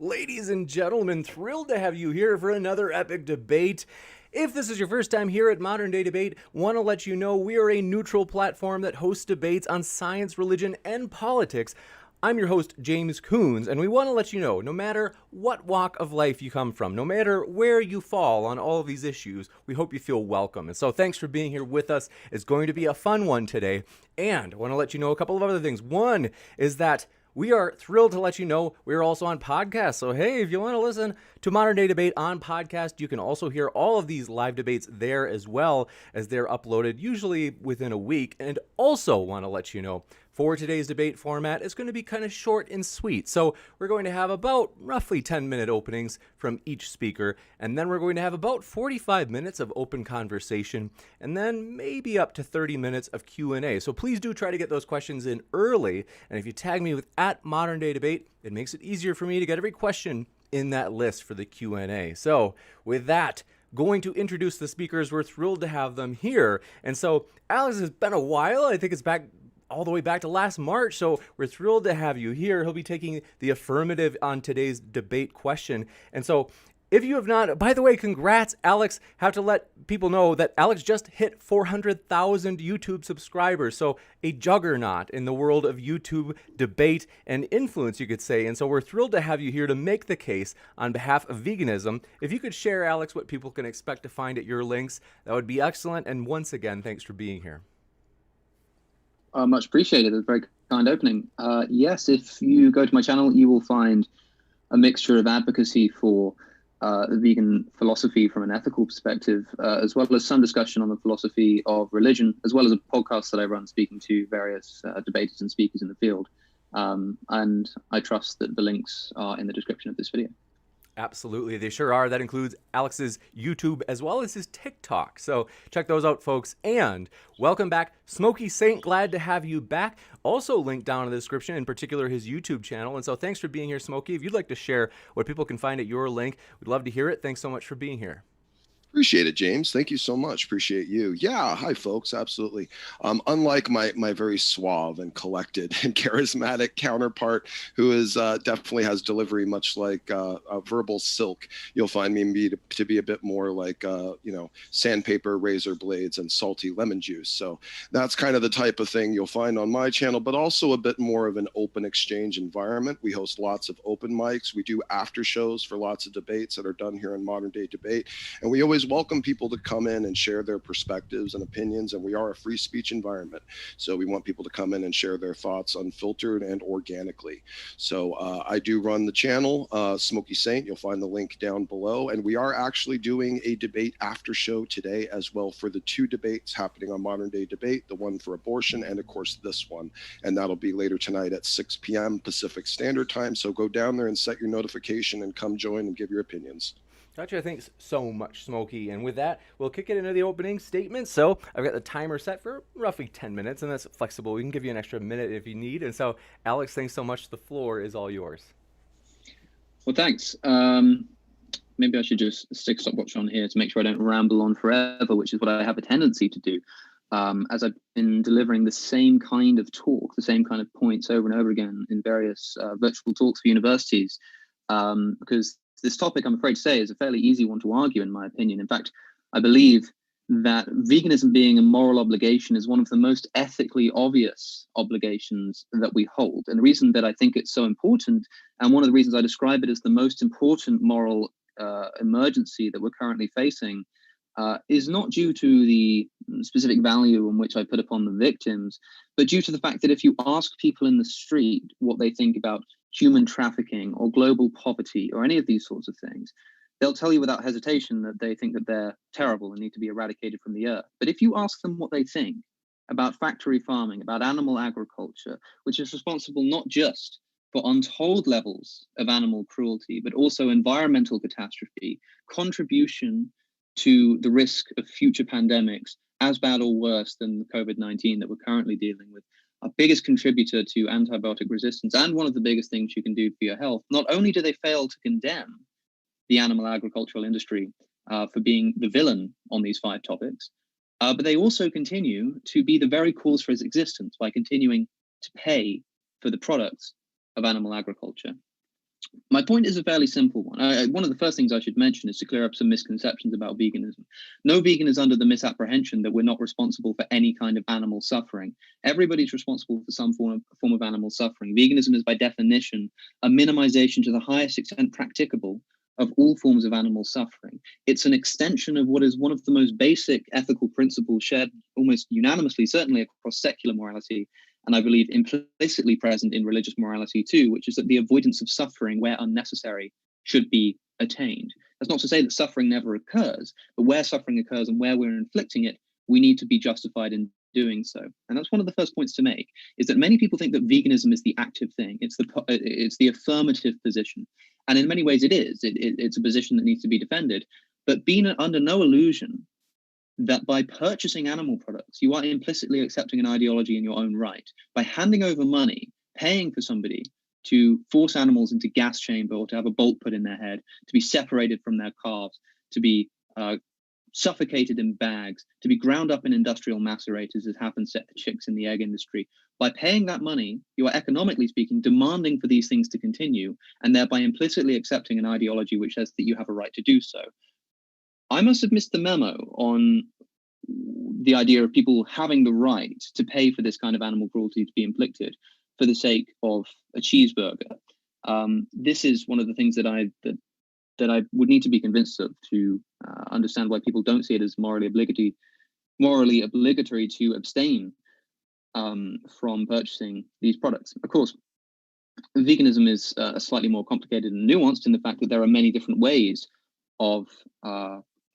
Ladies and gentlemen, thrilled to have you here for another epic debate. If this is your first time here at Modern Day Debate, want to let you know we are a neutral platform that hosts debates on science, religion, and politics. I'm your host, James Kunz, and we want to let you know, no matter what walk of life you come from, no matter where you fall on all of these issues, we hope you feel welcome. And so thanks for being here with us. It's going to be a fun one today. And I want to let you know a couple of other things. One is that we are thrilled to let you know we're also on podcast. So, hey, if you want to listen to Modern Day Debate on podcast, you can also hear all of these live debates there as well, as they're uploaded usually within a week. And also want to let you know, for today's debate format, it's going to be kind of short and sweet. So we're going to have about roughly 10-minute openings from each speaker, and then we're going to have about 45 minutes of open conversation, and then maybe up to 30 minutes of Q&A. So please do try to get those questions in early, and if you tag me with @ModernDayDebate, it makes it easier for me to get every question in that list for the Q&A. So with that, going to introduce the speakers. We're thrilled to have them here. And so Alex, has been a while. I think it's back all the way back to last March. So we're thrilled to have you here. He'll be taking the affirmative on today's debate question. And so if you have not, by the way, congrats, Alex. Have to let people know that Alex just hit 400,000 YouTube subscribers. So a juggernaut in the world of YouTube debate and influence, you could say. And so we're thrilled to have you here to make the case on behalf of veganism. If you could share, Alex, what people can expect to find at your links, that would be excellent. And once again, thanks for being here. Much appreciated. It's a very kind opening. Yes, if you go to my channel, you will find a mixture of advocacy for the vegan philosophy from an ethical perspective, as well as some discussion on the philosophy of religion, as well as a podcast that I run speaking to various debaters and speakers in the field. And I trust that the links are in the description of this video. Absolutely, they sure are. That includes Alex's YouTube as well as his TikTok. So check those out, folks. And welcome back, Smokey Saint. Glad to have you back. Also linked down in the description, in particular his YouTube channel. And so thanks for being here, Smokey. If you'd like to share what people can find at your link, we'd love to hear it. Thanks so much for being here. Appreciate it, James. Thank you so much. Appreciate you. Yeah. Hi, folks. Absolutely. Unlike my very suave and collected and charismatic counterpart, who is definitely has delivery much like a verbal silk, you'll find me to be a bit more like, sandpaper, razor blades, and salty lemon juice. So that's kind of the type of thing you'll find on my channel, but also a bit more of an open exchange environment. We host lots of open mics. We do after shows for lots of debates that are done here in Modern Day Debate. And we always welcome people to come in and share their perspectives and opinions, and we are a free speech environment, so we want people to come in and share their thoughts unfiltered and organically. So I do run the channel, Smokey Saint. You'll find the link down below, and we are actually doing a debate after show today as well for the two debates happening on Modern Day Debate, the one for abortion and of course this one, and that'll be later tonight at 6 p.m. Pacific Standard Time. So go down there and set your notification and come join and give your opinions. Gotcha. Thanks so much, Smokey. And with that, we'll kick it into the opening statement. So I've got the timer set for roughly 10 minutes, and that's flexible. We can give you an extra minute if you need. And so, Alex, thanks so much. The floor is all yours. Well, thanks. Maybe I should just stick stopwatch on here to make sure I don't ramble on forever, which is what I have a tendency to do. As I've been delivering the same kind of talk, the same kind of points over and over again in various virtual talks for universities, because this topic, I'm afraid to say, is a fairly easy one to argue, in my opinion. In fact, I believe that veganism being a moral obligation is one of the most ethically obvious obligations that we hold. And the reason that I think it's so important, and one of the reasons I describe it as the most important moral emergency that we're currently facing, is not due to the specific value in which I put upon the victims, but due to the fact that if you ask people in the street what they think about human trafficking or global poverty or any of these sorts of things, they'll tell you without hesitation that they think that they're terrible and need to be eradicated from the earth. But if you ask them what they think about factory farming, about animal agriculture, which is responsible not just for untold levels of animal cruelty, but also environmental catastrophe, contribution to the risk of future pandemics as bad or worse than the COVID-19 that we're currently dealing with, our biggest contributor to antibiotic resistance, and one of the biggest things you can do for your health, not only do they fail to condemn the animal agricultural industry for being the villain on these 5 topics, but they also continue to be the very cause for its existence by continuing to pay for the products of animal agriculture. My point is a fairly simple one. One of the first things I should mention is to clear up some misconceptions about veganism. No vegan is under the misapprehension that we're not responsible for any kind of animal suffering. Everybody's responsible for some form of animal suffering. Veganism is by definition a minimization to the highest extent practicable of all forms of animal suffering. It's an extension of what is one of the most basic ethical principles shared almost unanimously, certainly across secular morality, and I believe implicitly present in religious morality too, which is that the avoidance of suffering where unnecessary should be attained. That's not to say that suffering never occurs, but where suffering occurs and where we're inflicting it, we need to be justified in doing so. And that's one of the first points to make, is that many people think that veganism is the active thing. It's the affirmative position. And in many ways it is. It's a position that needs to be defended, but being under no illusion that by purchasing animal products, you are implicitly accepting an ideology in your own right. By handing over money, paying for somebody to force animals into gas chamber or to have a bolt put in their head, to be separated from their calves, to be suffocated in bags, to be ground up in industrial macerators, as happens to chicks in the egg industry. By paying that money, you are, economically speaking, demanding for these things to continue, and thereby implicitly accepting an ideology which says that you have a right to do so. I must have missed the memo on the idea of people having the right to pay for this kind of animal cruelty to be inflicted for the sake of a cheeseburger. This is one of the things that I would need to be convinced of to understand why people don't see it as morally obligatory to abstain from purchasing these products. Of course, veganism is slightly more complicated and nuanced in the fact that there are many different ways of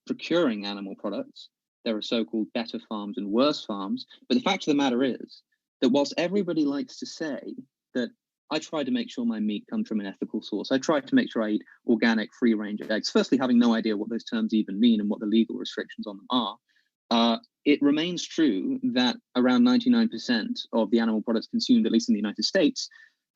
procuring animal products. There are so-called better farms and worse farms. But the fact of the matter is that whilst everybody likes to say that I try to make sure my meat comes from an ethical source, I try to make sure I eat organic, free-range eggs, firstly having no idea what those terms even mean and what the legal restrictions on them are, it remains true that around 99% of the animal products consumed, at least in the United States,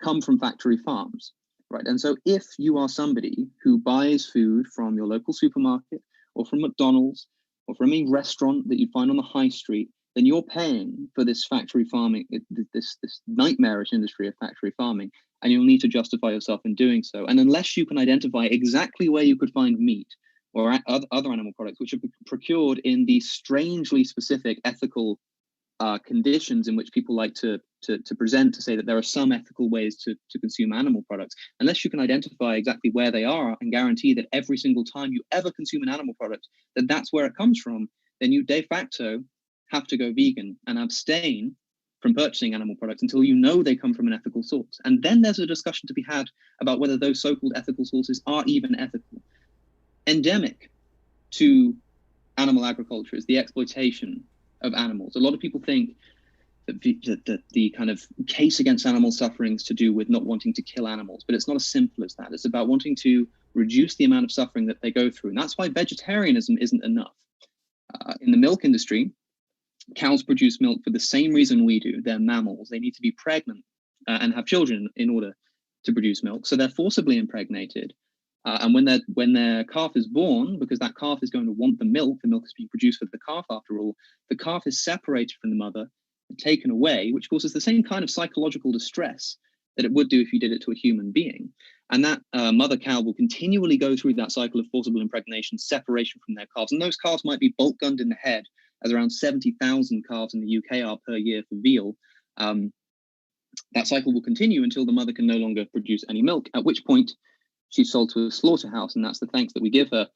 come from factory farms, right? And so if you are somebody who buys food from your local supermarket or from McDonald's or from any restaurant that you find on the high street, then you're paying for this factory farming, this nightmarish industry of factory farming, and you'll need to justify yourself in doing so. And unless you can identify exactly where you could find meat or other animal products which are procured in these strangely specific ethical conditions in which people like to present to say that there are some ethical ways to consume animal products, unless you can identify exactly where they are and guarantee that every single time you ever consume an animal product, that that's where it comes from, then you de facto have to go vegan and abstain from purchasing animal products until you know they come from an ethical source. And then there's a discussion to be had about whether those so-called ethical sources are even ethical. Endemic to animal agriculture is the exploitation of animals. A lot of people think that the kind of case against animal suffering is to do with not wanting to kill animals, but it's not as simple as that. It's about wanting to reduce the amount of suffering that they go through. And that's why vegetarianism isn't enough. In the milk industry, cows produce milk for the same reason we do. They're mammals. They need to be pregnant and have children in order to produce milk. So they're forcibly impregnated. And when their calf is born, because that calf is going to want the milk is being produced for the calf after all, the calf is separated from the mother and taken away, which causes the same kind of psychological distress that it would do if you did it to a human being. And that mother cow will continually go through that cycle of forcible impregnation, separation from their calves. And those calves might be bolt gunned in the head, as around 70,000 calves in the UK are per year for veal. That cycle will continue until the mother can no longer produce any milk, at which point she's sold to a slaughterhouse, and that's the thanks that we give her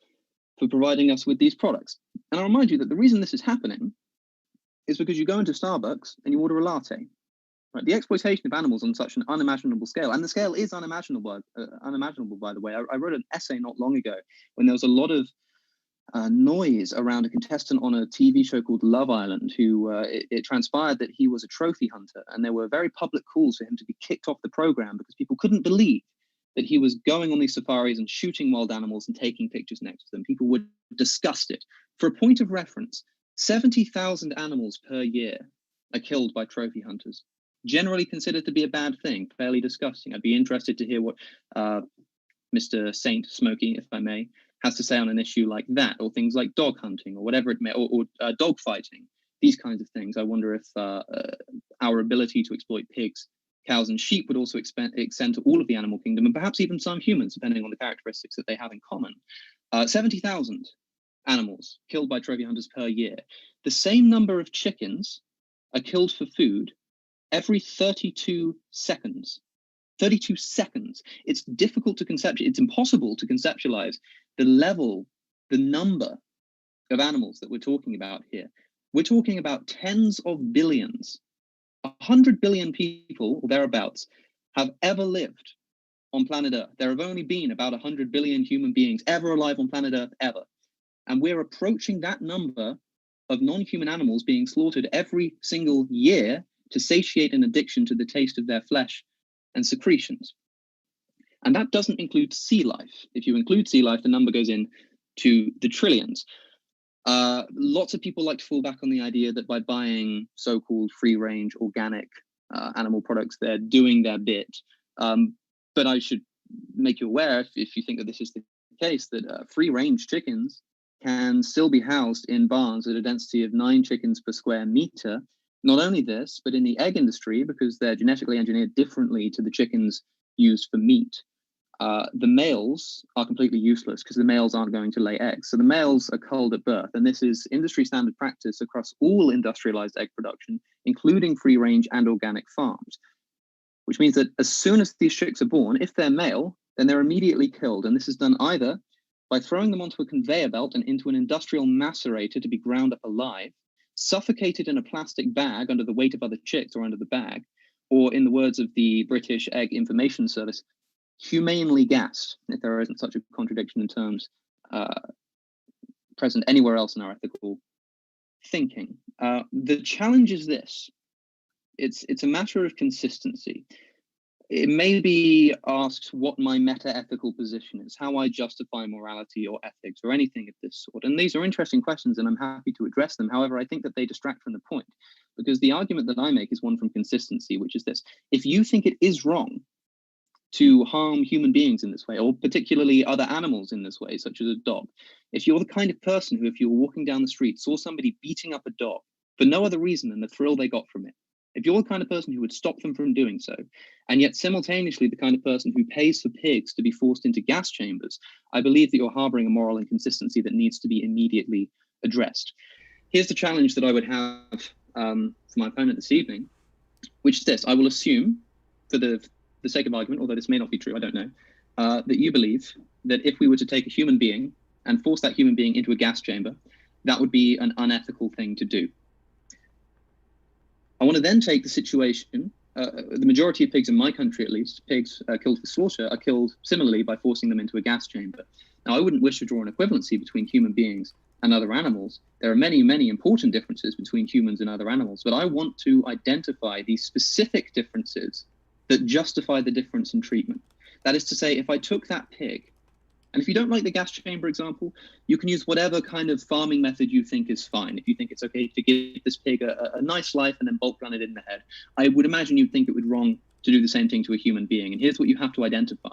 for providing us with these products. And I'll remind you that the reason this is happening is because you go into Starbucks and you order a latte. Right? The exploitation of animals on such an unimaginable scale, and the scale is unimaginable, by the way. I wrote an essay not long ago when there was a lot of noise around a contestant on a TV show called Love Island who it transpired that he was a trophy hunter, and there were very public calls for him to be kicked off the program because people couldn't believe that he was going on these safaris and shooting wild animals and taking pictures next to them. People were disgusted. For a point of reference, 70,000 animals per year are killed by trophy hunters. Generally considered to be a bad thing, fairly disgusting. I'd be interested to hear what Mr. Saint Smokey, if I may, has to say on an issue like that, or things like dog hunting, or whatever it may, or dog fighting, these kinds of things. I wonder if our ability to exploit pigs Cows and sheep would also extend to all of the animal kingdom, and perhaps even some humans, depending on the characteristics that they have in common. 70,000 animals killed by trophy hunters per year. The same number of chickens are killed for food every 32 seconds. 32 seconds. It's difficult to conceptualize. It's impossible to conceptualize the level, the number of animals that we're talking about here. We're talking about tens of billions. 100 billion people or thereabouts have ever lived on planet Earth. There have only been about 100 billion human beings ever alive on planet Earth ever. And we're approaching that number of non-human animals being slaughtered every single year to satiate an addiction to the taste of their flesh and secretions. And that doesn't include sea life. If you include sea life, the number goes in to the trillions. Lots of people like to fall back on the idea that by buying so-called free-range organic animal products, they're doing their bit. But I should make you aware, if you think that this is the case, that free-range chickens can still be housed in barns at a density of 9 chickens per square meter. Not only this, but in the egg industry, because they're genetically engineered differently to the chickens used for meat, the males are completely useless because the males aren't going to lay eggs. So the males are culled at birth. And this is industry standard practice across all industrialized egg production, including free range and organic farms, which means that as soon as these chicks are born, if they're male, then they're immediately killed. And this is done either by throwing them onto a conveyor belt and into an industrial macerator to be ground up alive, suffocated in a plastic bag under the weight of other chicks or under the bag, or in the words of the British Egg Information Service, humanely gassed, if there isn't such a contradiction in terms present anywhere else in our ethical thinking. The challenge is this. It's a matter of consistency. It may be asked what my meta-ethical position is, how I justify morality or ethics or anything of this sort. And these are interesting questions and I'm happy to address them. However, I think that they distract from the point, because the argument that I make is one from consistency, which is this. If you think it is wrong to harm human beings in this way, or particularly other animals in this way, such as a dog, if you're the kind of person who, if you were walking down the street, saw somebody beating up a dog for no other reason than the thrill they got from it, if you're the kind of person who would stop them from doing so, and yet simultaneously the kind of person who pays for pigs to be forced into gas chambers, I believe that you're harboring a moral inconsistency that needs to be immediately addressed. Here's the challenge that I would have for my opponent this evening, which is this. I will assume, for the sake of argument, although this may not be true, I don't know, that you believe that if we were to take a human being and force that human being into a gas chamber, that would be an unethical thing to do. I want to then take the situation, the majority of pigs in my country, at least, pigs killed for slaughter, are killed similarly by forcing them into a gas chamber. Now, I wouldn't wish to draw an equivalency between human beings and other animals. There are many, many important differences between humans and other animals, but I want to identify the specific differences that justify the difference in treatment. That is to say, if I took that pig, and if you don't like the gas chamber example, you can use whatever kind of farming method you think is fine. If you think it's okay to give this pig a nice life and then bolt gun it in the head, I would imagine you'd think it would be wrong to do the same thing to a human being. And here's what you have to identify.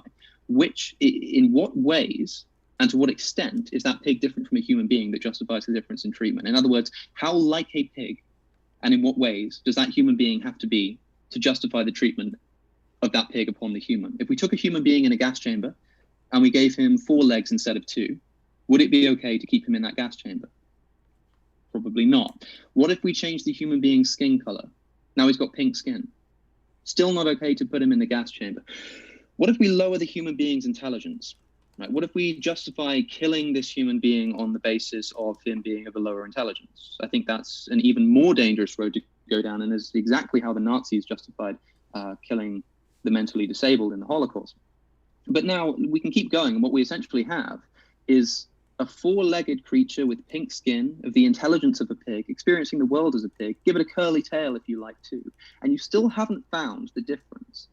In what ways and to what extent is that pig different from a human being that justifies the difference in treatment? In other words, how like a pig and in what ways does that human being have to be to justify the treatment of that pig upon the human? If we took a human being in a gas chamber and we gave him 4 legs instead of 2, would it be okay to keep him in that gas chamber? Probably not. What if we change the human being's skin color? Now he's got pink skin. Still not okay to put him in the gas chamber. What if we lower the human being's intelligence? Right? What if we justify killing this human being on the basis of him being of a lower intelligence? I think that's an even more dangerous road to go down, and is exactly how the Nazis justified killing the mentally disabled in the Holocaust. But now we can keep going, and what we essentially have is a 4-legged creature with pink skin, of the intelligence of a pig, experiencing the world as a pig. Give it a curly tail if you like too, and you still haven't found the difference.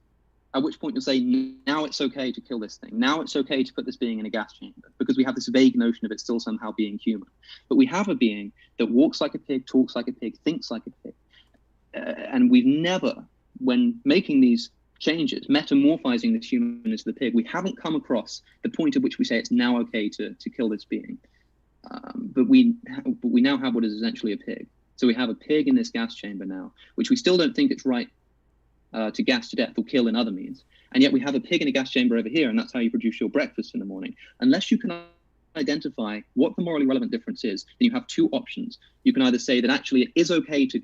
At which point you'll say, now it's okay to kill this thing. Now it's okay to put this being in a gas chamber, because we have this vague notion of it still somehow being human. But we have a being that walks like a pig, talks like a pig, thinks like a pig. And we've never, when making these changes, metamorphizing this human into the pig, we haven't come across the point at which we say it's now okay to kill this being. But we now have what is essentially a pig. So we have a pig in this gas chamber now, which we still don't think it's right to gas to death or kill in other means. And yet we have a pig in a gas chamber over here, and that's how you produce your breakfast in the morning. Unless you can identify what the morally relevant difference is, then you have two options. You can either say that actually it is okay to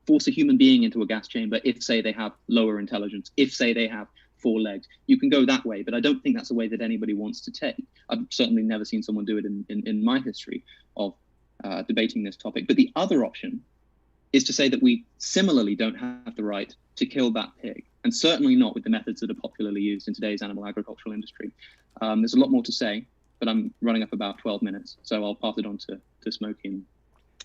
force a human being into a gas chamber if, say, they have lower intelligence, if, say, they have 4 legs. You can go that way, but I don't think that's a way that anybody wants to take. I've certainly never seen someone do it in my history of debating this topic. But the other option is to say that we similarly don't have the right to kill that pig, and certainly not with the methods that are popularly used in today's animal agricultural industry. There's a lot more to say, but I'm running up about 12 minutes, so I'll pass it on to Smokey and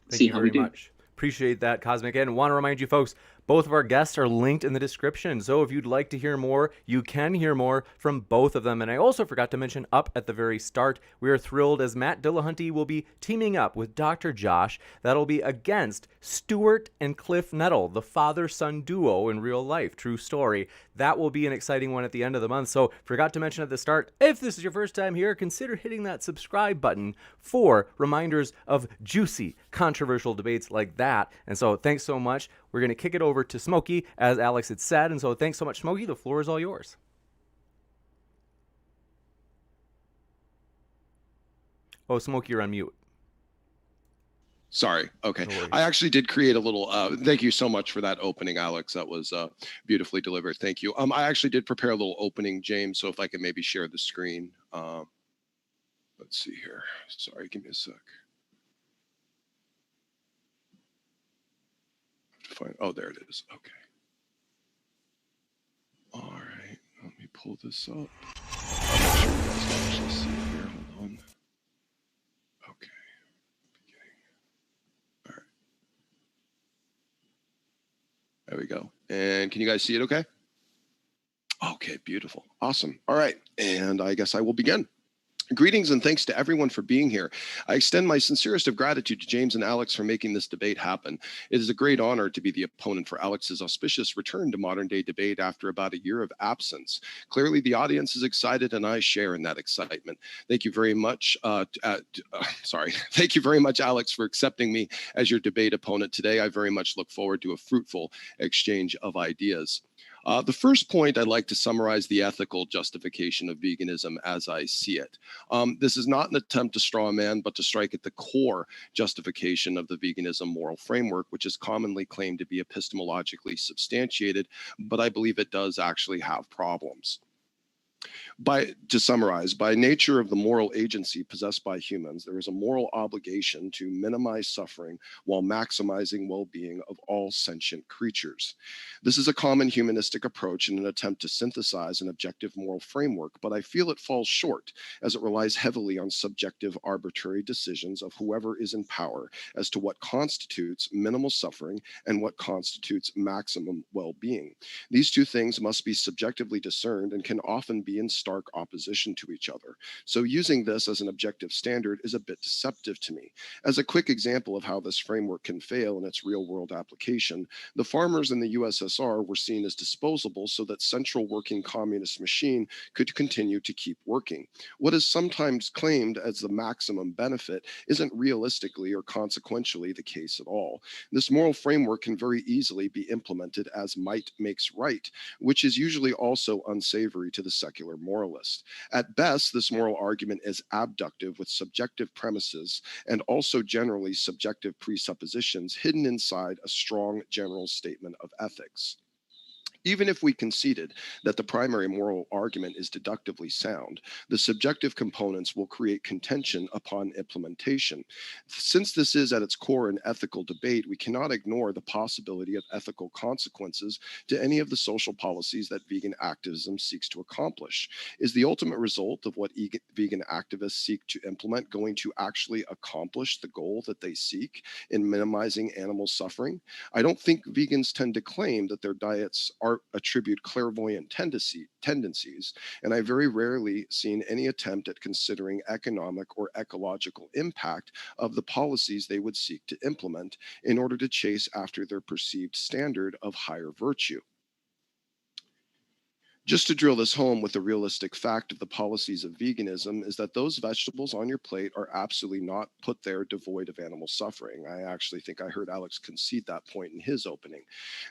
see how we do. Much. Appreciate that, Cosmic. And want to remind you folks, both of our guests are linked in the description. So if you'd like to hear more, you can hear more from both of them. And I also forgot to mention up at the very start, we are thrilled as Matt Dillahunty will be teaming up with Dr. Josh. That'll be against Stuart and Cliff Nettle, the father-son duo in real life. True story. That will be an exciting one at the end of the month. So forgot to mention at the start, if this is your first time here, consider hitting that subscribe button for reminders of juicy, controversial debates like that. And so thanks so much. We're going to kick it over to Smokey, as Alex had said. And so thanks so much, Smokey. The floor is all yours. Oh, Smokey, you're on mute. Sorry. Okay. No worries. I actually did create a little, thank you so much for that opening, Alex. That was beautifully delivered. Thank you. I actually did prepare a little opening, James. So if I can maybe share the screen. Let's see here. Sorry, give me a sec. Oh, there it is. Okay. All right. Let me pull this up. I'm not sure you guys can actually see it here. Hold on. Okay. Beginning. All right. There we go. And can you guys see it okay? Okay, beautiful. Awesome. All right. And I guess I will begin. Greetings and thanks to everyone for being here. I extend my sincerest of gratitude to James and Alex for making this debate happen. It is a great honor to be the opponent for Alex's auspicious return to modern day debate after about a year of absence. Clearly, the audience is excited and I share in that excitement. Thank you very much. Thank you very much, Alex, for accepting me as your debate opponent today. I very much look forward to a fruitful exchange of ideas. The first point, I'd like to summarize the ethical justification of veganism as I see it. This is not an attempt to straw man, but to strike at the core justification of the veganism moral framework, which is commonly claimed to be epistemologically substantiated, but I believe it does actually have problems. To summarize, by nature of the moral agency possessed by humans, there is a moral obligation to minimize suffering while maximizing well-being of all sentient creatures. This is a common humanistic approach in an attempt to synthesize an objective moral framework, but I feel it falls short as it relies heavily on subjective arbitrary decisions of whoever is in power as to what constitutes minimal suffering and what constitutes maximum well-being. These two things must be subjectively discerned and can often be in stark opposition to each other. So using this as an objective standard is a bit deceptive to me. As a quick example of how this framework can fail in its real-world application, the farmers in the USSR were seen as disposable so that central working communist machine could continue to keep working. What is sometimes claimed as the maximum benefit isn't realistically or consequentially the case at all. This moral framework can very easily be implemented as might makes right, which is usually also unsavory to the secular moralist. At best, this moral argument is abductive with subjective premises and also generally subjective presuppositions hidden inside a strong general statement of ethics. Even if we conceded that the primary moral argument is deductively sound, the subjective components will create contention upon implementation. Since this is at its core an ethical debate, we cannot ignore the possibility of ethical consequences to any of the social policies that vegan activism seeks to accomplish. Is the ultimate result of what vegan activists seek to implement going to actually accomplish the goal that they seek in minimizing animal suffering? I don't think vegans tend to claim that their diets attribute clairvoyant tendencies, and I very rarely seen any attempt at considering economic or ecological impact of the policies they would seek to implement in order to chase after their perceived standard of higher virtue. Just to drill this home with the realistic fact of the policies of veganism is that those vegetables on your plate are absolutely not put there devoid of animal suffering. I actually think I heard Alex concede that point in his opening.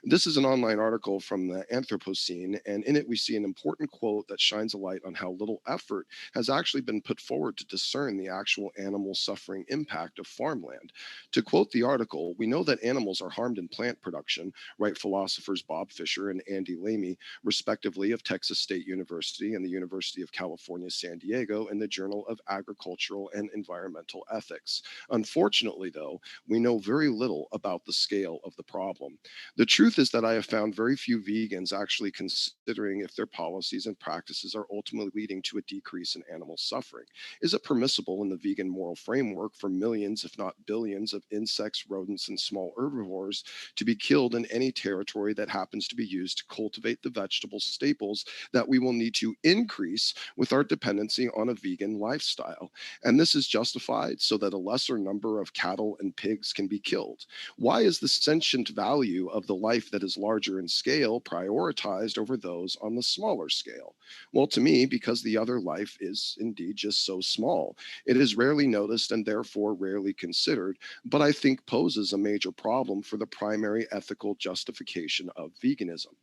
This is an online article from the Anthropocene, and in it we see an important quote that shines a light on how little effort has actually been put forward to discern the actual animal suffering impact of farmland. To quote the article, we know that animals are harmed in plant production, write philosophers Bob Fisher and Andy Lamy, respectively, of Texas State University and the University of California, San Diego, in the Journal of Agricultural and Environmental Ethics. Unfortunately, though, we know very little about the scale of the problem. The truth is that I have found very few vegans actually considering if their policies and practices are ultimately leading to a decrease in animal suffering. Is it permissible in the vegan moral framework for millions, if not billions, of insects, rodents, and small herbivores to be killed in any territory that happens to be used to cultivate the vegetable staples that we will need to increase with our dependency on a vegan lifestyle? And this is justified so that a lesser number of cattle and pigs can be killed. Why is the sentient value of the life that is larger in scale prioritized over those on the smaller scale? Well, to me, because the other life is indeed just so small. It is rarely noticed and therefore rarely considered, but I think poses a major problem for the primary ethical justification of veganism.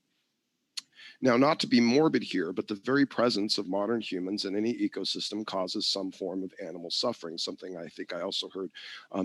Now, not to be morbid here, but the very presence of modern humans in any ecosystem causes some form of animal suffering, something I think I also heard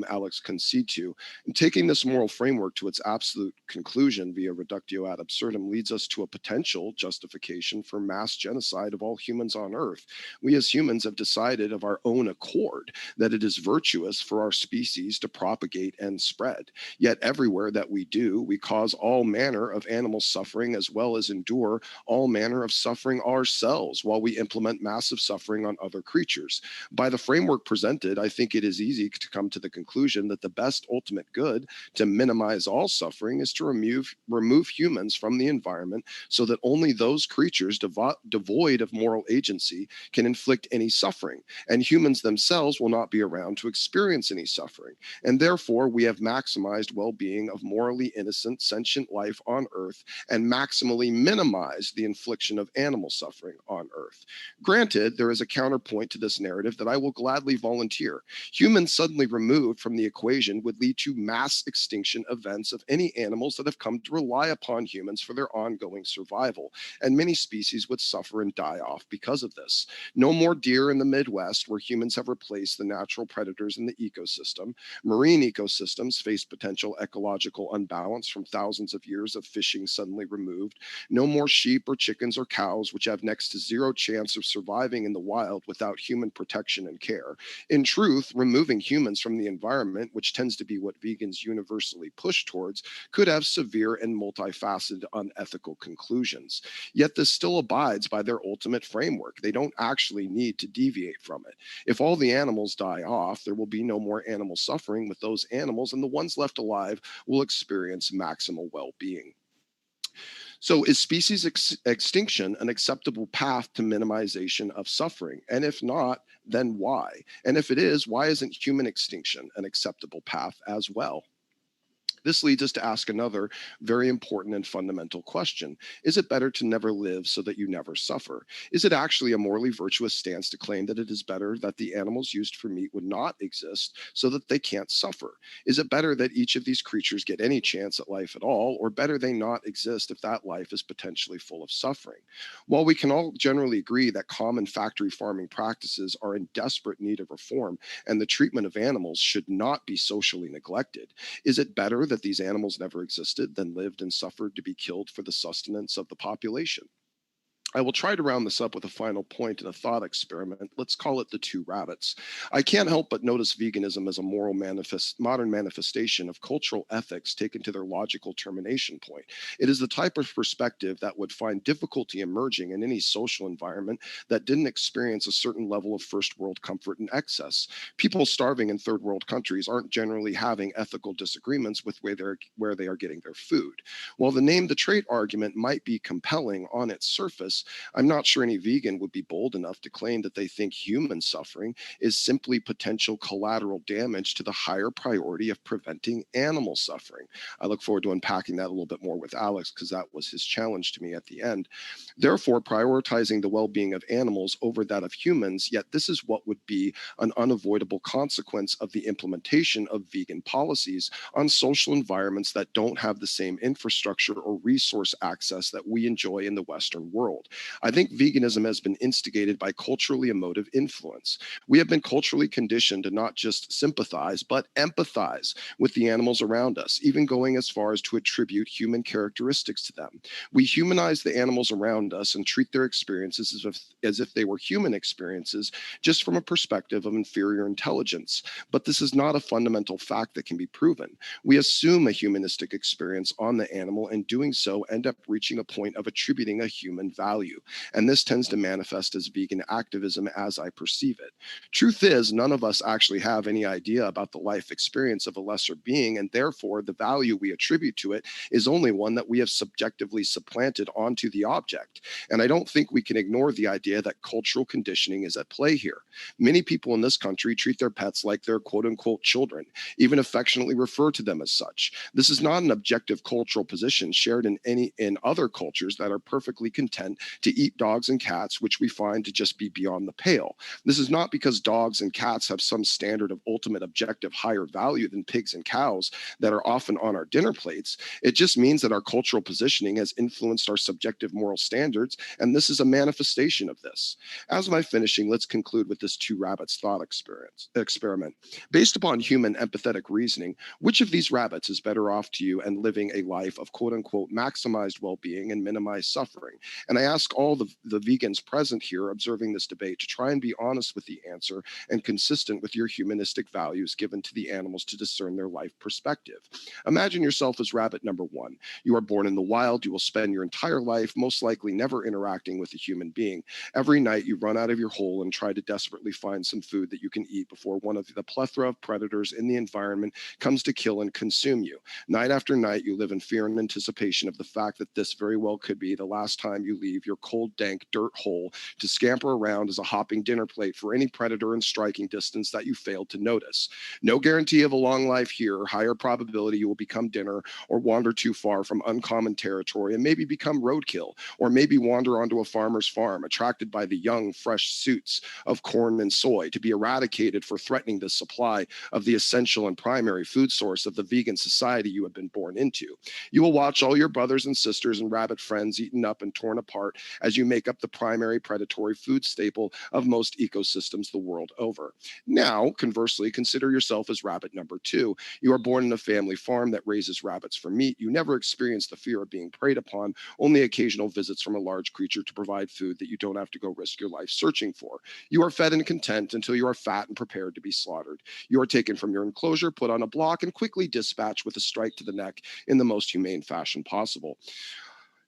Alex concede to. And taking this moral framework to its absolute conclusion via reductio ad absurdum leads us to a potential justification for mass genocide of all humans on Earth. We as humans have decided of our own accord that it is virtuous for our species to propagate and spread. Yet everywhere that we do, we cause all manner of animal suffering as well as endure all manner of suffering ourselves while we implement massive suffering on other creatures. By the framework presented, I think it is easy to come to the conclusion that the best ultimate good to minimize all suffering is to remove humans from the environment so that only those creatures devoid of moral agency can inflict any suffering, and humans themselves will not be around to experience any suffering. And therefore, we have maximized well-being of morally innocent sentient life on Earth and maximally minimized the infliction of animal suffering on Earth. Granted, there is a counterpoint to this narrative that I will gladly volunteer. Humans suddenly removed from the equation would lead to mass extinction events of any animals that have come to rely upon humans for their ongoing survival, and many species would suffer and die off because of this. No more deer in the Midwest, where humans have replaced the natural predators in the ecosystem. Marine ecosystems face potential ecological unbalance from thousands of years of fishing suddenly removed. No more sheep or chickens or cows, which have next to zero chance of surviving in the wild without human protection and care. In truth, removing humans from the environment, which tends to be what vegans universally push towards, could have severe and multifaceted unethical conclusions. Yet this still abides by their ultimate framework. They don't actually need to deviate from it. If all the animals die off, there will be no more animal suffering with those animals, and the ones left alive will experience maximal well-being. So, is species extinction an acceptable path to minimization of suffering? And if not, then why? And if it is, why isn't human extinction an acceptable path as well? This leads us to ask another very important and fundamental question. Is it better to never live so that you never suffer? Is it actually a morally virtuous stance to claim that it is better that the animals used for meat would not exist so that they can't suffer? Is it better that each of these creatures get any chance at life at all, or better they not exist if that life is potentially full of suffering? While we can all generally agree that common factory farming practices are in desperate need of reform and the treatment of animals should not be socially neglected, is it better that these animals never existed than lived and suffered to be killed for the sustenance of the population? I will try to round this up with a final point and a thought experiment. Let's call it the two rabbits. I can't help but notice veganism as a modern manifestation of cultural ethics taken to their logical termination point. It is the type of perspective that would find difficulty emerging in any social environment that didn't experience a certain level of first world comfort and excess. People starving in third world countries aren't generally having ethical disagreements with where they are getting their food. While the name the trait argument might be compelling on its surface, I'm not sure any vegan would be bold enough to claim that they think human suffering is simply potential collateral damage to the higher priority of preventing animal suffering. I look forward to unpacking that a little bit more with Alex, because that was his challenge to me at the end. Therefore, prioritizing the well-being of animals over that of humans, yet this is what would be an unavoidable consequence of the implementation of vegan policies on social environments that don't have the same infrastructure or resource access that we enjoy in the Western world. I think veganism has been instigated by culturally emotive influence. We have been culturally conditioned to not just sympathize, but empathize with the animals around us, even going as far as to attribute human characteristics to them. We humanize the animals around us and treat their experiences as if they were human experiences, just from a perspective of inferior intelligence. But this is not a fundamental fact that can be proven. We assume a humanistic experience on the animal, and doing so end up reaching a point of attributing a human value. And this tends to manifest as vegan activism as I perceive it. Truth is, none of us actually have any idea about the life experience of a lesser being, and therefore the value we attribute to it is only one that we have subjectively supplanted onto the object. And I don't think we can ignore the idea that cultural conditioning is at play here. Many people in this country treat their pets like their quote-unquote children, even affectionately refer to them as such. This is not an objective cultural position shared in other cultures that are perfectly content to eat dogs and cats, which we find to just be beyond the pale. This is not because dogs and cats have some standard of ultimate objective higher value than pigs and cows that are often on our dinner plates. It just means that our cultural positioning has influenced our subjective moral standards, and this is a manifestation of this. As my finishing, let's conclude with this two rabbits thought experiment. Based upon human empathetic reasoning, which of these rabbits is better off to you and living a life of quote unquote maximized well-being and minimized suffering? And I ask all the vegans present here observing this debate to try and be honest with the answer and consistent with your humanistic values given to the animals to discern their life perspective. Imagine yourself as rabbit number one. You are born in the wild. You will spend your entire life most likely never interacting with a human being. Every night you run out of your hole and try to desperately find some food that you can eat before one of the plethora of predators in the environment comes to kill and consume you. Night after night, you live in fear and anticipation of the fact that this very well could be the last time you leave your cold, dank dirt hole to scamper around as a hopping dinner plate for any predator in striking distance that you failed to notice. No guarantee of a long life here, higher probability you will become dinner or wander too far from uncommon territory and maybe become roadkill, or maybe wander onto a farmer's farm attracted by the young, fresh suits of corn and soy to be eradicated for threatening the supply of the essential and primary food source of the vegan society you have been born into. You will watch all your brothers and sisters and rabbit friends eaten up and torn apart as you make up the primary predatory food staple of most ecosystems the world over. Now, conversely, consider yourself as rabbit number two. You are born in a family farm that raises rabbits for meat. You never experience the fear of being preyed upon, only occasional visits from a large creature to provide food that you don't have to go risk your life searching for. You are fed and content until you are fat and prepared to be slaughtered. You are taken from your enclosure, put on a block, and quickly dispatched with a strike to the neck in the most humane fashion possible.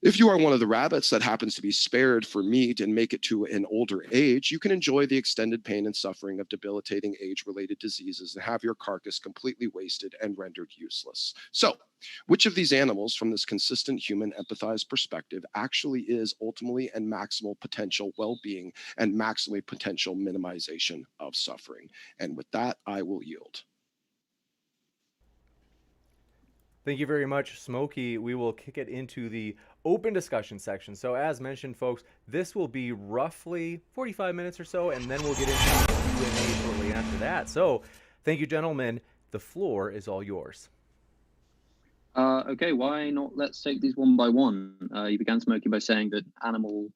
If you are one of the rabbits that happens to be spared for meat and make it to an older age, you can enjoy the extended pain and suffering of debilitating age-related diseases and have your carcass completely wasted and rendered useless. So, which of these animals from this consistent human empathized perspective actually is ultimately and maximal potential well-being and maximally potential minimization of suffering? And with that, I will yield. Thank you very much, Smokey. We will kick it into the open discussion section. So as mentioned, folks, this will be roughly 45 minutes or so, and then we'll get into Q&A shortly after that. So thank you, gentlemen. The floor is all yours. Okay, why not? Let's take these one by one. You began, Smokey, by saying that animal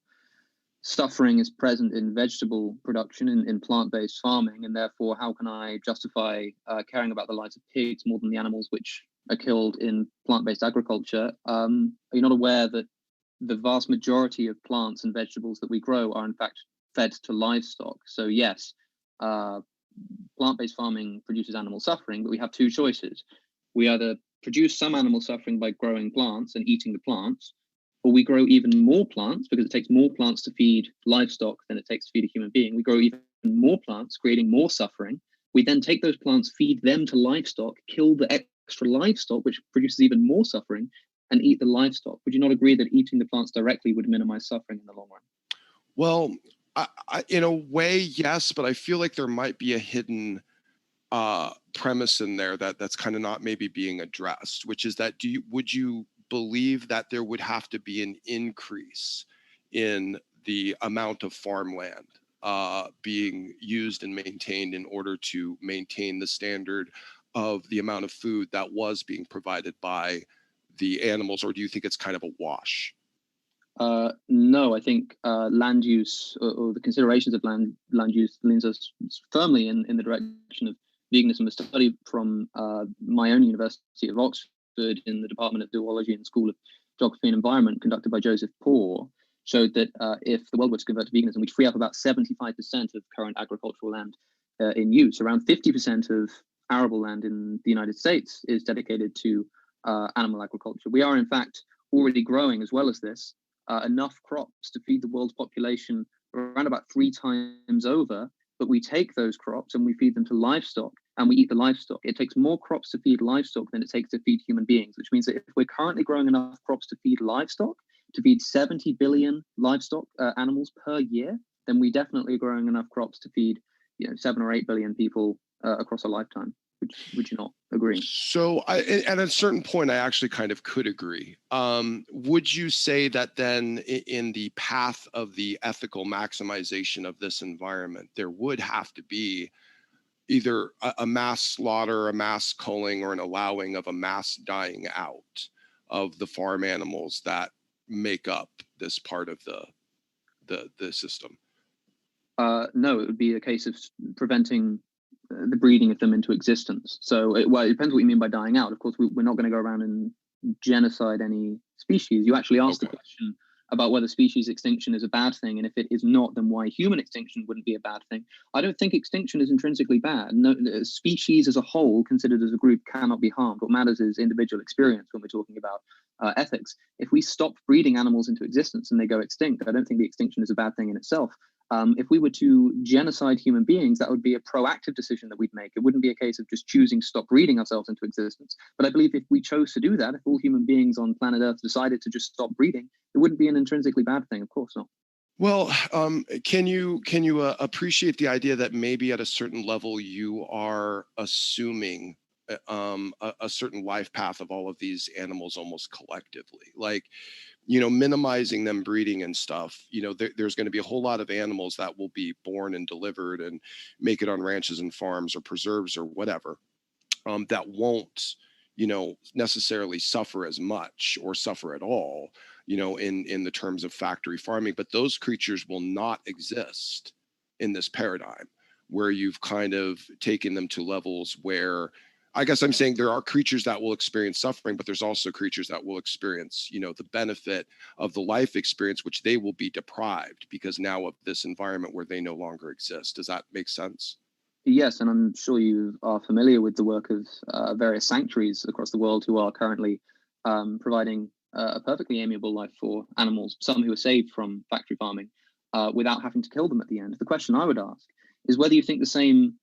suffering is present in vegetable production, in plant-based farming, and therefore how can I justify caring about the lives of pigs more than the animals which are killed in plant-based agriculture? Are you not aware that the vast majority of plants and vegetables that we grow are in fact fed to livestock? So yes, plant-based farming produces animal suffering, but we have two choices. We either produce some animal suffering by growing plants and eating the plants, or we grow even more plants because it takes more plants to feed livestock than it takes to feed a human being. We grow even more plants, creating more suffering. We then take those plants, feed them to livestock, kill the extra livestock, which produces even more suffering, and eat the livestock. Would you not agree that eating the plants directly would minimize suffering in the long run? Well, in a way, yes, but I feel like there might be a hidden premise in there that's kind of not maybe being addressed, which is that would you believe that there would have to be an increase in the amount of farmland being used and maintained in order to maintain the standard of the amount of food that was being provided by the animals, or do you think it's kind of a wash? No, I think land use or the considerations of land use leans us firmly in the direction of veganism. A study from my own University of Oxford in the Department of Zoology and School of Geography and Environment, conducted by Joseph Poore, showed that if the world were to convert to veganism, we'd free up about 75% of current agricultural land in use. Around 50% of arable land in the United States is dedicated to animal agriculture. We are, in fact, already growing, as well as this, enough crops to feed the world's population around about 3 times over, but we take those crops and we feed them to livestock and we eat the livestock. It takes more crops to feed livestock than it takes to feed human beings, which means that if we're currently growing enough crops to feed livestock, to feed 70 billion livestock animals per year, then we definitely are growing enough crops to feed 7 or 8 billion people across a lifetime. Would you not agree? So at a certain point, I actually kind of could agree. Would you say that then in the path of the ethical maximization of this environment, there would have to be either a mass slaughter, a mass culling, or an allowing of a mass dying out of the farm animals that make up this part of the system? No, it would be a case of preventing the breeding of them into existence. So, it depends what you mean by dying out. Of course, we're not going to go around and genocide any species. You actually asked the question about whether species extinction is a bad thing, and if it is not, then why human extinction wouldn't be a bad thing. I don't think extinction is intrinsically bad. No, species as a whole, considered as a group, cannot be harmed. What matters is individual experience when we're talking about ethics. If we stop breeding animals into existence and they go extinct, I don't think the extinction is a bad thing in itself. If we were to genocide human beings, that would be a proactive decision that we'd make. It wouldn't be a case of just choosing to stop breeding ourselves into existence. But I believe if we chose to do that, if all human beings on planet Earth decided to just stop breeding, it wouldn't be an intrinsically bad thing. Of course not. Well, can you appreciate the idea that maybe at a certain level you are assuming a certain life path of all of these animals almost collectively, like, minimizing them breeding and stuff. There's going to be a whole lot of animals that will be born and delivered and make it on ranches and farms or preserves or whatever, that won't, necessarily suffer as much or suffer at all, in the terms of factory farming. But those creatures will not exist in this paradigm where you've kind of taken them to levels where, I guess I'm saying, there are creatures that will experience suffering, but there's also creatures that will experience, the benefit of the life experience, which they will be deprived because now of this environment where they no longer exist. Does that make sense? Yes, and I'm sure you are familiar with the work of various sanctuaries across the world who are currently providing a perfectly amiable life for animals, some who are saved from factory farming without having to kill them at the end. The question I would ask is whether you think the same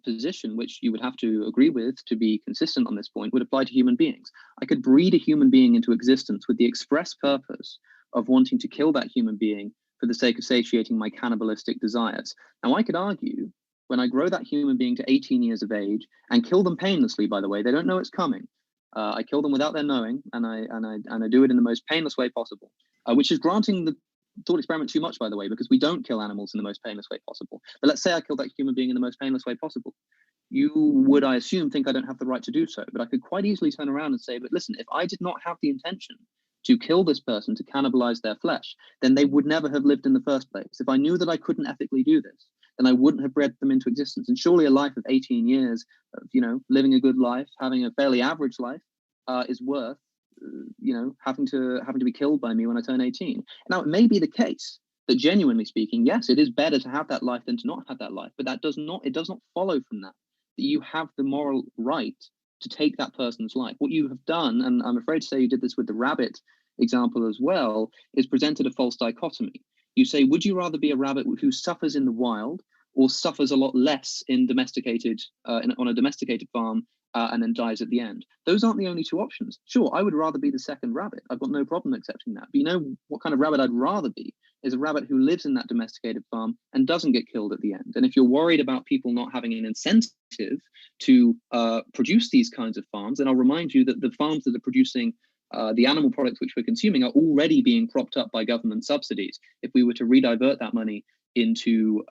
position, which you would have to agree with to be consistent on this point, would apply to human beings. I could breed a human being into existence with the express purpose of wanting to kill that human being for the sake of satiating my cannibalistic desires. Now, I could argue, when I grow that human being to 18 years of age and kill them painlessly, by the way, they don't know it's coming. I kill them without their knowing, and I do it in the most painless way possible, which is granting the thought experiment too much, by the way, because we don't kill animals in the most painless way possible. But let's say I kill that human being in the most painless way possible. You would, I assume, think I don't have the right to do so. But I could quite easily turn around and say, but listen, if I did not have the intention to kill this person, to cannibalize their flesh, then they would never have lived in the first place. If I knew that I couldn't ethically do this, then I wouldn't have bred them into existence. And surely a life of 18 years of, living a good life, having a fairly average life, is worth, having to be killed by me when I turn 18. Now, it may be the case that, genuinely speaking, yes, it is better to have that life than to not have that life. But it does not follow from that you have the moral right to take that person's life. What you have done, and I'm afraid to say you did this with the rabbit example as well, is presented a false dichotomy. You say, would you rather be a rabbit who suffers in the wild or suffers a lot less in domesticated on a domesticated farm and then dies at the end? Those aren't the only two options. Sure, I would rather be the second rabbit. I've got no problem accepting that. But you know what kind of rabbit I'd rather be is a rabbit who lives in that domesticated farm and doesn't get killed at the end. And if you're worried about people not having an incentive to produce these kinds of farms, then I'll remind you that the farms that are producing the animal products which we're consuming are already being propped up by government subsidies. If we were to redivert that money into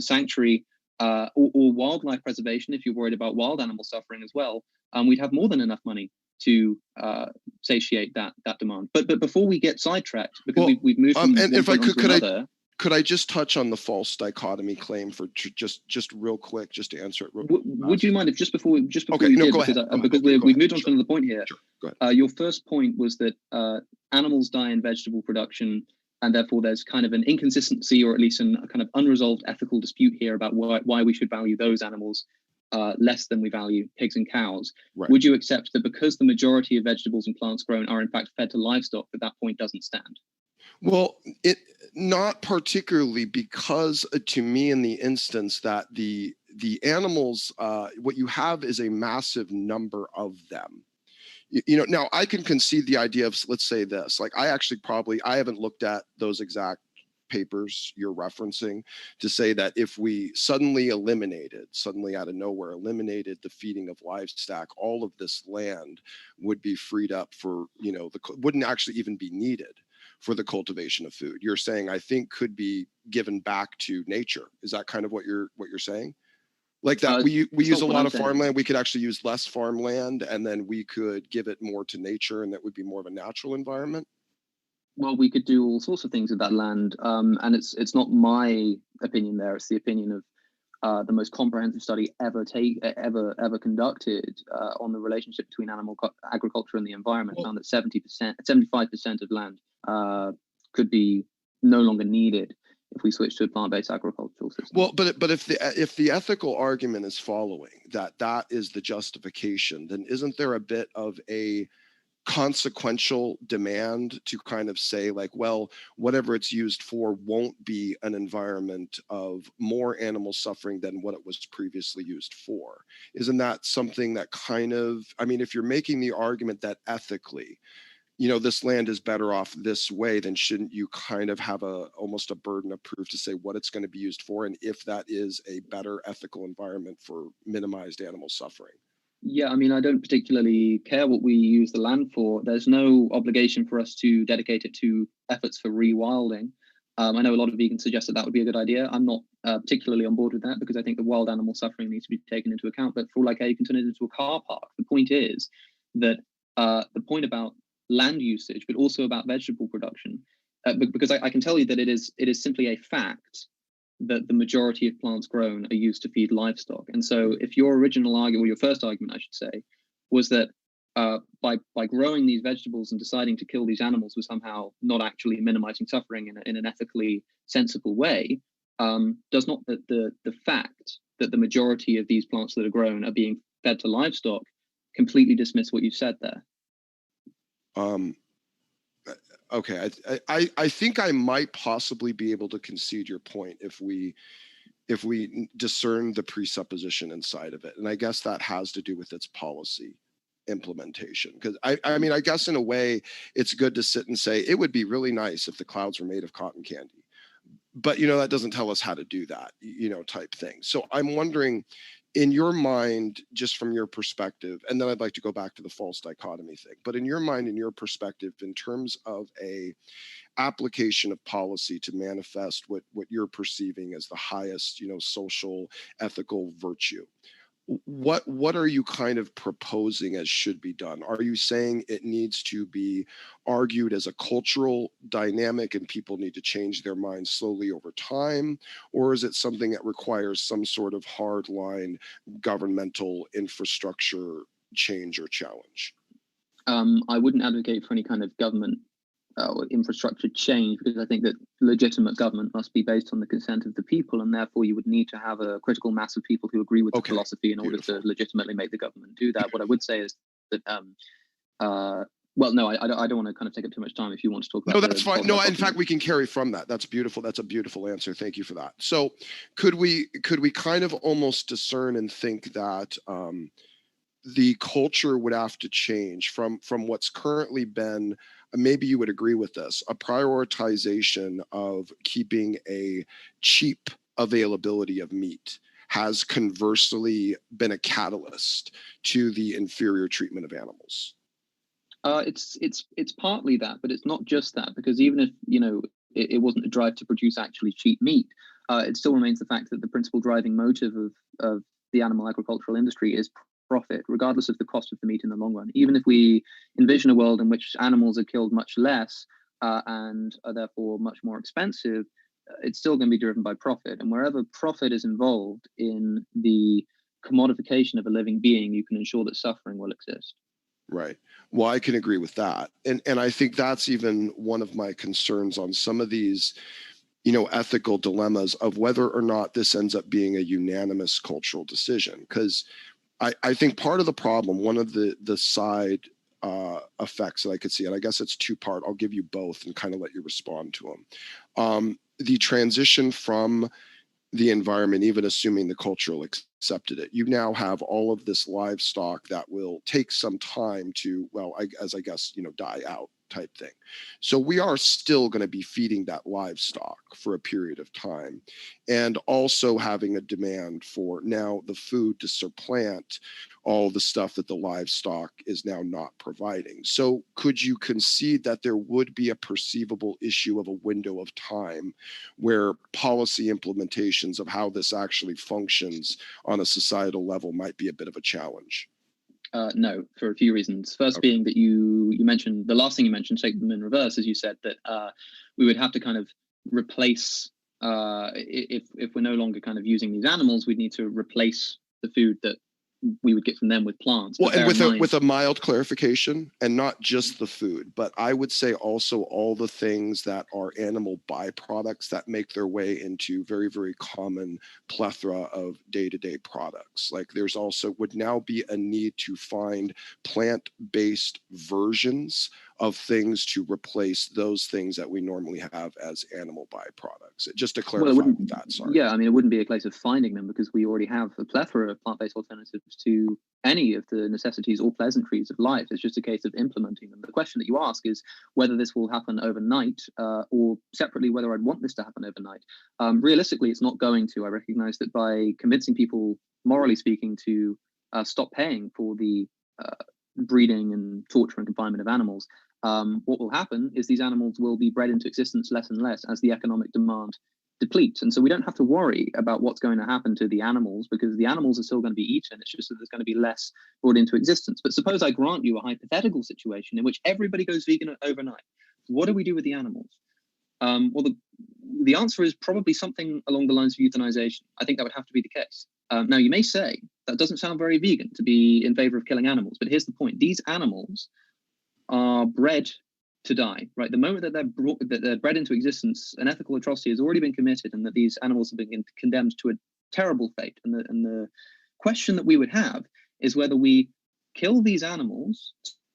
sanctuary or wildlife preservation, if you're worried about wild animal suffering as well, we'd have more than enough money to satiate that demand. But before we get sidetracked, because we've moved from and if I could, could I just touch on the false dichotomy claim for just real quick, just to answer it? Would you mind if just before you did, because we've moved on to another point here. Sure. Go ahead. Your first point was that animals die in vegetable production, and therefore there's kind of an inconsistency, or at least a kind of unresolved ethical dispute here about why we should value those animals less than we value pigs and cows. Right. Would you accept that because the majority of vegetables and plants grown are in fact fed to livestock, that point doesn't stand? Well, it not particularly, because to me, in the instance that the animals, what you have is a massive number of them. Now I can concede the idea of, let's say this, like I haven't looked at those exact papers you're referencing to say that if we suddenly out of nowhere eliminated the feeding of livestock, all of this land would be freed up for, wouldn't actually even be needed for the cultivation of food. You're saying, I think, could be given back to nature. Is that kind of what you're saying? Like that we use a lot of farmland, we could actually use less farmland, and then we could give it more to nature, and that would be more of a natural environment? Well, we could do all sorts of things with that land, and it's not my opinion there. It's the opinion of the most comprehensive study ever conducted on the relationship between animal agriculture and the environment. Found that 75% of land could be no longer needed if we switch to a plant-based agricultural system. Well, but if the ethical argument is following that is the justification, then isn't there a bit of a consequential demand to kind of say, like, well, whatever it's used for won't be an environment of more animal suffering than what it was previously used for? Isn't that something that kind of, I mean, if you're making the argument that ethically, this land is better off this way, then shouldn't you kind of have almost a burden of proof to say what it's going to be used for, and if that is a better ethical environment for minimized animal suffering? Yeah, I mean, I don't particularly care what we use the land for. There's no obligation for us to dedicate it to efforts for rewilding. I know a lot of vegans suggest that would be a good idea. I'm not particularly on board with that, because I think the wild animal suffering needs to be taken into account. But for all I care, you can turn it into a car park. The point is that the point about land usage, but also about vegetable production, because I can tell you that it is simply a fact that the majority of plants grown are used to feed livestock. And so if your original argument, or your first argument, I should say, was that by growing these vegetables and deciding to kill these animals was somehow not actually minimizing suffering in an ethically sensible way, does not the fact that the majority of these plants that are grown are being fed to livestock completely dismiss what you said there? Okay, I think I might possibly be able to concede your point if we discern the presupposition inside of it, and I guess that has to do with its policy implementation. Because I mean, I guess in a way, it's good to sit and say it would be really nice if the clouds were made of cotton candy, but that doesn't tell us how to do that, type thing. So I'm wondering, in your mind, just from your perspective, and then I'd like to go back to the false dichotomy thing, but in your mind, in your perspective, in terms of a application of policy to manifest what you're perceiving as the highest, social, ethical virtue, what are you kind of proposing as should be done? Are you saying it needs to be argued as a cultural dynamic and people need to change their minds slowly over time? Or is it something that requires some sort of hardline governmental infrastructure change or challenge? I wouldn't advocate for any kind of government or infrastructure change, because I think that legitimate government must be based on the consent of the people, and therefore you would need to have a critical mass of people who agree with the philosophy in order to legitimately make the government do that. What I would say is that, well, no, I don't want to kind of take up too much time if you want to talk about. No, that's fine. No, in fact, we can carry from that. That's beautiful. That's a beautiful answer. Thank you for that. So could we kind of almost discern and think that the culture would have to change from what's currently been maybe you would agree with this, a prioritization of keeping a cheap availability of meat has conversely been a catalyst to the inferior treatment of animals. It's partly that, but it's not just that, because even if it wasn't a drive to produce actually cheap meat, it still remains the fact that the principal driving motive of the animal agricultural industry is profit, regardless of the cost of the meat in the long run. Even if we envision a world in which animals are killed much less and are therefore much more expensive, it's still going to be driven by profit. And wherever profit is involved in the commodification of a living being, you can ensure that suffering will exist. Right. Well, I can agree with that. And I think that's even one of my concerns on some of these, ethical dilemmas of whether or not this ends up being a unanimous cultural decision. Because I think part of the problem, one of the side effects that I could see, and I guess it's two-part, I'll give you both and kind of let you respond to them. The transition from the environment, even assuming the cultural accepted it, you now have all of this livestock that will take some time to, well, I guess, die out type thing. So we are still going to be feeding that livestock for a period of time, and also having a demand for now the food to supplant all the stuff that the livestock is now not providing. So could you concede that there would be a perceivable issue of a window of time where policy implementations of how this actually functions on a societal level might be a bit of a challenge? No, for a few reasons. First, Okay. being that you mentioned, the last thing you mentioned, take them in reverse, as you said, that we would have to kind of replace, if we're no longer kind of using these animals, we'd need to replace the food that we would get from them with plants. Well, and with a mild clarification, and not just the food, but I would say also all the things that are animal byproducts that make their way into very, very common plethora of day-to-day products. Like there's also would now be a need to find plant-based versions of things to replace those things that we normally have as animal byproducts. Just to clarify with that, sorry. Yeah, I mean, it wouldn't be a case of finding them, because we already have a plethora of plant-based alternatives to any of the necessities or pleasantries of life. It's just a case of implementing them. The question that you ask is whether this will happen overnight, or separately, whether I'd want this to happen overnight. Realistically, it's not going to. I recognize that by convincing people, morally speaking, to stop paying for the breeding and torture and confinement of animals, what will happen is these animals will be bred into existence less and less as the economic demand depletes. And so we don't have to worry about what's going to happen to the animals, because the animals are still going to be eaten. It's just that there's going to be less brought into existence. But suppose I grant you a hypothetical situation in which everybody goes vegan overnight. What do we do with the animals? Well, the answer is probably something along the lines of euthanization. I think that would have to be the case. Now, you may say that doesn't sound very vegan to be in favor of killing animals, but here's the point. These animals are bred to die, right? The moment that they're bred into existence, an ethical atrocity has already been committed, and that these animals have been condemned to a terrible fate. And the question that we would have is whether we kill these animals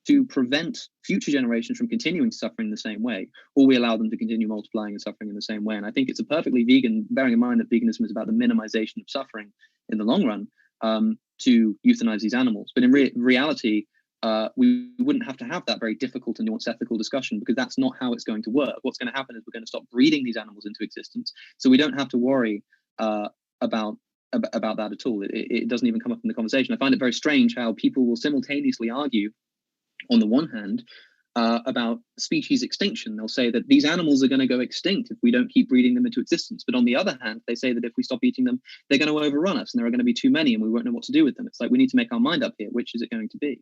to prevent future generations from continuing suffering the same way, or we allow them to continue multiplying and suffering in the same way. And I think it's a perfectly vegan, bearing in mind that veganism is about the minimization of suffering in the long run, to euthanize these animals. But in reality, we wouldn't have to have that very difficult and nuanced ethical discussion, because that's not how it's going to work. What's going to happen is we're going to stop breeding these animals into existence, so we don't have to worry about that at all. It doesn't even come up in the conversation. I find it very strange how people will simultaneously argue, on the one hand, about species extinction. They'll say that these animals are going to go extinct if we don't keep breeding them into existence. But on the other hand, they say that if we stop eating them, they're going to overrun us, and there are going to be too many, and we won't know what to do with them. It's like we need to make our mind up here. Which is it going to be?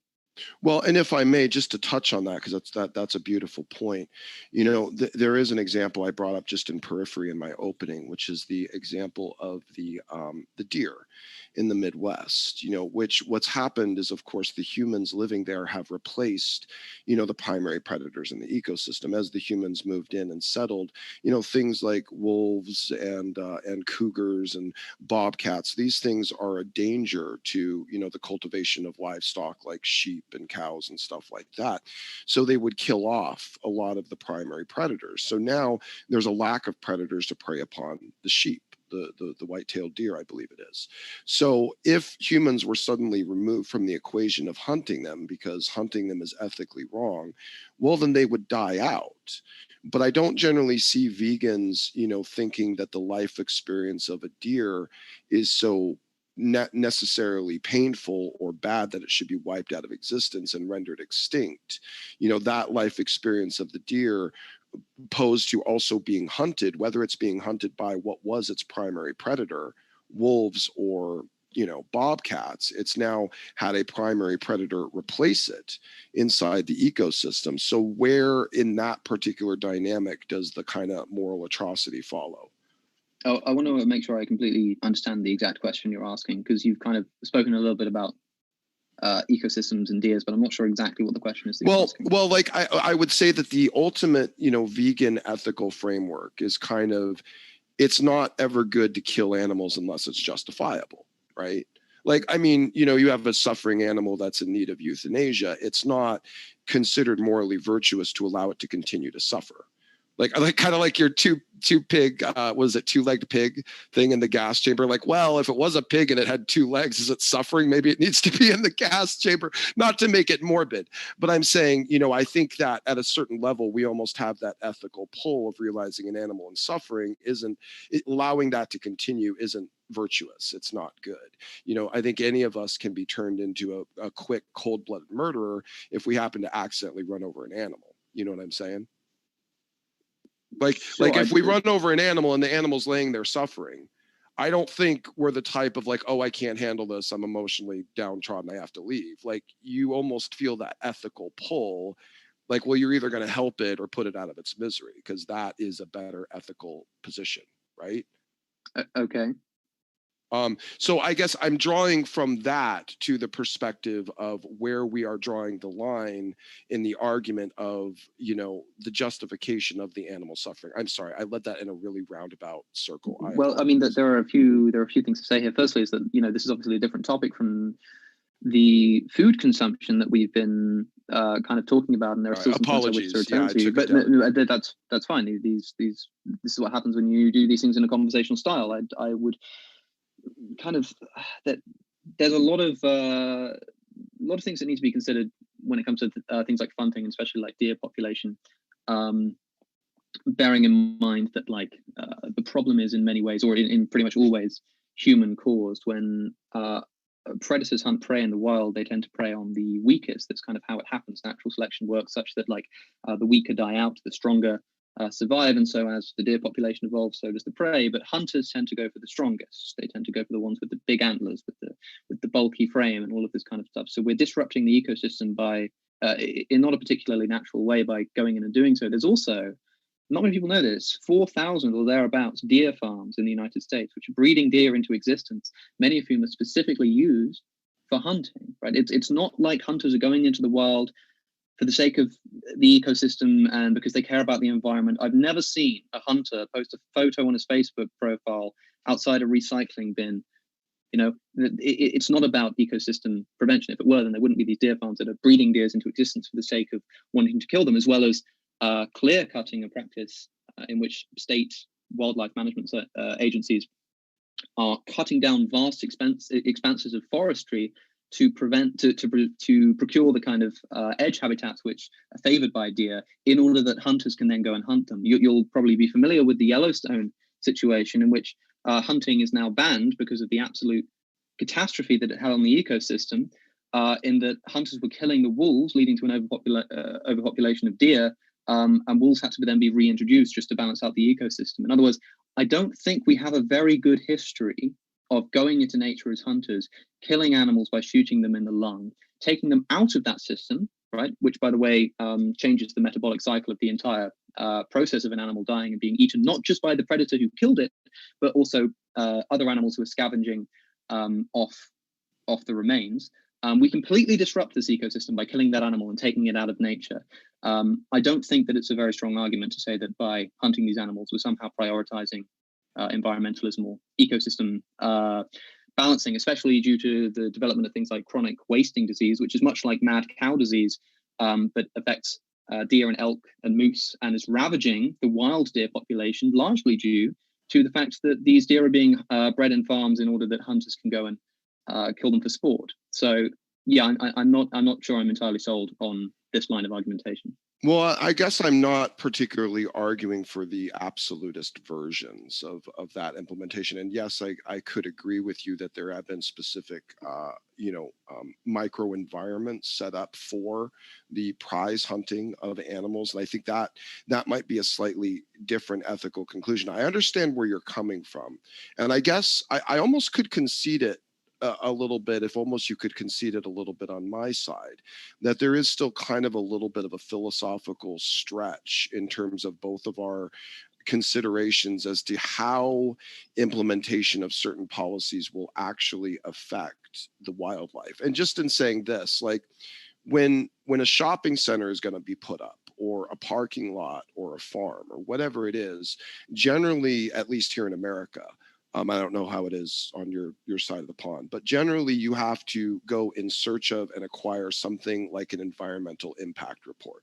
Well, and if I may, just to touch on that, because that's a beautiful point. There is an example I brought up just in periphery in my opening, which is the example of the deer in the Midwest. What's happened is, of course, the humans living there have replaced, the primary predators in the ecosystem as the humans moved in and settled. Things like wolves and cougars and bobcats. These things are a danger to the cultivation of livestock like sheep and cows and stuff like that. So they would kill off a lot of the primary predators. So now there's a lack of predators to prey upon the sheep, the white-tailed deer, I believe it is. So if humans were suddenly removed from the equation of hunting them because hunting them is ethically wrong, well, then they would die out. But I don't generally see vegans, thinking that the life experience of a deer is so not necessarily painful or bad that it should be wiped out of existence and rendered extinct. That life experience of the deer opposed to also being hunted, whether it's being hunted by what was its primary predator, wolves or bobcats, it's now had a primary predator replace it inside the ecosystem. So where in that particular dynamic does the kind of moral atrocity follow? Oh, I want to make sure I completely understand the exact question you're asking, because you've kind of spoken a little bit about ecosystems and deers, but I'm not sure exactly what the question is. Well, like I would say that the ultimate, vegan ethical framework is kind of, it's not ever good to kill animals unless it's justifiable, right? Like, I mean, you have a suffering animal that's in need of euthanasia. It's not considered morally virtuous to allow it to continue to suffer. Like kind of like your two-legged pig thing in the gas chamber. Like, well, if it was a pig and it had 2 legs, is it suffering? Maybe it needs to be in the gas chamber, not to make it morbid. But I'm saying, I think that at a certain level, we almost have that ethical pull of realizing an animal in suffering allowing that to continue isn't virtuous. It's not good. I think any of us can be turned into a quick, cold-blooded murderer if we happen to accidentally run over an animal. You know what I'm saying? Like if we run over an animal and the animal's laying there suffering, I don't think we're the type of like, oh, I can't handle this, I'm emotionally downtrodden, I have to leave. Like, you almost feel that ethical pull, like, well, you're either going to help it or put it out of its misery, because that is a better ethical position, right? Okay. So I guess I'm drawing from that to the perspective of where we are drawing the line in the argument of, the justification of the animal suffering. I'm sorry, I led that in a really roundabout circle. Well, I mean, that there are a few things to say here. Firstly, is that this is obviously a different topic from the food consumption that we've been kind of talking about, and there are still some points I wish to return to. But no, that's fine. This is what happens when you do these things in a conversational style. I would kind of that there's a lot of things that need to be considered when it comes to things like hunting, especially like deer population. Bearing in mind that the problem is in many ways, or in pretty much all ways, human caused. When predators hunt prey in the wild, they tend to prey on the weakest. That's kind of how it happens. Natural selection works such that the weaker die out, the stronger survive, and so as the deer population evolves, so does the prey. But hunters tend to go for the strongest. They tend to go for the ones with the big antlers, with the bulky frame, and all of this kind of stuff. So we're disrupting the ecosystem by in not a particularly natural way by going in and doing so. There's also, not many people know this, 4,000 or thereabouts deer farms in the United States, which are breeding deer into existence, many of whom are specifically used for hunting, right? It's not like hunters are going into the wild for the sake of the ecosystem and because they care about the environment. I've never seen a hunter post a photo on his Facebook profile outside a recycling bin. It's not about ecosystem prevention. If it were, then there wouldn't be these deer farms that are breeding deers into existence for the sake of wanting to kill them, as well as clear cutting, a practice in which state wildlife management agencies are cutting down vast expanses of forestry to procure the kind of edge habitats which are favored by deer, in order that hunters can then go and hunt them. You'll probably be familiar with the Yellowstone situation, in which hunting is now banned because of the absolute catastrophe that it had on the ecosystem, in that hunters were killing the wolves, leading to an overpopulation of deer, and wolves had to then be reintroduced just to balance out the ecosystem. In other words, I don't think we have a very good history of going into nature as hunters, killing animals by shooting them in the lung, taking them out of that system, right? Which, by the way, changes the metabolic cycle of the entire process of an animal dying and being eaten, not just by the predator who killed it, but also other animals who are scavenging off the remains. We completely disrupt this ecosystem by killing that animal and taking it out of nature. I don't think that it's a very strong argument to say that by hunting these animals, we're somehow prioritizing environmentalism or ecosystem balancing, especially due to the development of things like chronic wasting disease, which is much like mad cow disease, but affects deer and elk and moose, and is ravaging the wild deer population, largely due to the fact that these deer are being bred in farms in order that hunters can go and kill them for sport. So yeah, I'm not sure I'm entirely sold on this line of argumentation. Well, I guess I'm not particularly arguing for the absolutist versions of that implementation. And yes, I could agree with you that there have been specific, micro environments set up for the prize hunting of animals. And I think that might be a slightly different ethical conclusion. I understand where you're coming from. And I guess I almost could concede it a little bit, if almost you could concede it a little bit on my side, that there is still kind of a little bit of a philosophical stretch in terms of both of our considerations as to how implementation of certain policies will actually affect the wildlife. And just in saying this, like when a shopping center is going to be put up, or a parking lot, or a farm, or whatever it is, generally, at least here in America, I don't know how it is on your side of the pond, but generally you have to go in search of and acquire something like an environmental impact report.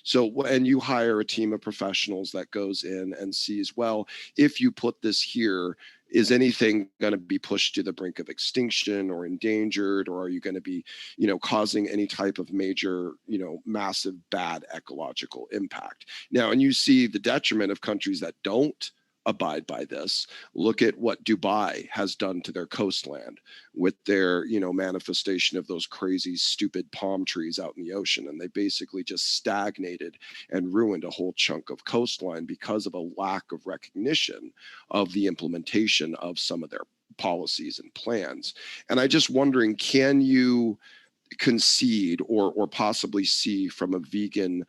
So, and you hire a team of professionals that goes in and sees, well, if you put this here, is anything going to be pushed to the brink of extinction or endangered, or are you going to be, causing any type of major, massive bad ecological impact? Now, and you see the detriment of countries that don't abide by this. Look at what Dubai has done to their coastland with their, manifestation of those crazy, stupid palm trees out in the ocean. And they basically just stagnated and ruined a whole chunk of coastline because of a lack of recognition of the implementation of some of their policies and plans. And I just wondering, can you concede or possibly see from a vegan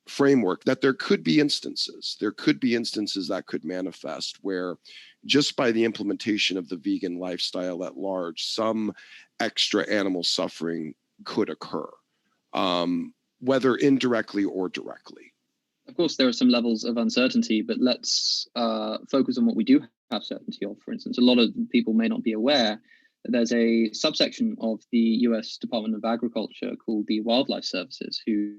framework that there could be instances that could manifest where just by the implementation of the vegan lifestyle at large, some extra animal suffering could occur, whether indirectly or directly? Of course, there are some levels of uncertainty, but let's focus on what we do have certainty of. For instance, a lot of people may not be aware that there's a subsection of the US Department of Agriculture called the Wildlife Services, who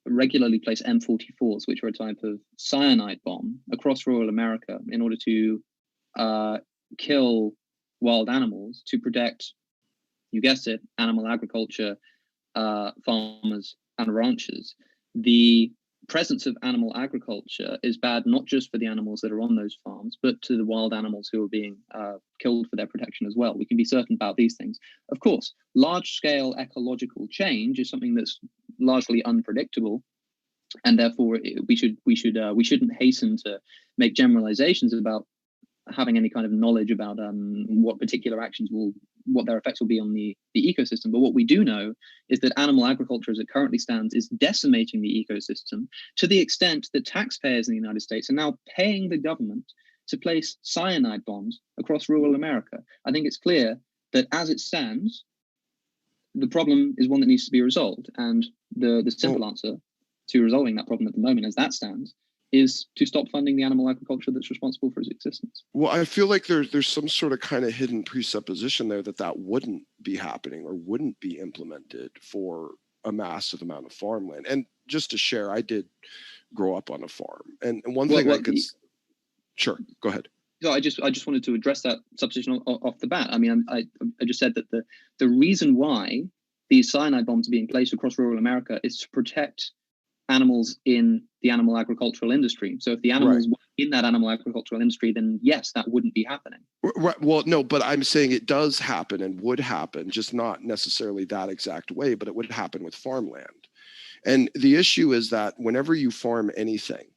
regularly place M44s, which are a type of cyanide bomb, across rural America in order to kill wild animals to protect, you guessed it, animal agriculture, farmers and ranchers. The presence of animal agriculture is bad not just for the animals that are on those farms, but to the wild animals who are being killed for their protection as well. We can be certain about these things. Of course, large-scale ecological change is something that's largely unpredictable, and therefore we shouldn't hasten to make generalizations about having any kind of knowledge about what particular actions what their effects will be on the ecosystem. But what we do know is that animal agriculture as it currently stands is decimating the ecosystem to the extent that taxpayers in the United States are now paying the government to place cyanide bombs across rural America. I think it's clear that as it stands, the problem is one that needs to be resolved. And the simple answer to resolving that problem at the moment as that stands is to stop funding the animal agriculture that's responsible for its existence. Well, I feel like there's some sort of kind of hidden presupposition there that wouldn't be happening or wouldn't be implemented for a massive amount of farmland. And just to share, I did grow up on a farm. And one thing I could... Sure, go ahead. So I just wanted to address that supposition off the bat. I mean, I just said that the reason why these cyanide bombs are being placed across rural America is to protect animals in the animal agricultural industry. So if the animals were in that animal agricultural industry, then yes, that wouldn't be happening. Right. Well, no, but I'm saying it does happen and would happen, just not necessarily that exact way, but it would happen with farmland. And the issue is that whenever you farm anything,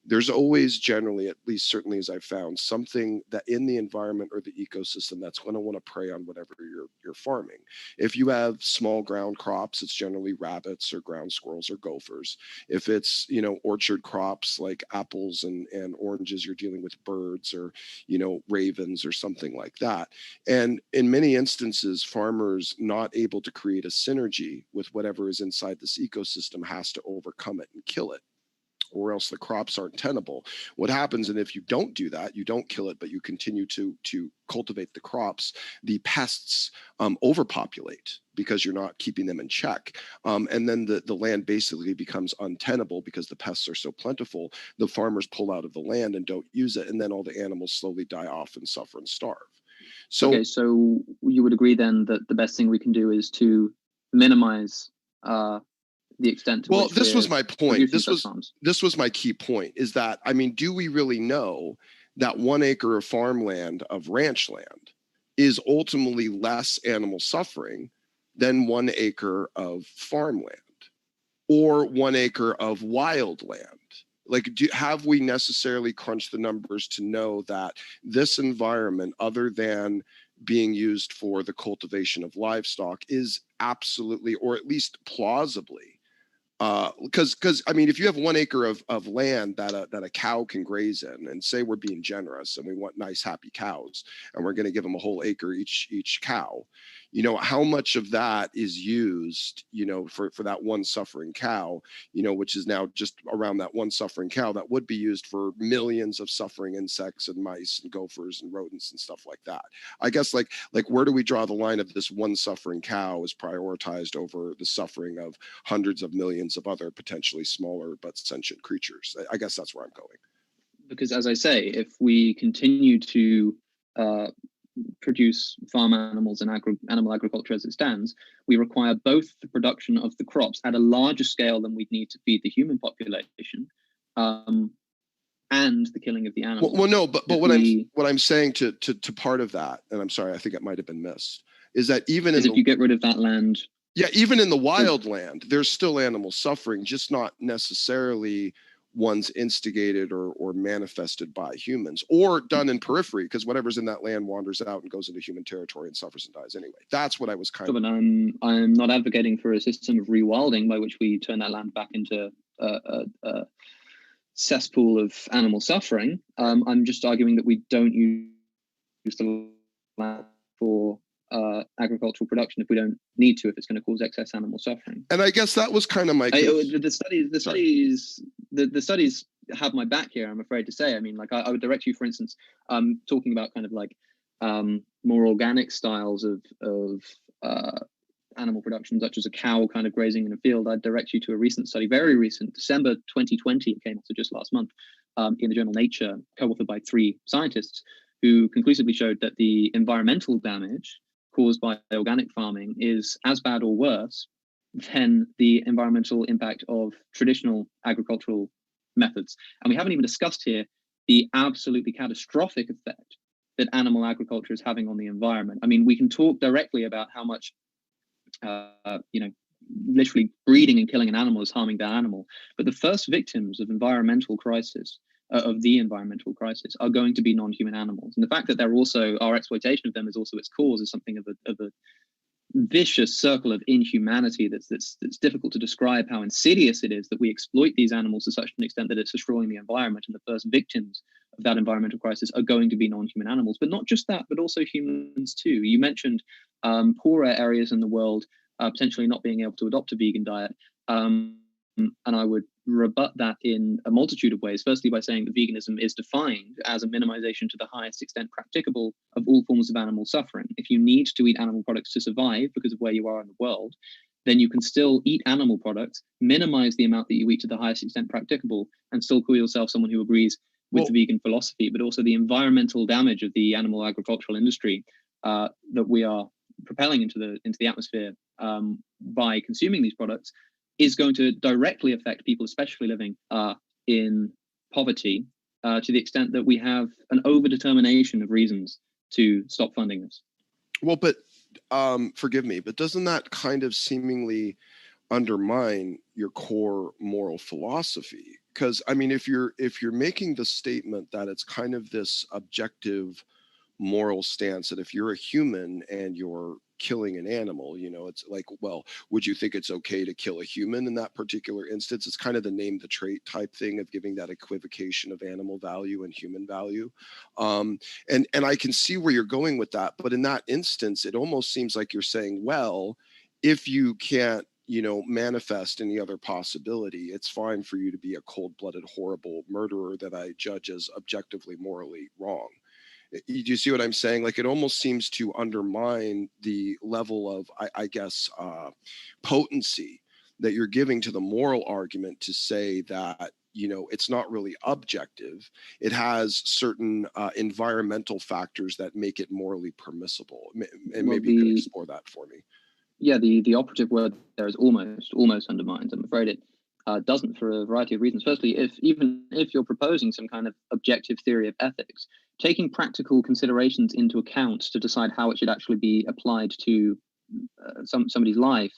there's always generally, at least certainly as I've found, something that in the environment or the ecosystem that's going to want to prey on whatever you're farming. If you have small ground crops, it's generally rabbits or ground squirrels or gophers. If it's, orchard crops like apples and oranges, you're dealing with birds or, ravens or something like that. And in many instances, farmers not able to create a synergy with whatever is inside this ecosystem has to overcome it and kill it. or else the crops aren't tenable. What happens, and if you don't do that, you don't kill it, but you continue to cultivate the crops, the pests overpopulate because you're not keeping them in check. And then the land basically becomes untenable because the pests are so plentiful. The farmers pull out of the land and don't use it, and then all the animals slowly die off and suffer and starve. So, okay, so you would agree then that the best thing we can do is to minimize the extent to well, which this was my point. farms. This was my key point, is that, I mean, do we really know that 1 acre of farmland, of ranch land, is ultimately less animal suffering than 1 acre of farmland or 1 acre of wild land? Like, have we necessarily crunched the numbers to know that this environment, other than being used for the cultivation of livestock, is absolutely, or at least plausibly, because I mean, if you have 1 acre of land that a cow can graze in, and say we're being generous and we want nice, happy cows, and we're going to give them a whole acre each cow, you know, how much of that is used, you know, for that one suffering cow, you know, which is now just around that one suffering cow that would be used for millions of suffering insects and mice and gophers and rodents and stuff like that. I guess like where do we draw the line of this one suffering cow is prioritized over the suffering of hundreds of millions of other potentially smaller but sentient creatures? I guess that's where I'm going. Because, as I say, if we continue to produce farm animals and animal agriculture as it stands, we require both the production of the crops at a larger scale than we'd need to feed the human population, and the killing of the animals. Well, no, but what I'm saying to part of that, and I'm sorry, I think it might have been missed, is that even if you get rid of that land, yeah, even in the wild land, there's still animal suffering, just not necessarily ones instigated or manifested by humans, or done in periphery, because whatever's in that land wanders out and goes into human territory and suffers and dies anyway. That's what I was kind of. But I'm not advocating for a system of rewilding by which we turn that land back into a cesspool of animal suffering. I'm just arguing that we don't use the land for agricultural production if we don't need to, if it's going to cause excess animal suffering. And I guess that was kind of my the studies have my back here, I'm afraid to say. I mean, like I would direct you, for instance, talking about kind of like more organic styles of animal production, such as a cow kind of grazing in a field. I'd direct you to a recent study, very recent, December 2020, it came out, so just last month, in the journal Nature, co-authored by 3 scientists, who conclusively showed that the environmental damage caused by organic farming is as bad or worse than the environmental impact of traditional agricultural methods. And we haven't even discussed here the absolutely catastrophic effect that animal agriculture is having on the environment. I mean, we can talk directly about how much, literally breeding and killing an animal is harming that animal. But the first victims of the environmental crisis are going to be non-human animals. And the fact that our exploitation of them is also its cause is something of a vicious circle of inhumanity that's difficult to describe how insidious it is that we exploit these animals to such an extent that it's destroying the environment. And the first victims of that environmental crisis are going to be non-human animals. But not just that, but also humans too. You mentioned poorer areas in the world potentially not being able to adopt a vegan diet. And I would rebut that in a multitude of ways. Firstly, by saying that veganism is defined as a minimization to the highest extent practicable of all forms of animal suffering. If you need to eat animal products to survive because of where you are in the world, then you can still eat animal products, minimize the amount that you eat to the highest extent practicable, and still call yourself someone who agrees with the vegan philosophy. But also the environmental damage of the animal agricultural industry that we are propelling into the atmosphere by consuming these products is going to directly affect people, especially living in poverty, to the extent that we have an overdetermination of reasons to stop funding this. Well, but forgive me, but doesn't that kind of seemingly undermine your core moral philosophy? Because I mean, if you're making the statement that it's kind of this objective moral stance that if you're a human and you're killing an animal, you know, it's like, well, would you think it's okay to kill a human in that particular instance? It's kind of the name the trait type thing of giving that equivocation of animal value and human value. And I can see where you're going with that, but in that instance, it almost seems like you're saying, well, if you can't manifest any other possibility, it's fine for you to be a cold-blooded, horrible murderer that I judge as objectively morally wrong. Do you see what I'm saying? Like, it almost seems to undermine the level of, I guess, potency that you're giving to the moral argument to say that, it's not really objective. It has certain environmental factors that make it morally permissible. And Well, maybe you could explore that for me. Yeah, the operative word there is almost undermined. I'm afraid it doesn't, for a variety of reasons. Firstly, even if you're proposing some kind of objective theory of ethics, taking practical considerations into account to decide how it should actually be applied to somebody's life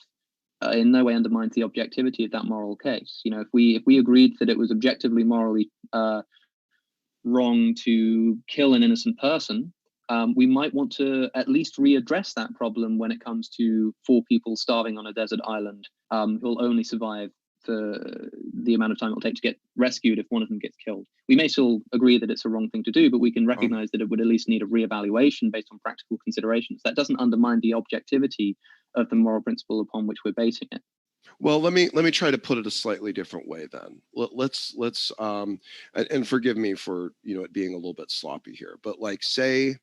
in no way undermines the objectivity of that moral case. If we agreed that it was objectively morally wrong to kill an innocent person, we might want to at least readdress that problem when it comes to 4 people starving on a desert island who'll only survive for the amount of time it'll take to get rescued if one of them gets killed. We may still agree that it's a wrong thing to do, but we can recognize that it would at least need a reevaluation based on practical considerations. That doesn't undermine the objectivity of the moral principle upon which we're basing it. Well, let me try to put it a slightly different way then. Let's and forgive me for it being a little bit sloppy here, but like, say,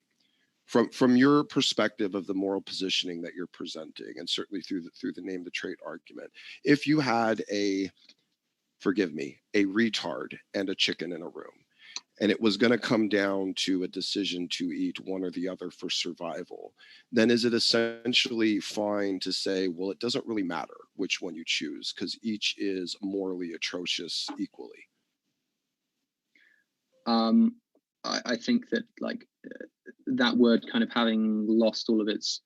from your perspective of the moral positioning that you're presenting, and certainly through the name the trait argument, if you had a retard and a chicken in a room, and it was going to come down to a decision to eat one or the other for survival, then is it essentially fine to say, well, it doesn't really matter which one you choose because each is morally atrocious equally? I think that that word kind of having lost all of its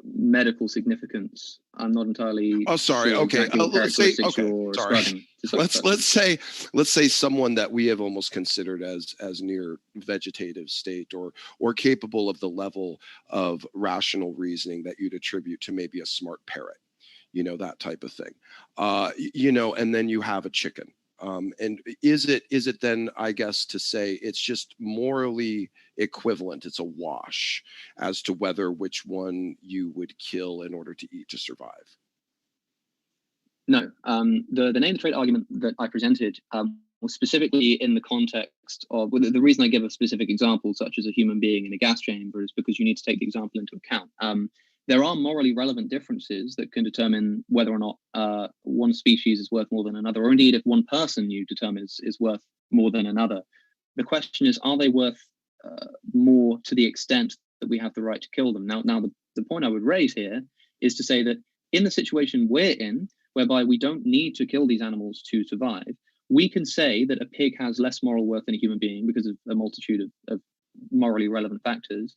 medical significance. I'm not entirely. Oh, sorry. Sure Okay. exactly Let's say. Okay. Sorry. let's say someone that we have almost considered as near vegetative state or capable of the level of rational reasoning that you'd attribute to maybe a smart parrot, that type of thing. And then you have a chicken. And is it then, I guess, to say it's just morally equivalent, it's a wash as to which one you would kill in order to eat to survive? No, the name of the trait argument that I presented was specifically in the context of, well, the reason I give a specific example, such as a human being in a gas chamber, is because you need to take the example into account. There are morally relevant differences that can determine whether or not one species is worth more than another, or indeed if one person you determine is worth more than another. The question is, are they worth more to the extent that we have the right to kill them? Now the point I would raise here is to say that in the situation we're in, whereby we don't need to kill these animals to survive, we can say that a pig has less moral worth than a human being because of a multitude of morally relevant factors.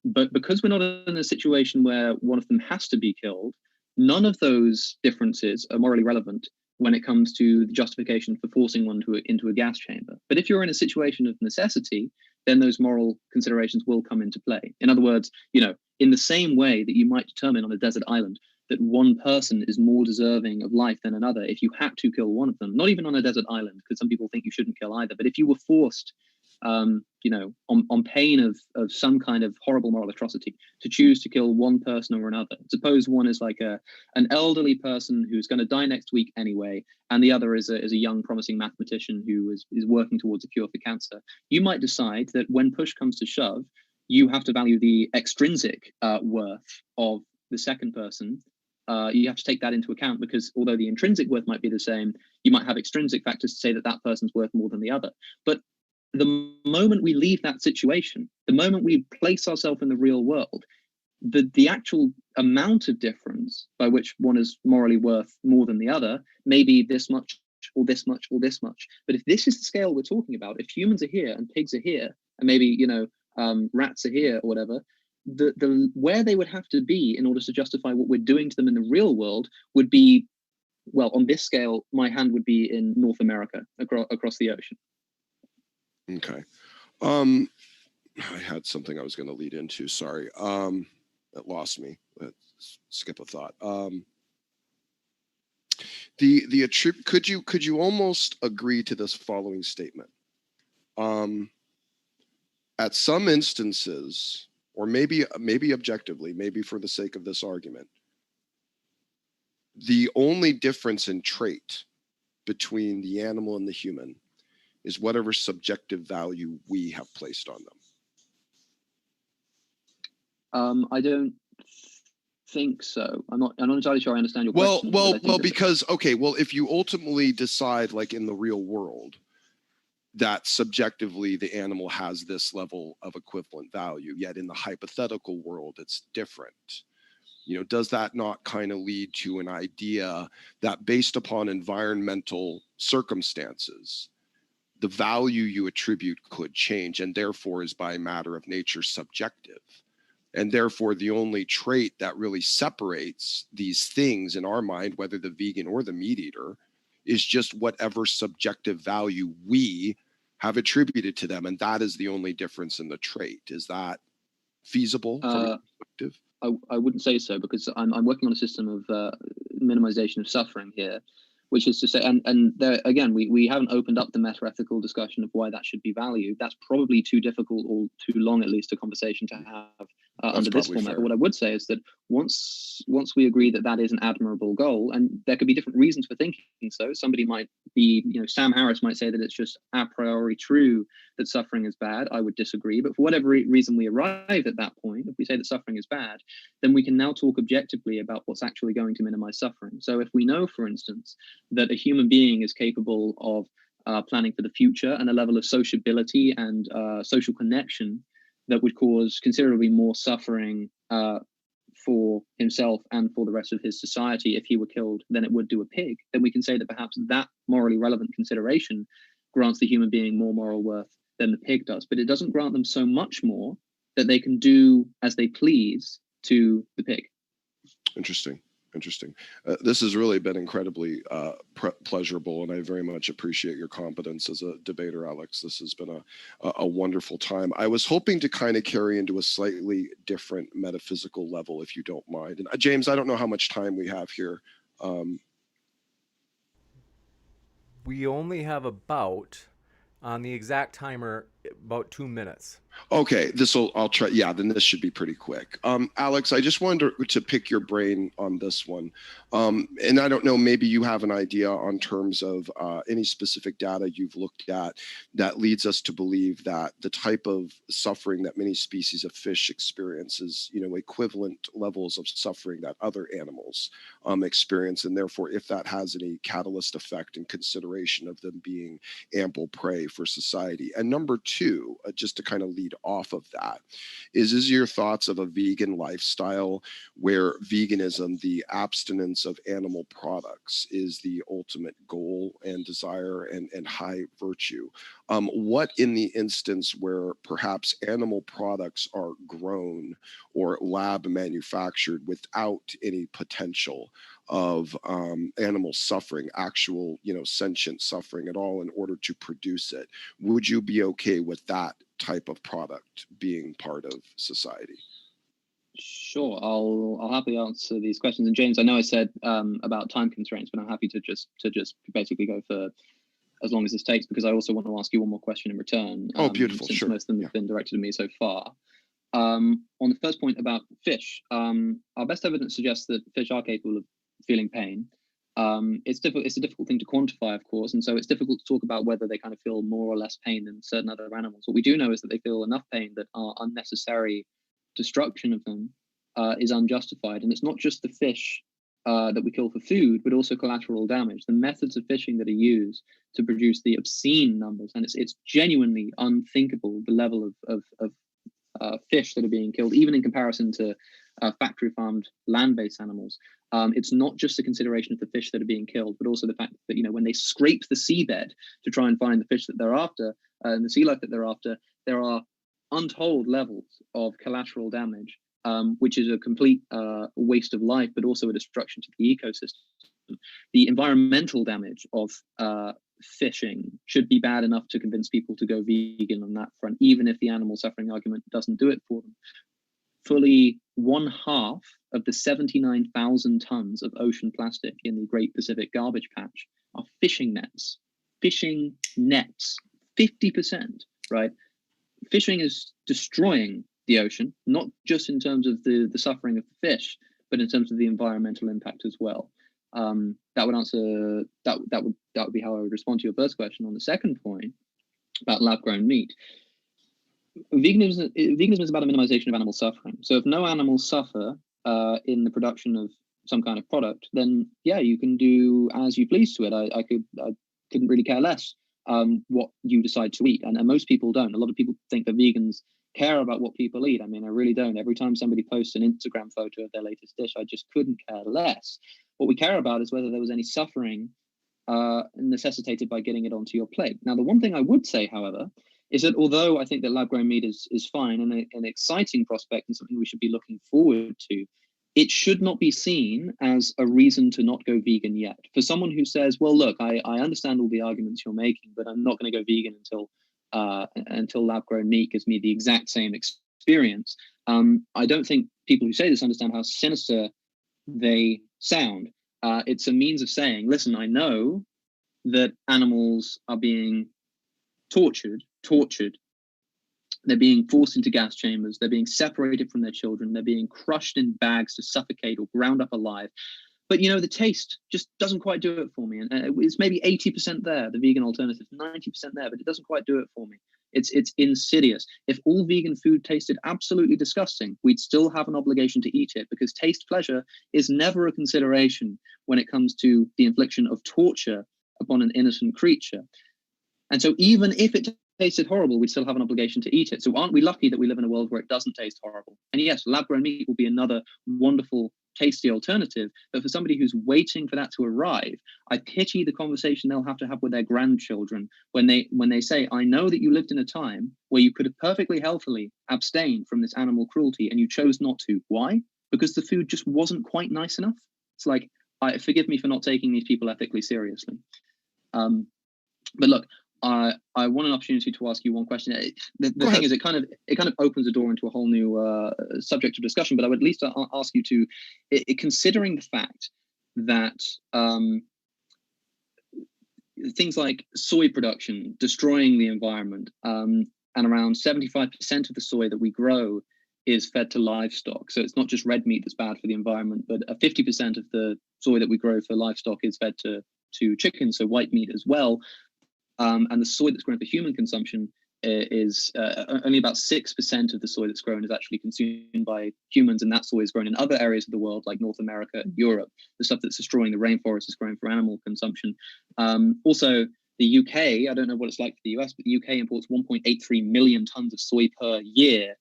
But because we're not in a situation where one of them has to be killed, none of those differences are morally relevant when it comes to the justification for forcing one into a gas chamber. But if you're in a situation of necessity, then those moral considerations will come into play. In other words, in the same way that you might determine on a desert island that one person is more deserving of life than another if you had to kill one of them, not even on a desert island, because some people think you shouldn't kill either, but if you were forced on pain of some kind of horrible moral atrocity, to choose to kill one person or another. Suppose one is like an elderly person who's going to die next week anyway, and the other is a young promising mathematician who is working towards a cure for cancer. You might decide that when push comes to shove, you have to value the extrinsic worth of the second person. You have to take that into account, because although the intrinsic worth might be the same, you might have extrinsic factors to say that person's worth more than the other. But the moment we leave that situation, the moment we place ourselves in the real world, the actual amount of difference by which one is morally worth more than the other may be this much or this much or this much. But if this is the scale we're talking about, if humans are here and pigs are here, and maybe rats are here or whatever, the where they would have to be in order to justify what we're doing to them in the real world would be, well, on this scale, my hand would be in North America, across the ocean. Okay. I had something I was going to lead into. Sorry. It lost me. Let's skip a thought. Could you almost agree to this following statement? At some instances, or maybe objectively, maybe for the sake of this argument, the only difference in trait between the animal and the human is whatever subjective value we have placed on them. I don't think so. I'm not entirely sure I understand your question. Because if you ultimately decide, like in the real world, that subjectively the animal has this level of equivalent value, yet in the hypothetical world it's different. Does that not kind of lead to an idea that based upon environmental circumstances, the value you attribute could change, and therefore is by matter of nature subjective? And therefore, the only trait that really separates these things in our mind, whether the vegan or the meat eater, is just whatever subjective value we have attributed to them. And that is the only difference in the trait. Is that feasible from your perspective? I wouldn't say so, because I'm working on a system of minimization of suffering here, which is to say, and there again, we haven't opened up the meta-ethical discussion of why that should be valued. That's probably too difficult or too long, at least, a conversation to have under this format. But what I would say is that once we agree that that is an admirable goal, and there could be different reasons for thinking so. Somebody might be, Sam Harris might say that it's just a priori true that suffering is bad. I would disagree. But for whatever reason we arrive at that point, if we say that suffering is bad, then we can now talk objectively about what's actually going to minimize suffering. So if we know, for instance, that a human being is capable of planning for the future and a level of sociability and social connection that would cause considerably more suffering for himself and for the rest of his society if he were killed than it would do a pig, then we can say that perhaps that morally relevant consideration grants the human being more moral worth than the pig does. But it doesn't grant them so much more that they can do as they please to the pig. Interesting. This has really been incredibly pleasurable, and I very much appreciate your competence as a debater, Alex. This has been a wonderful time. I was hoping to kind of carry into a slightly different metaphysical level, if you don't mind. And James, I don't know how much time we have here. We only have about, on the exact timer, about 2 minutes. Okay, I'll try. Yeah, then this should be pretty quick. Alex, I just wanted to pick your brain on this one. And I don't know, maybe you have an idea on terms of any specific data you've looked at that leads us to believe that the type of suffering that many species of fish experience is, equivalent levels of suffering that other animals experience. And therefore, if that has any catalyst effect in consideration of them being ample prey for society. And number two, just to kind of lead off of that, is your thoughts of a vegan lifestyle where veganism, the abstinence of animal products, is the ultimate goal and desire and high virtue. What in the instance where perhaps animal products are grown or lab manufactured without any potential of animal suffering, actual, sentient suffering at all in order to produce it, would you be okay with that type of product being part of society? Sure, I'll happily answer these questions. And James, I know I said about time constraints, but I'm happy to just basically go for as long as this takes, because I also want to ask you one more question in return. Oh, beautiful. Since Sure. most of them have been directed at me so far. On the first point about fish, our best evidence suggests that fish are capable of feeling pain. It's a difficult thing to quantify, of course, and so it's difficult to talk about whether they kind of feel more or less pain than certain other animals. What we do know is that they feel enough pain that our unnecessary destruction of them is unjustified. And it's not just the fish that we kill for food, but also collateral damage. The methods of fishing that are used to produce the obscene numbers, and it's genuinely unthinkable the level of fish that are being killed, even in comparison to factory farmed land-based animals. It's not just a consideration of the fish that are being killed, but also the fact that, when they scrape the seabed to try and find the fish that they're after and the sea life that they're after, there are untold levels of collateral damage, which is a complete waste of life, but also a destruction to the ecosystem. The environmental damage of fishing should be bad enough to convince people to go vegan on that front, even if the animal suffering argument doesn't do it for them. Fully 1/2 of the 79,000 tons of ocean plastic in the Great Pacific Garbage Patch are fishing nets. Fishing nets, 50%, right? Fishing is destroying the ocean, not just in terms of the suffering of the fish, but in terms of the environmental impact as well. That would answer that would be how I would respond to your first question. On the second point about lab-grown meat, veganism is about a minimization of animal suffering. So if no animals suffer in the production of some kind of product, then yeah, you can do as you please to it. I couldn't really care less what you decide to eat, and most people don't. A lot of people think that vegans care about what people eat. I mean, I really don't. Every time somebody posts an Instagram photo of their latest dish, I just couldn't care less. What we care about is whether there was any suffering necessitated by getting it onto your plate. Now, the one thing I would say, however, is that although I think that lab-grown meat is fine and an exciting prospect and something we should be looking forward to, it should not be seen as a reason to not go vegan yet. For someone who says, well, look, I understand all the arguments you're making, but I'm not going to go vegan until lab-grown meat gives me the exact same experience. I don't think people who say this understand how sinister they sound. It's a means of saying, listen, I know that animals are being tortured. They're being forced into gas chambers. They're being separated from their children. They're being crushed in bags to suffocate or ground up alive. But, the taste just doesn't quite do it for me. And it's maybe 80% there, the vegan alternative, 90% there, but it doesn't quite do it for me. It's insidious. If all vegan food tasted absolutely disgusting, we'd still have an obligation to eat it, because taste pleasure is never a consideration when it comes to the infliction of torture upon an innocent creature. And so even if it tasted horrible, we'd still have an obligation to eat it. So aren't we lucky that we live in a world where it doesn't taste horrible? And yes, lab-grown meat will be another wonderful, tasty alternative. But for somebody who's waiting for that to arrive, I pity the conversation they'll have to have with their grandchildren when they say, I know that you lived in a time where you could have perfectly healthily abstained from this animal cruelty and you chose not to. Why? Because the food just wasn't quite nice enough. It's like, forgive me for not taking these people ethically seriously. But look, I want an opportunity to ask you one question. The thing is, it kind of opens the door into a whole new subject of discussion. But I would at least ask you to, considering the fact that things like soy production destroying the environment, and around 75% of the soy that we grow is fed to livestock. So it's not just red meat that's bad for the environment, but 50% of the soy that we grow for livestock is fed to chicken, so white meat as well. And the soy that's grown for human consumption is only about 6% of the soy that's grown is actually consumed by humans, and that soy is grown in other areas of the world like North America and Europe. The stuff that's destroying the rainforest is grown for animal consumption. Also, the UK, I don't know what it's like for the US, but the UK imports 1.83 million tons of soy per year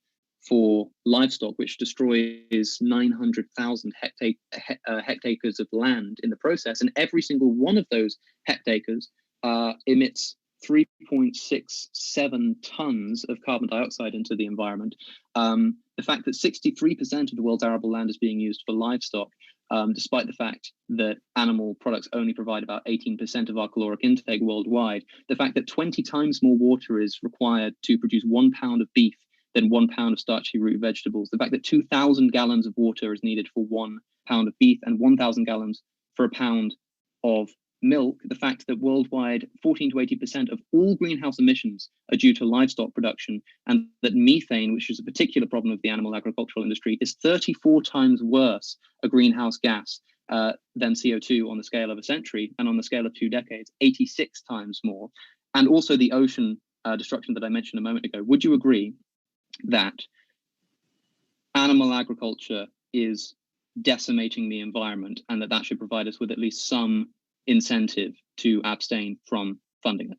for livestock, which destroys 900,000 hectares of land in the process. And every single one of those hectares emits 3.67 tons of carbon dioxide into the environment. The fact that 63% of the world's arable land is being used for livestock, despite the fact that animal products only provide about 18% of our caloric intake worldwide, the fact that 20 times more water is required to produce 1 pound of beef than 1 pound of starchy root vegetables, the fact that 2,000 gallons of water is needed for 1 pound of beef and 1,000 gallons for a pound of milk, the fact that worldwide 14 to 80% of all greenhouse emissions are due to livestock production, and that methane, which is a particular problem of the animal agricultural industry, is 34 times worse a greenhouse gas than CO2 on the scale of a century, and on the scale of 2 decades, 86 times more. And also the ocean destruction that I mentioned a moment ago. Would you agree that animal agriculture is decimating the environment, and that should provide us with at least some incentive to abstain from funding it?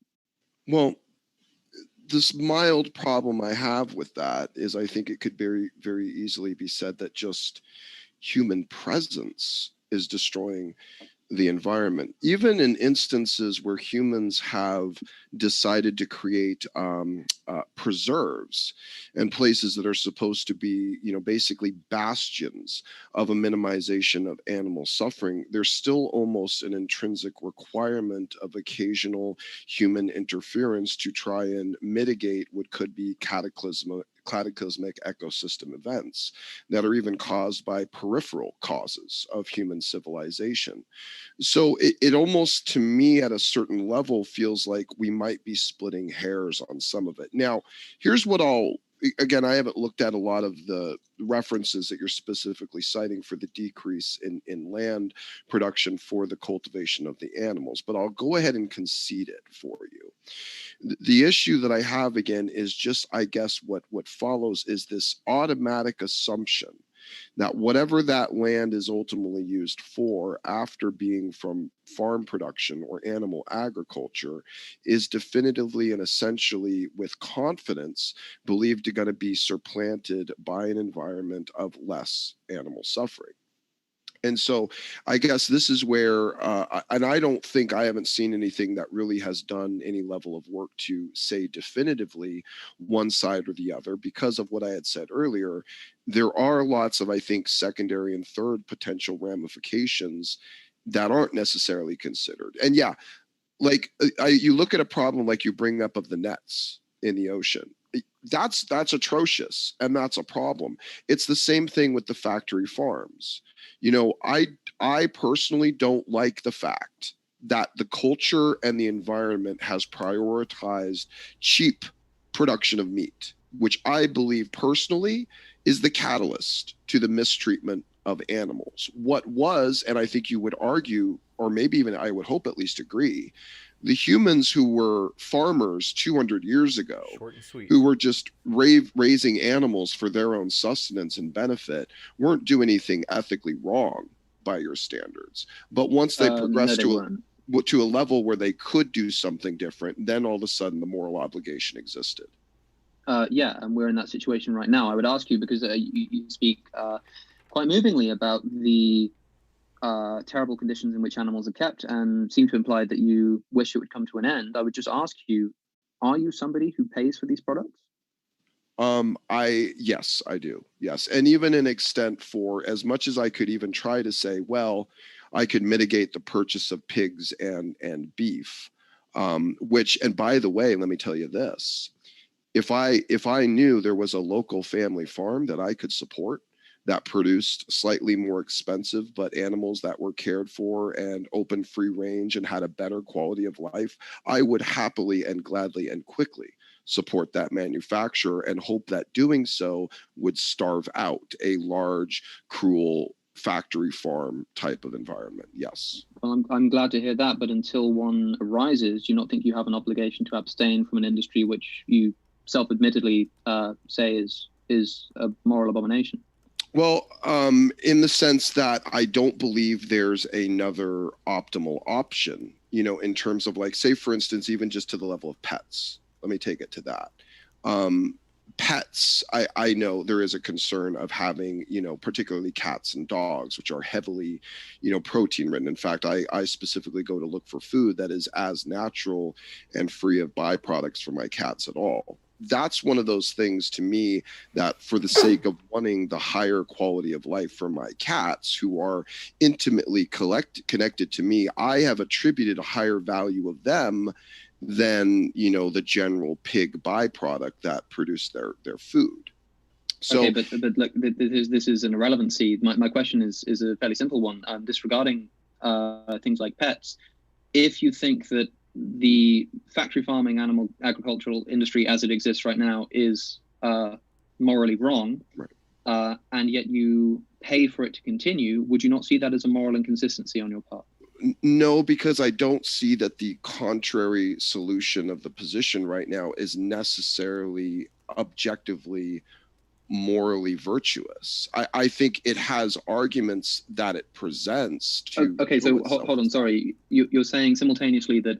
Well, this mild problem I have with that is I think it could very, very easily be said that just human presence is destroying the environment. Even in instances where humans have decided to create preserves and places that are supposed to be, basically bastions of a minimization of animal suffering, there's still almost an intrinsic requirement of occasional human interference to try and mitigate what could be cataclysmic ecosystem events that are even caused by peripheral causes of human civilization. So it almost, to me, at a certain level, feels like we might be splitting hairs on some of it. Now, here's what I'll again, I haven't looked at a lot of the references that you're specifically citing for the decrease in land production for the cultivation of the animals, but I'll go ahead and concede it for you. The issue that I have again is just, I guess, what follows is this automatic assumption that whatever that land is ultimately used for after being from farm production or animal agriculture is definitively and essentially with confidence believed to going to be supplanted by an environment of less animal suffering. And so I guess this is where, and I don't think, I haven't seen anything that really has done any level of work to say definitively one side or the other, because of what I had said earlier. There are lots of, I think, secondary and third potential ramifications that aren't necessarily considered. And yeah, like you look at a problem like you bring up of the nets in the ocean. That's atrocious, and that's a problem. It's the same thing with the factory farms. You know, I personally don't like the fact that the culture and the environment has prioritized cheap production of meat, which I believe personally is the catalyst to the mistreatment of animals. What was, and I think you would argue, or maybe even I would hope at least agree, the humans who were farmers 200 years ago, short and sweet, who were just raising animals for their own sustenance and benefit, weren't doing anything ethically wrong by your standards. But once they progressed to a level where they could do something different, then all of a sudden the moral obligation existed. Yeah, and we're in that situation right now. I would ask you, because you speak quite movingly about the terrible conditions in which animals are kept, and seem to imply that you wish it would come to an end. I would just ask you, are you somebody who pays for these products? Yes, I do. Yes. And even an extent for as much as I could even try to say, well, I could mitigate the purchase of pigs and beef, which, and by the way, let me tell you this, if I knew there was a local family farm that I could support that produced slightly more expensive, but animals that were cared for and open free range and had a better quality of life, I would happily and gladly and quickly support that manufacturer and hope that doing so would starve out a large, cruel factory farm type of environment. Yes. Well, I'm glad to hear that, but until one arises, do you not think you have an obligation to abstain from an industry which you self-admittedly say is a moral abomination? Well, in the sense that I don't believe there's another optimal option, you know, in terms of, like, say, for instance, even just to the level of pets. Let me take it to that. Pets, I know there is a concern of having, you know, particularly cats and dogs, which are heavily, you know, protein ridden. In fact, I specifically go to look for food that is as natural and free of byproducts for my cats at all. That's one of those things to me that, for the sake of wanting the higher quality of life for my cats, who are intimately connected to me, I have attributed a higher value of them than, you know, the general pig byproduct that produced their food. So, okay, but look, this is an irrelevancy. My question is a fairly simple one. Disregarding things like pets, if you think that the factory farming animal agricultural industry as it exists right now is morally wrong, right, and yet you pay for it to continue, would you not see that as a moral inconsistency on your part? No, because I don't see that the contrary solution of the position right now is necessarily objectively morally virtuous. I think it has arguments that it presents to. Okay, so hold on, sorry. You're saying simultaneously that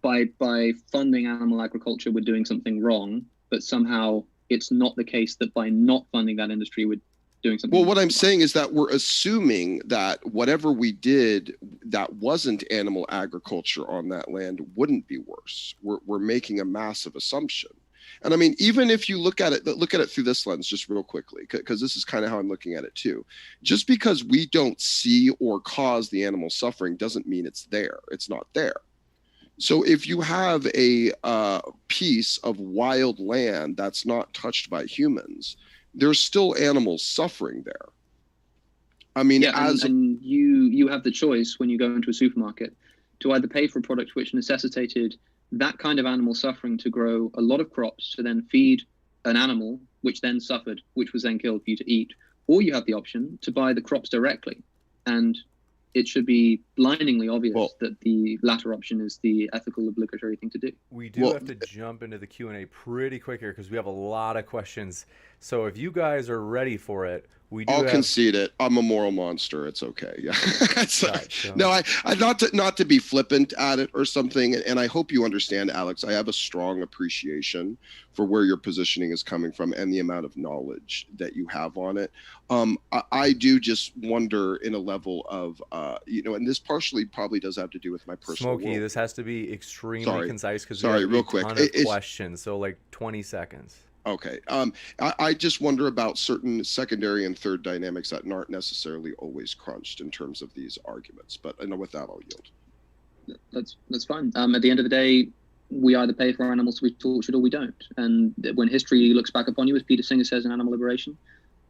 by funding animal agriculture, we're doing something wrong, but somehow it's not the case that by not funding that industry, we're doing something well, what wrong. I'm saying is that we're assuming that whatever we did that wasn't animal agriculture on that land wouldn't be worse. We're making a massive assumption. And I mean, even if you look at it through this lens, just real quickly, because this is kind of how I'm looking at it too. Just because we don't see or cause the animal suffering doesn't mean it's there. It's not there. So if you have a piece of wild land that's not touched by humans, there's still animals suffering there. I mean, yeah, and you have the choice when you go into a supermarket to either pay for a product which necessitated that kind of animal suffering to grow a lot of crops to then feed an animal which then suffered, which was then killed for you to eat, or you have the option to buy the crops directly. And it should be blindingly obvious that the latter option is the ethical, obligatory thing to do. We do have to jump into the Q&A pretty quick here because we have a lot of questions. So if you guys are ready for it, I'll concede it. I'm a moral monster. It's okay. Yeah. No, I not to be flippant at it or something. And I hope you understand, Alex, I have a strong appreciation for where your positioning is coming from and the amount of knowledge that you have on it. I do just wonder in a level of, and this partially probably does have to do with my personal Smokey, this has to be extremely concise because we have real quick. Ton of questions. So like 20 seconds. Okay. I just wonder about certain secondary and third dynamics that aren't necessarily always crunched in terms of these arguments. But I know with that, I'll yield. That's fine. At the end of the day, we either pay for animals to be tortured or we don't. And when history looks back upon you, as Peter Singer says in Animal Liberation,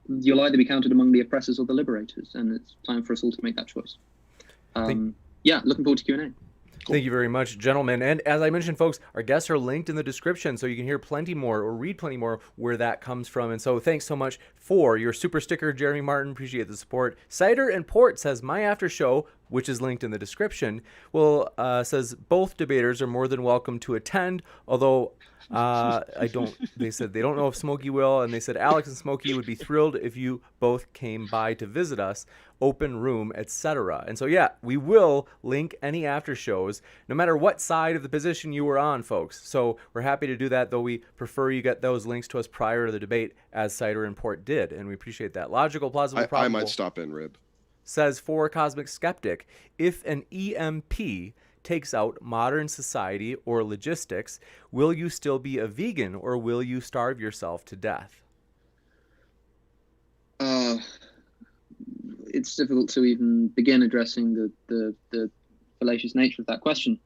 you'll either be counted among the oppressors or the liberators. And it's time for us all to make that choice. Looking forward to Q&A. Cool. Thank you very much, gentlemen. And as I mentioned, folks, our guests are linked in the description, so you can hear plenty more or read plenty more where that comes from. And so thanks so much for your super sticker, Jeremy Martin. Appreciate the support. Cider and Port says, my after show, which is linked in the description, says both debaters are more than welcome to attend, although they said they don't know if Smokey will, and they said Alex and Smokey would be thrilled if you both came by to visit us, open room, etc. And so we will link any after shows no matter what side of the position you were on, folks. So we're happy to do that, though we prefer you get those links to us prior to the debate, as Cider and Port did, and we appreciate that. Logical, plausible, probable. I might stop in, Rib. Says for Cosmic Skeptic, if an EMP takes out modern society or logistics, will you still be a vegan or will you starve yourself to death? It's difficult to even begin addressing the fallacious nature of that question.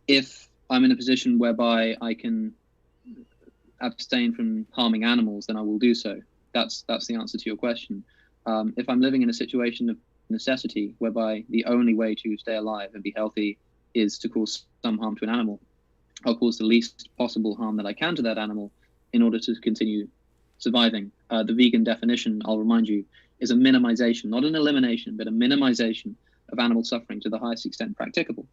If I'm in a position whereby I can abstain from harming animals, then I will do so. That's the answer to your question. If I'm living in a situation of necessity whereby the only way to stay alive and be healthy is to cause some harm to an animal, I'll cause the least possible harm that I can to that animal in order to continue surviving. The vegan definition, I'll remind you, is a minimization, not an elimination, but a minimization of animal suffering to the highest extent practicable,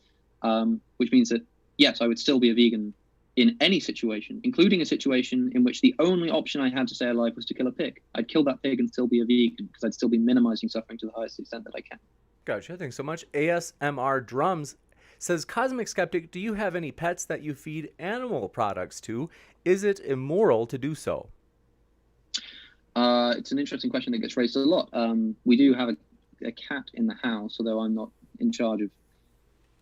which means that, yes, I would still be a vegan in any situation, including a situation in which the only option I had to stay alive was to kill a pig. I'd kill that pig and still be a vegan because I'd still be minimizing suffering to the highest extent that I can. Gotcha. Thanks so much. ASMR Drums says, Cosmic Skeptic, do you have any pets that you feed animal products to? Is it immoral to do so? It's an interesting question that gets raised a lot. We do have a cat in the house, although I'm not in charge of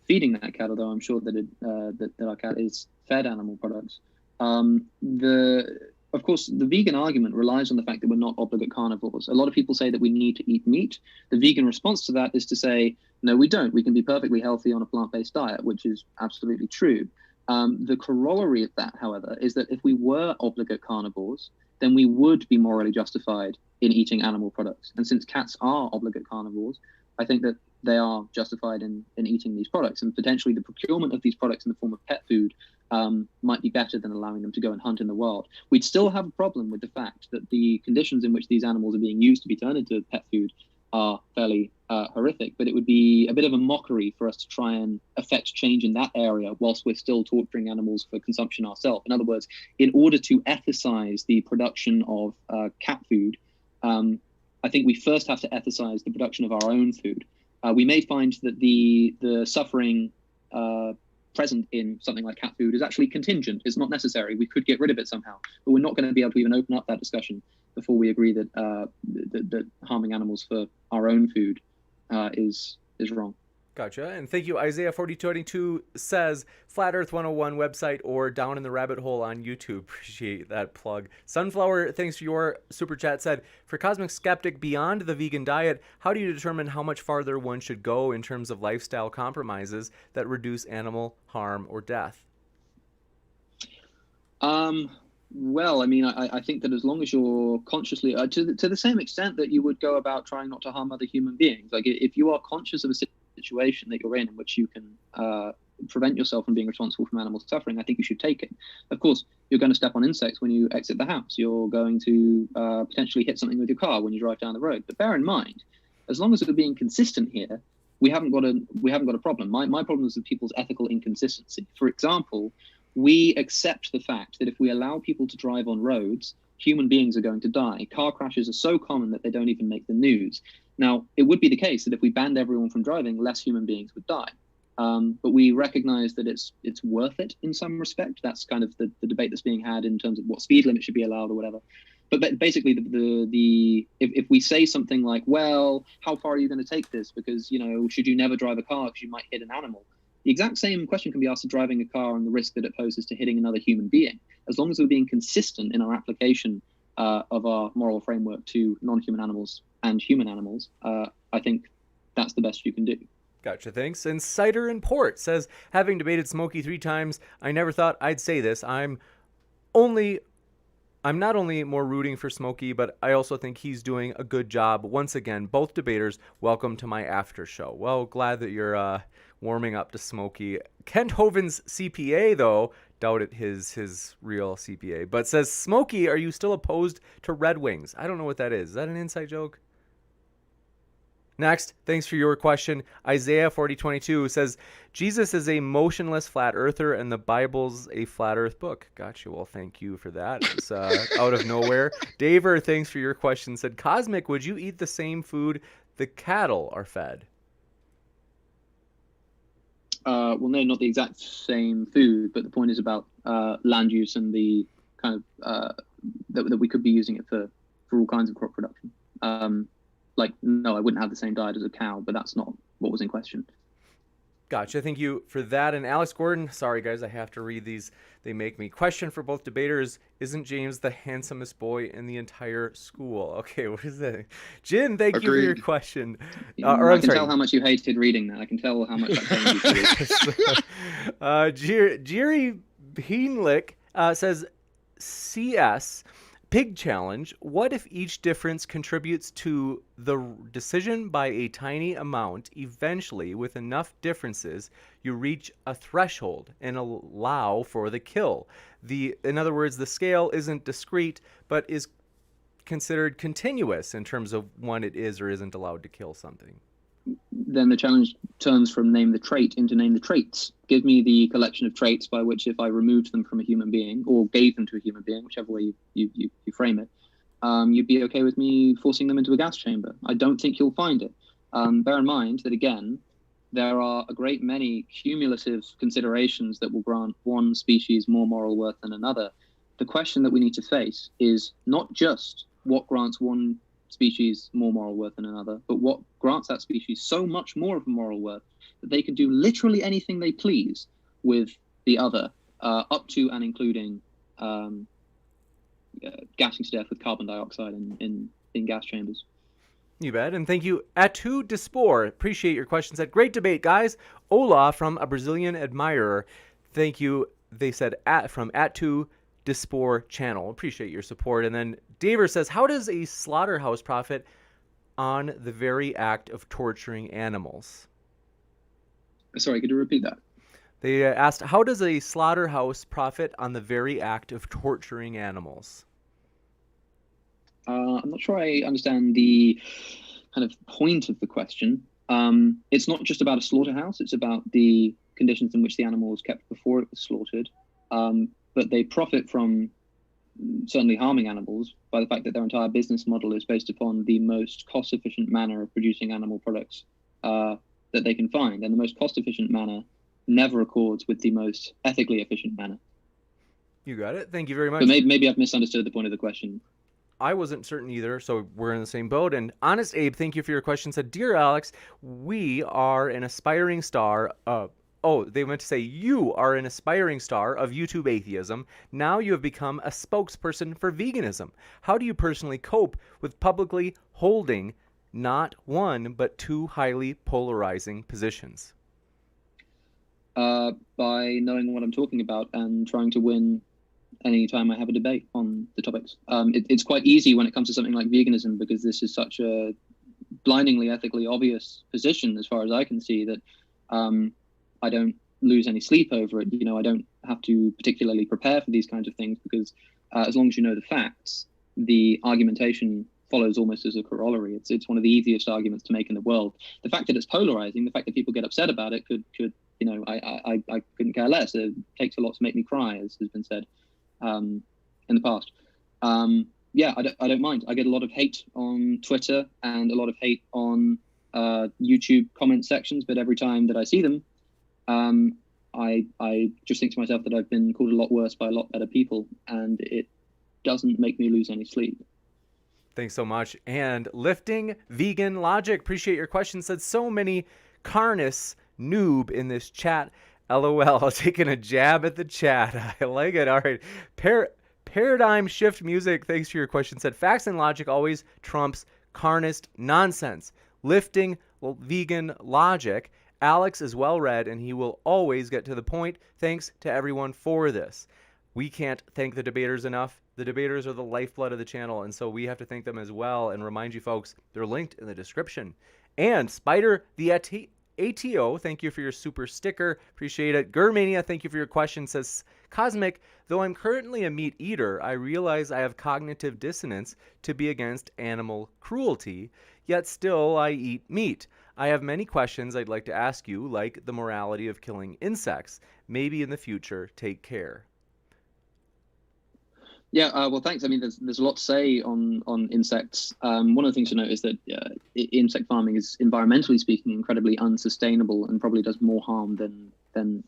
feeding that cat, although I'm sure that that our cat is fed animal products. Of course, the vegan argument relies on the fact that we're not obligate carnivores. A lot of people say that we need to eat meat. The vegan response to that is to say, no, we don't. We can be perfectly healthy on a plant-based diet, which is absolutely true. The corollary of that, however, is that if we were obligate carnivores, then we would be morally justified in eating animal products. And since cats are obligate carnivores, I think that they are justified in eating these products. And potentially the procurement of these products in the form of pet food might be better than allowing them to go and hunt in the wild. We'd still have a problem with the fact that the conditions in which these animals are being used to be turned into pet food are fairly horrific, but it would be a bit of a mockery for us to try and affect change in that area whilst we're still torturing animals for consumption ourselves. In other words, in order to ethicize the production of cat food, I think we first have to ethicize the production of our own food. We may find that the suffering present in something like cat food is actually contingent. It's not necessary. We could get rid of it somehow, but we're not going to be able to even open up that discussion before we agree that that harming animals for our own food is wrong. Gotcha. And thank you. Isaiah 4222 says Flat Earth 101 website or Down in the Rabbit Hole on YouTube. Appreciate that plug. Sunflower, thanks for your super chat, said, for Cosmic Skeptic, beyond the vegan diet, how do you determine how much farther one should go in terms of lifestyle compromises that reduce animal harm or death? Well, I mean, I think that as long as you're consciously, to the same extent that you would go about trying not to harm other human beings, like if you are conscious of a situation that you're in which you can prevent yourself from being responsible for animal suffering, I think you should take it. Of course, you're going to step on insects when you exit the house. You're going to potentially hit something with your car when you drive down the road. But bear in mind, as long as we're being consistent here, we haven't got a problem. My problem is with people's ethical inconsistency. For example, we accept the fact that if we allow people to drive on roads, human beings are going to die. Car crashes are so common that they don't even make the news. Now, it would be the case that if we banned everyone from driving, less human beings would die. But we recognize that it's worth it in some respect. That's kind of the debate that's being had in terms of what speed limit should be allowed or whatever. But basically, if we say something like, well, how far are you going to take this? Because, should you never drive a car because you might hit an animal? The exact same question can be asked of driving a car and the risk that it poses to hitting another human being. As long as we're being consistent in our application of our moral framework to non-human animals and human animals, I think that's the best you can do. Gotcha, thanks. And Cider and Port says, having debated Smokey 3 times, I never thought I'd say this. I'm not only more rooting for Smokey, but I also think he's doing a good job. Once again, both debaters, welcome to my after show. Well, glad that you're warming up to Smokey. Kent Hoven's CPA, though, doubted his real CPA, but says, Smokey, are you still opposed to Red Wings? I don't know what that is. Is that an inside joke? Next, thanks for your question. Isaiah 40:22 says, Jesus is a motionless flat earther and the Bible's a flat earth book. Gotcha. Well, thank you for that. It's out of nowhere. Daver, thanks for your question. Said, Cosmic, would you eat the same food the cattle are fed? Well, no, not the exact same food, but the point is about land use and the kind of that we could be using it for all kinds of crop production. No, I wouldn't have the same diet as a cow, but that's not what was in question. Gotcha. Thank you for that. And Alex Gordon, sorry guys, I have to read these. They make me. Question for both debaters: isn't James the handsomest boy in the entire school? Okay, what is that? Jin, thank you for your question. I can tell how much you hated reading that. I can tell how much that pained you. Jerry Peenlick says, CS Pig Challenge, what if each difference contributes to the decision by a tiny amount? Eventually, with enough differences, you reach a threshold and allow for the kill. In other words, the scale isn't discrete, but is considered continuous in terms of when it is or isn't allowed to kill something. Then the challenge turns from name the trait into name the traits. Give me the collection of traits by which, if I removed them from a human being or gave them to a human being, whichever way you frame it, you'd be okay with me forcing them into a gas chamber. I don't think you'll find it. Bear in mind that, again, there are a great many cumulative considerations that will grant one species more moral worth than another. The question that we need to face is not just what grants one species more moral worth than another, but what grants that species so much more of a moral worth that they can do literally anything they please with the other, up to and including gassing to death with carbon dioxide in gas chambers. You bet. And thank you, Atu Despor. Appreciate your questions. Said, great debate, guys. Ola from A Brazilian Admirer. Thank you. They said from Atu Despor channel. Appreciate your support. And then Daver says, how does a slaughterhouse profit on the very act of torturing animals? Sorry, could you repeat that? They asked, how does a slaughterhouse profit on the very act of torturing animals? I'm not sure I understand the kind of point of the question. It's not just about a slaughterhouse. It's about the conditions in which the animal was kept before it was slaughtered. But they profit from certainly harming animals by the fact that their entire business model is based upon the most cost-efficient manner of producing animal products that they can find. And the most cost-efficient manner never accords with the most ethically efficient manner. You got it. Thank you very much. But maybe I've misunderstood the point of the question. I wasn't certain either, so we're in the same boat. And Honest Abe, thank you for your question. Said, Dear Alex, we are an aspiring star. They meant to say you are an aspiring star of YouTube atheism. Now you have become a spokesperson for veganism. How do you personally cope with publicly holding not one, but two highly polarizing positions? By knowing what I'm talking about and trying to win any time I have a debate on the topics. It's quite easy when it comes to something like veganism, because this is such a blindingly ethically obvious position as far as I can see that I don't lose any sleep over it. I don't have to particularly prepare for these kinds of things, because as long as you know the facts, the argumentation follows almost as a corollary. It's one of the easiest arguments to make in the world. The fact that it's polarizing, the fact that people get upset about it could I couldn't care less. It takes a lot to make me cry, as has been said in the past. I don't mind. I get a lot of hate on Twitter and a lot of hate on YouTube comment sections, but every time that I see them, I just think to myself that I've been called a lot worse by a lot better people, and it doesn't make me lose any sleep. Thanks so much. And Lifting Vegan Logic, appreciate your question. Said so many carnus noob in this chat. LOL, taking a jab at the chat. I like it. All right. Paradigm Shift Music, thanks for your question. Said facts and logic always trumps carnist nonsense. Lifting Vegan Logic. Alex is well read and he will always get to the point. Thanks to everyone for this. We can't thank the debaters enough. The debaters are the lifeblood of the channel, and so we have to thank them as well and remind you folks, they're linked in the description. And Spider the ATO, thank you for your super sticker. Appreciate it. Gurmania, thank you for your question. Says, Cosmic, though I'm currently a meat eater, I realize I have cognitive dissonance to be against animal cruelty, yet still I eat meat. I have many questions I'd like to ask you, like the morality of killing insects. Maybe in the future, take care. Yeah, well, thanks. I mean, there's a lot to say on insects. One of the things to note is that insect farming is, environmentally speaking, incredibly unsustainable and probably does more harm than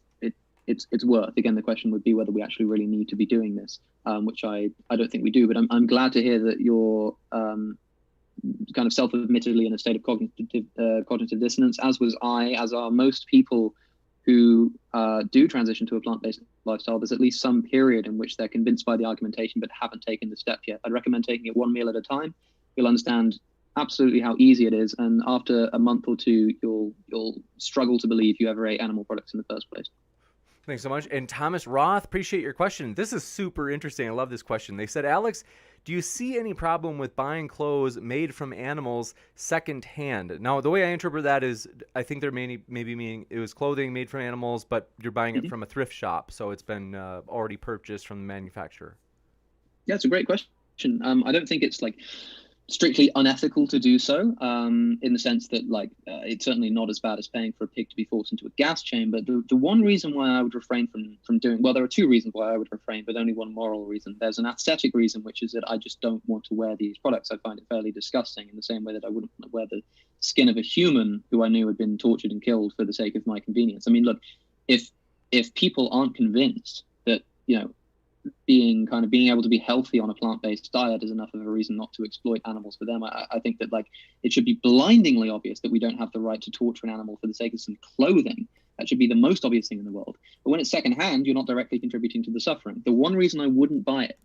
it's worth. Again, the question would be whether we actually really need to be doing this, which I don't think we do. But I'm glad to hear that you're kind of self-admittedly in a state of cognitive dissonance, as was I, as are most people who do transition to a plant-based lifestyle. There's at least some period in which they're convinced by the argumentation but haven't taken the step yet. I'd recommend taking it one meal at a time. You'll understand absolutely how easy it is, and after a month or two, you'll struggle to believe you ever ate animal products in the first place. Thanks so much. And Thomas Roth, appreciate your question. This is super interesting. I love this question. They said, Alex, do you see any problem with buying clothes made from animals secondhand? Now, the way I interpret that is, I think they're maybe meaning it was clothing made from animals, but you're buying it from a thrift shop, so it's been already purchased from the manufacturer. Yeah, it's a great question. I don't think it's strictly unethical to do so, in the sense that it's certainly not as bad as paying for a pig to be forced into a gas chamber. The one reason why I would refrain from doing, well, there are two reasons why I would refrain, but only one moral reason. There's an aesthetic reason, which is that I just don't want to wear these products. I find it fairly disgusting, in the same way that I wouldn't want to wear the skin of a human who I knew had been tortured and killed for the sake of my convenience. I mean, look, if people aren't convinced that, being able to be healthy on a plant-based diet is enough of a reason not to exploit animals for them, I think that it should be blindingly obvious that we don't have the right to torture an animal for the sake of some clothing. That should be the most obvious thing in the world. But when it's secondhand, you're not directly contributing to the suffering. The one reason I wouldn't buy it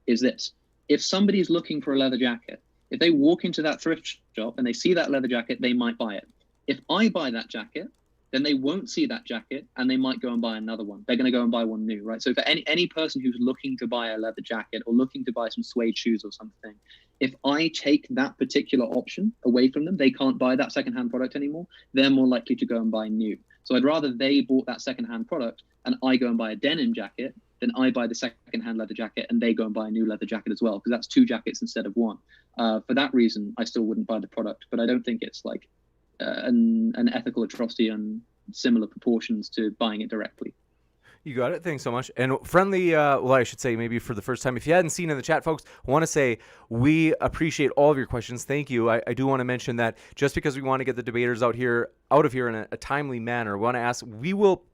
is this: if somebody's looking for a leather jacket, if they walk into that thrift shop and they see that leather jacket, they might buy it. If I buy that jacket, then they won't see that jacket and they might go and buy another one. They're going to go and buy one new, right? So for any person who's looking to buy a leather jacket or looking to buy some suede shoes or something, if I take that particular option away from them, they can't buy that secondhand product anymore. They're more likely to go and buy new. So I'd rather they bought that secondhand product and I go and buy a denim jacket than I buy the secondhand leather jacket and they go and buy a new leather jacket as well, because that's two jackets instead of one. For that reason, I still wouldn't buy the product, but I don't think it's an ethical atrocity and similar proportions to buying it directly. You got it. Thanks so much. And friendly, well, I should say maybe for the first time, if you hadn't seen in the chat, folks, I want to say we appreciate all of your questions. Thank you. I do want to mention that just because we want to get the debaters out of here in a timely manner, we want to ask,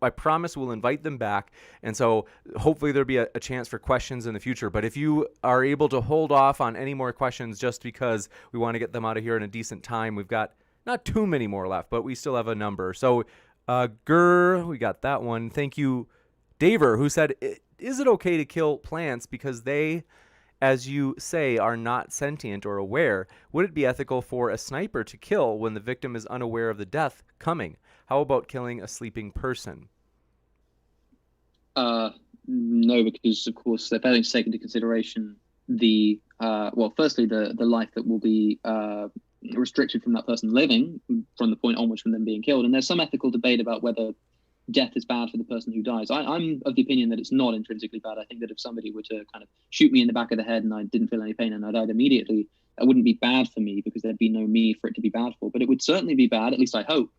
I promise we'll invite them back. And so hopefully there'll be a chance for questions in the future. But if you are able to hold off on any more questions just because we want to get them out of here in a decent time, we've got not too many more left, but we still have a number. So, we got that one. Thank you, Daver, who said, is it okay to kill plants because they, as you say, are not sentient or aware? Would it be ethical for a sniper to kill when the victim is unaware of the death coming? How about killing a sleeping person? No, because, of course, they're failing to take into consideration firstly, the life that will be restricted from that person living from the point onwards from them being killed. And there's some ethical debate about whether death is bad for the person who dies. I'm of the opinion that it's not intrinsically bad. I think that if somebody were to kind of shoot me in the back of the head and I didn't feel any pain and I died immediately, that wouldn't be bad for me because there'd be no me for it to be bad for. But it would certainly be bad, at least I hope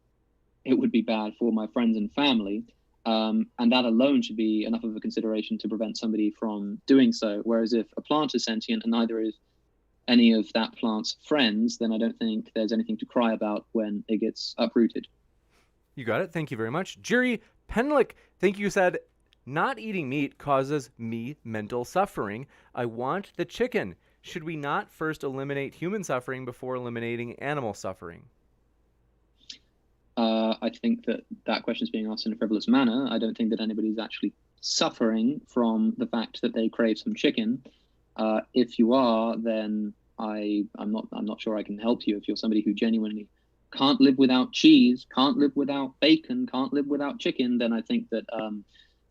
it would be bad for my friends and family. And that alone should be enough of a consideration to prevent somebody from doing so. Whereas if a plant is sentient and neither is any of that plant's friends, then I don't think there's anything to cry about when it gets uprooted. You got it. Thank you very much. Jerry Penlick, thank you, said, not eating meat causes me mental suffering. I want the chicken. Should we not first eliminate human suffering before eliminating animal suffering? I think that question is being asked in a frivolous manner. I don't think that anybody's actually suffering from the fact that they crave some chicken. If you are, then I'm not sure I can help you. If you're somebody who genuinely can't live without cheese, can't live without bacon, can't live without chicken, then I think that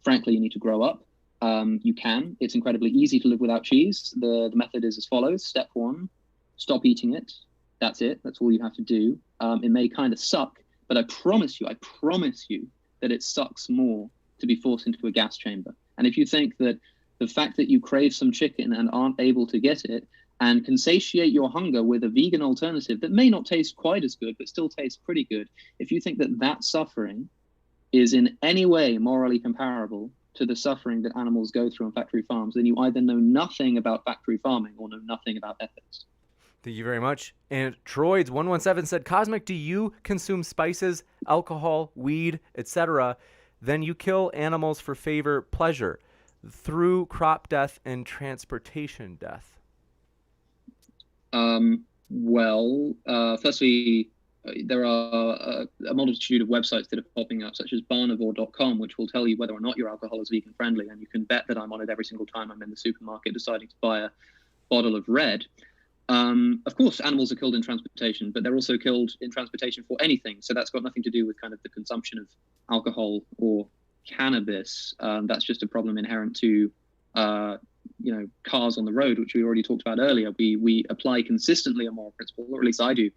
frankly you need to grow up. You can. It's incredibly easy to live without cheese. The method is as follows. Step 1, stop eating it. That's it. That's all you have to do. It may kind of suck, but I promise you that it sucks more to be forced into a gas chamber. And if you think that the fact that you crave some chicken and aren't able to get it and can satiate your hunger with a vegan alternative that may not taste quite as good, but still tastes pretty good, if you think that that suffering is in any way morally comparable to the suffering that animals go through on factory farms, then you either know nothing about factory farming or know nothing about ethics. Thank you very much. And Troids117 said, Cosmic, do you consume spices, alcohol, weed, etc.? Then you kill animals for favor, pleasure, through crop death and transportation death. Firstly, there are a multitude of websites that are popping up, such as barnivore.com, which will tell you whether or not your alcohol is vegan friendly. And you can bet that I'm on it every single time I'm in the supermarket deciding to buy a bottle of red. Of course, animals are killed in transportation, but they're also killed in transportation for anything. So that's got nothing to do with kind of the consumption of alcohol or cannabis. That's just a problem inherent to, cars on the road, which we already talked about earlier. We apply consistently a moral principle, or at least I do,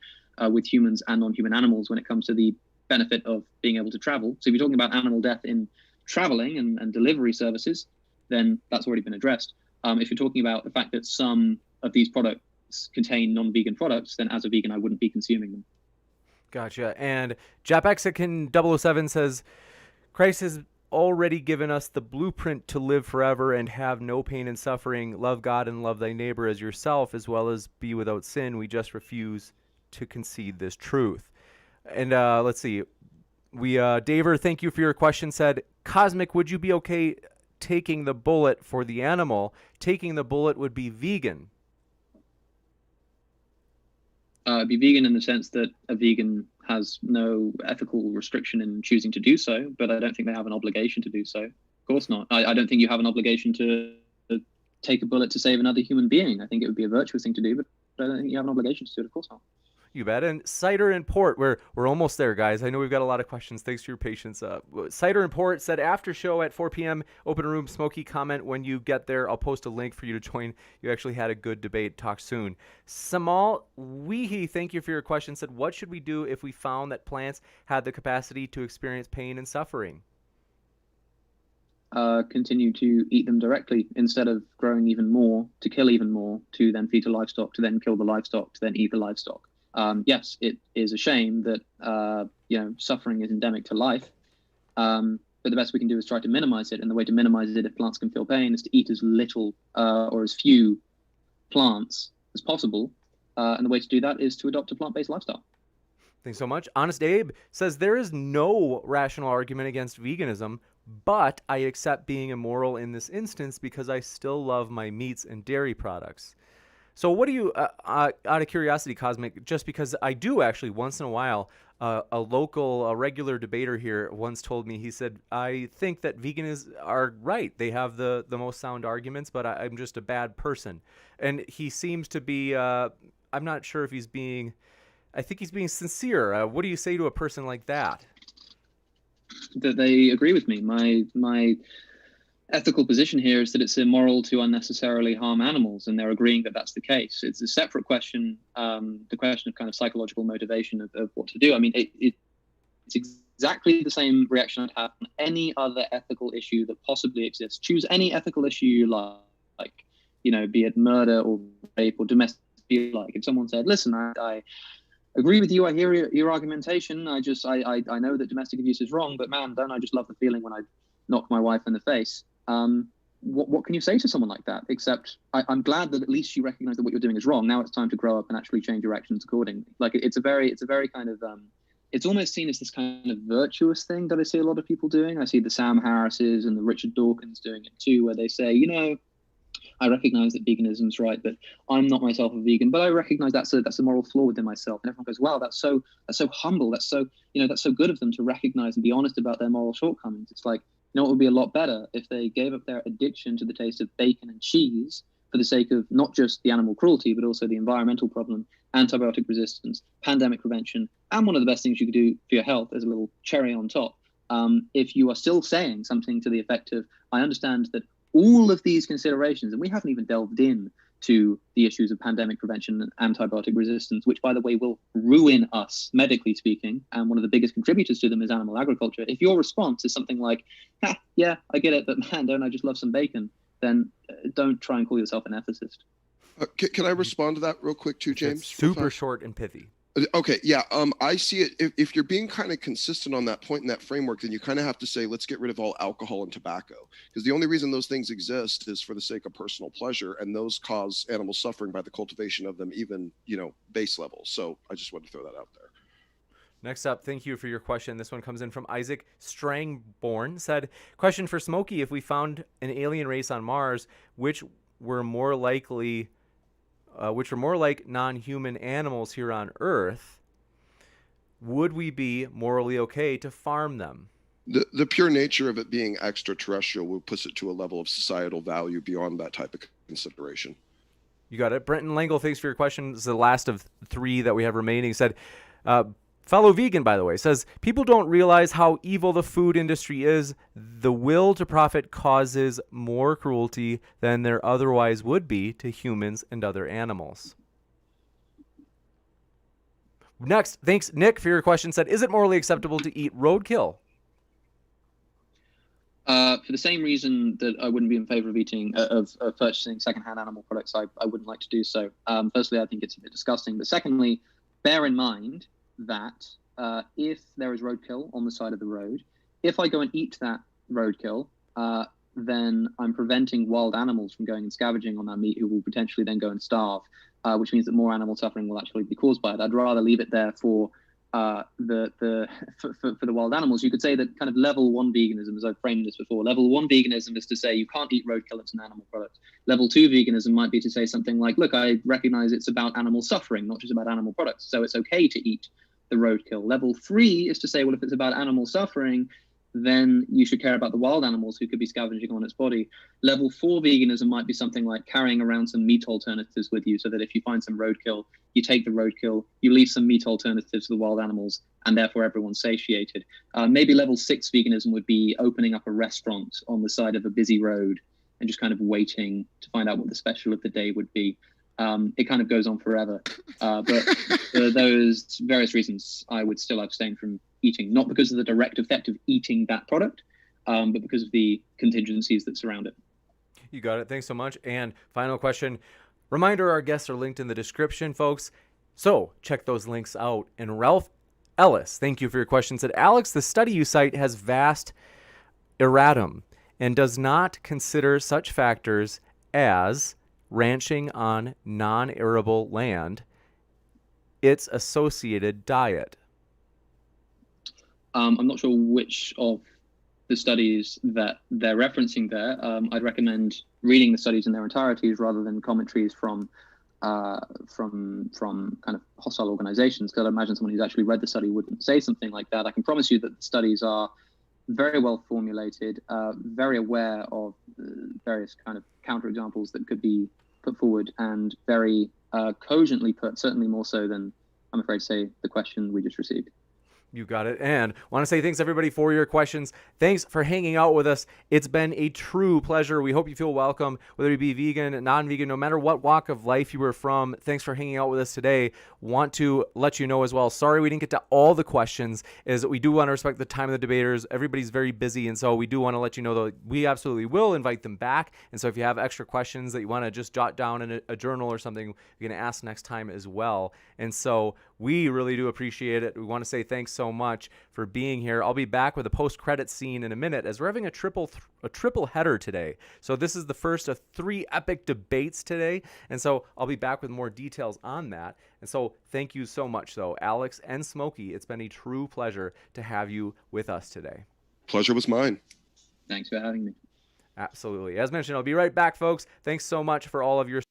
with humans and non-human animals when it comes to the benefit of being able to travel. So if you're talking about animal death in traveling and delivery services, then that's already been addressed. If you're talking about the fact that some of these products contain non-vegan products, then as a vegan, I wouldn't be consuming them. Gotcha. And Japexican 007 says, Christ has already given us the blueprint to live forever and have no pain and suffering, love God and love thy neighbor as yourself, as well as be without sin. We just refuse to concede this truth. And let's see. Daver, thank you for your question, said, Cosmic, would you be okay taking the bullet for the animal? Taking the bullet would be vegan. Be vegan in the sense that a vegan has no ethical restriction in choosing to do so, but I don't think they have an obligation to do so. Of course not. I don't think you have an obligation to take a bullet to save another human being. I think it would be a virtuous thing to do, but I don't think you have an obligation to do it. Of course not. You bet. And Cider and Port, we're almost there, guys. I know we've got a lot of questions. Thanks for your patience. Cider and Port said, after show at 4 p.m., open room, Smokey, comment when you get there. I'll post a link for you to join. You actually had a good debate. Talk soon. Samal Weehi, thank you for your question, said, what should we do if we found that plants had the capacity to experience pain and suffering? Continue to eat them directly instead of growing even more, to kill even more, to then feed to livestock, to then kill the livestock, to then eat the livestock. Yes, it is a shame that suffering is endemic to life, but the best we can do is try to minimize it. And the way to minimize it, if plants can feel pain, is to eat as little or as few plants as possible. And the way to do that is to adopt a plant-based lifestyle. Thanks so much. Honest Abe says, there is no rational argument against veganism, but I accept being immoral in this instance because I still love my meats and dairy products. So what do you, out of curiosity, Cosmic, just because I do actually once in a while, a regular debater here once told me, he said, I think that vegans are right. They have the most sound arguments, but I'm just a bad person. And he seems to be, I'm not sure if I think he's being sincere. What do you say to a person like that? That they agree with me. My ethical position here is that it's immoral to unnecessarily harm animals, and they're agreeing that that's the case. It's a separate question, the question of kind of psychological motivation of what to do. I mean, it's exactly the same reaction I'd have on any other ethical issue that possibly exists. Choose any ethical issue you like, be it murder or rape or domestic abuse. Like if someone said, listen, I agree with you, I hear your argumentation, I know that domestic abuse is wrong, but man, don't I just love the feeling when I knock my wife in the face. What can you say to someone like that, except I'm glad that at least you recognize that what you're doing is wrong. Now it's time to grow up and actually change your actions accordingly. Like it's a very kind of it's almost seen as this kind of virtuous thing that I see a lot of people doing. I see the Sam Harrises and the Richard Dawkins doing it too, where they say, I recognize that veganism's right, but I'm not myself a vegan, but I recognize that's a moral flaw within myself. And everyone goes, wow, that's so humble. That's so good of them to recognize and be honest about their moral shortcomings. It's like, what would be a lot better if they gave up their addiction to the taste of bacon and cheese for the sake of not just the animal cruelty, but also the environmental problem, antibiotic resistance, pandemic prevention, and one of the best things you could do for your health as a little cherry on top. If you are still saying something to the effect of, I understand that all of these considerations, and we haven't even delved in to the issues of pandemic prevention and antibiotic resistance, which, by the way, will ruin us, medically speaking, and one of the biggest contributors to them is animal agriculture. If your response is something like, yeah, I get it, but man, don't I just love some bacon, then don't try and call yourself an ethicist. Can I respond to that real quick too, James? It's super short and pithy. Okay, yeah. I see it. If you're being kind of consistent on that point in that framework, then you kind of have to say, let's get rid of all alcohol and tobacco, because the only reason those things exist is for the sake of personal pleasure, and those cause animal suffering by the cultivation of them, even base level. So I just wanted to throw that out there. Next up, thank you for your question. This one comes in from Isaac Strangborn. Said, question for Smokey: if we found an alien race on Mars, which were more like non-human animals here on Earth, would we be morally okay to farm them? The pure nature of it being extraterrestrial will push it to a level of societal value beyond that type of consideration. You got it. Brenton Langle, thanks for your question. This is the last of 3 that we have remaining. Said, fellow vegan, by the way, says, people don't realize how evil the food industry is. The will to profit causes more cruelty than there otherwise would be to humans and other animals. Next, thanks, Nick, for your question. Said, is it morally acceptable to eat roadkill? For the same reason that I wouldn't be in favor of purchasing secondhand animal products, I wouldn't like to do so. Firstly, I think it's a bit disgusting. But secondly, bear in mind that if there is roadkill on the side of the road, if I go and eat that roadkill, then I'm preventing wild animals from going and scavenging on that meat, who will potentially then go and starve, which means that more animal suffering will actually be caused by it. I'd rather leave it there for the wild animals. You could say that kind of level 1 veganism, as I've framed this before, level 1 veganism is to say you can't eat roadkill, it's an animal product. Level 2 veganism might be to say something like, look, I recognize it's about animal suffering, not just about animal products, so it's okay to eat the roadkill. Level 3 is to say, well, if it's about animal suffering, then you should care about the wild animals who could be scavenging on its body. Level 4 veganism might be something like carrying around some meat alternatives with you, so that if you find some roadkill, you take the roadkill, you leave some meat alternatives to the wild animals, and therefore everyone's satiated. Maybe level 6 veganism would be opening up a restaurant on the side of a busy road and just kind of waiting to find out what the special of the day would be. It kind of goes on forever. But for those various reasons, I would still abstain from eating, not because of the direct effect of eating that product, but because of the contingencies that surround it. You got it. Thanks so much. And final question. Reminder, our guests are linked in the description, folks. So check those links out. And Ralph Ellis, thank you for your question, said, Alex, the study you cite has vast erratum and does not consider such factors as ranching on non-arable land, its associated diet. I'm not sure which of the studies that they're referencing there. I'd recommend reading the studies in their entireties rather than commentaries from kind of hostile organizations, because I'd imagine someone who's actually read the study wouldn't say something like that. I can promise you that the studies are very well formulated, very aware of various kind of counterexamples that could be put forward, and very cogently put, certainly more so than, I'm afraid to say, the question we just received. You got it. And want to say thanks, everybody, for your questions. Thanks for hanging out with us. It's been a true pleasure. We hope you feel welcome, whether you be vegan, non-vegan, no matter what walk of life you were from. Thanks for hanging out with us today. Want to let you know as well, sorry we didn't get to all the questions, is we do want to respect the time of the debaters. Everybody's very busy, and so we do want to let you know that we absolutely will invite them back. And so if you have extra questions that you want to just jot down in a journal or something, you're going to ask next time as well. And so we really do appreciate it. We want to say thanks so much for being here. I'll be back with a post-credit scene in a minute, as we're having a triple header today. So this is the first of 3 epic debates today, and so I'll be back with more details on that. And so thank you so much, though, Alex and Smokey. It's been a true pleasure to have you with us today. Pleasure was mine. Thanks for having me. Absolutely. As mentioned, I'll be right back, folks. Thanks so much for all of your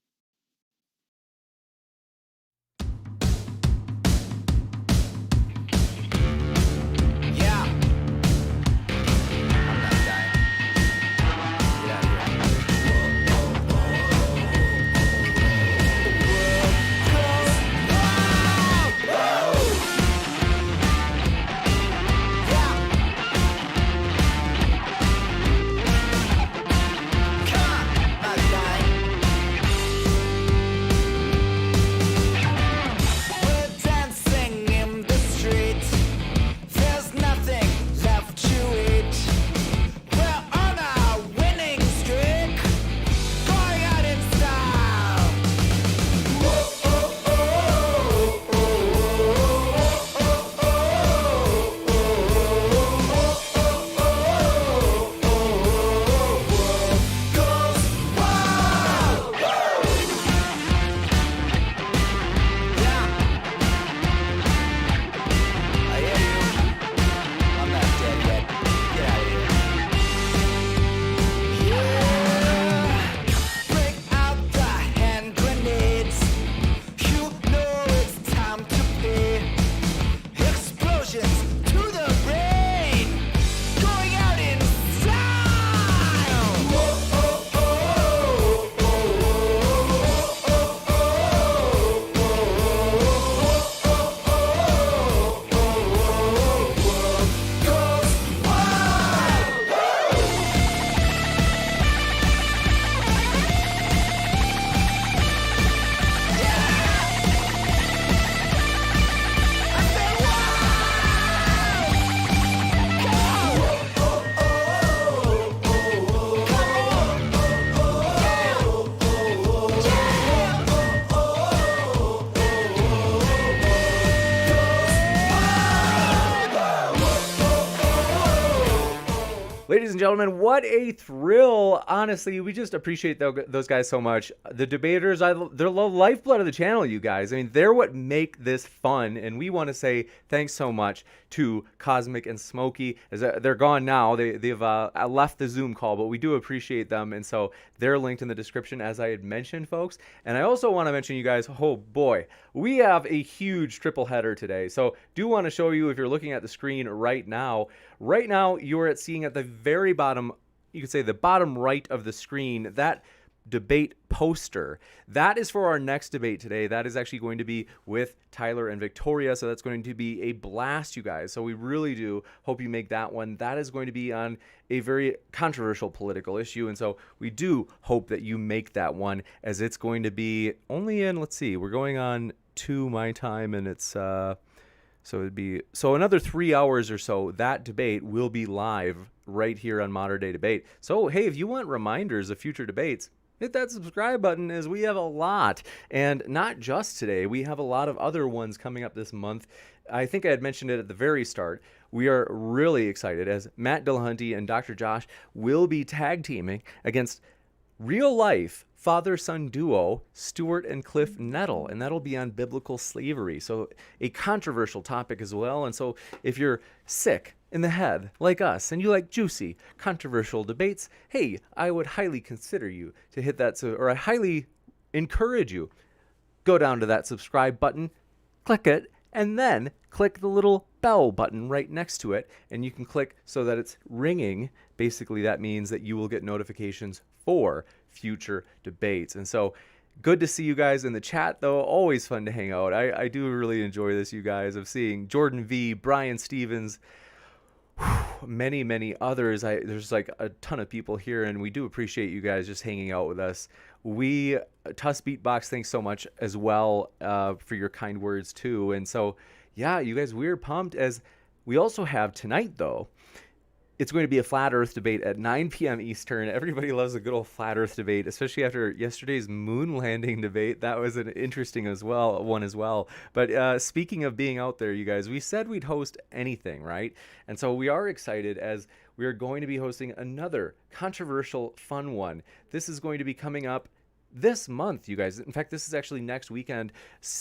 Ladies and gentlemen, what a thrill. Honestly, we just appreciate those guys so much. The debaters, they're the lifeblood of the channel, you guys. I mean, they're what make this fun, and we want to say thanks so much to Cosmic and Smokey. They're gone now. They've left the Zoom call, but we do appreciate them, and so they're linked in the description, as I had mentioned, folks. And I also want to mention, you guys, oh boy, we have a huge triple header today. So do want to show you, if you're looking at the screen right now, you're seeing at the very bottom, you could say the bottom right of the screen, that debate poster. That is for our next debate today. That is actually going to be with Tyler and Victoria. So that's going to be a blast, you guys. So we really do hope you make that one. That is going to be on a very controversial political issue. And so we do hope that you make that one, as it's going to be only in, let's see, we're going on to my time, and it's so it'd be another 3 hours or so. That debate will be live right here on Modern Day Debate. So hey, if you want reminders of future debates, hit that subscribe button, as we have a lot. And not just today, we have a lot of other ones coming up this month. I think I had mentioned it at the very start. We are really excited, as Matt Dillahunty and Dr. Josh will be tag teaming against real life father-son duo Stuart and Cliff Nettle, and that'll be on biblical slavery. So a controversial topic as well. And so if you're sick in the head like us and you like juicy, controversial debates, hey, I would highly consider you to hit that, or I highly encourage you, go down to that subscribe button, click it, and then click the little bell button right next to it, and you can click so that it's ringing. Basically, that means that you will get notifications for future debates. And so Good to see you guys in the chat, though. Always fun to hang out. I do really enjoy this, you guys, of seeing Jordan V, Brian Stevens, many others. There's like a ton of people here, and we do appreciate you guys just hanging out with us. Tuss Beatbox, thanks so much as well for your kind words too. And so, yeah, you guys, we're pumped. As we also have tonight, though, it's going to be a flat Earth debate at 9 p.m. Eastern. Everybody loves a good old flat Earth debate, especially after yesterday's moon landing debate. That was an interesting one as well. But speaking of being out there, you guys, we said we'd host anything, right? And so we are excited as we are going to be hosting another controversial, fun one. This is going to be coming up this month, you guys. In fact, this is actually next weekend.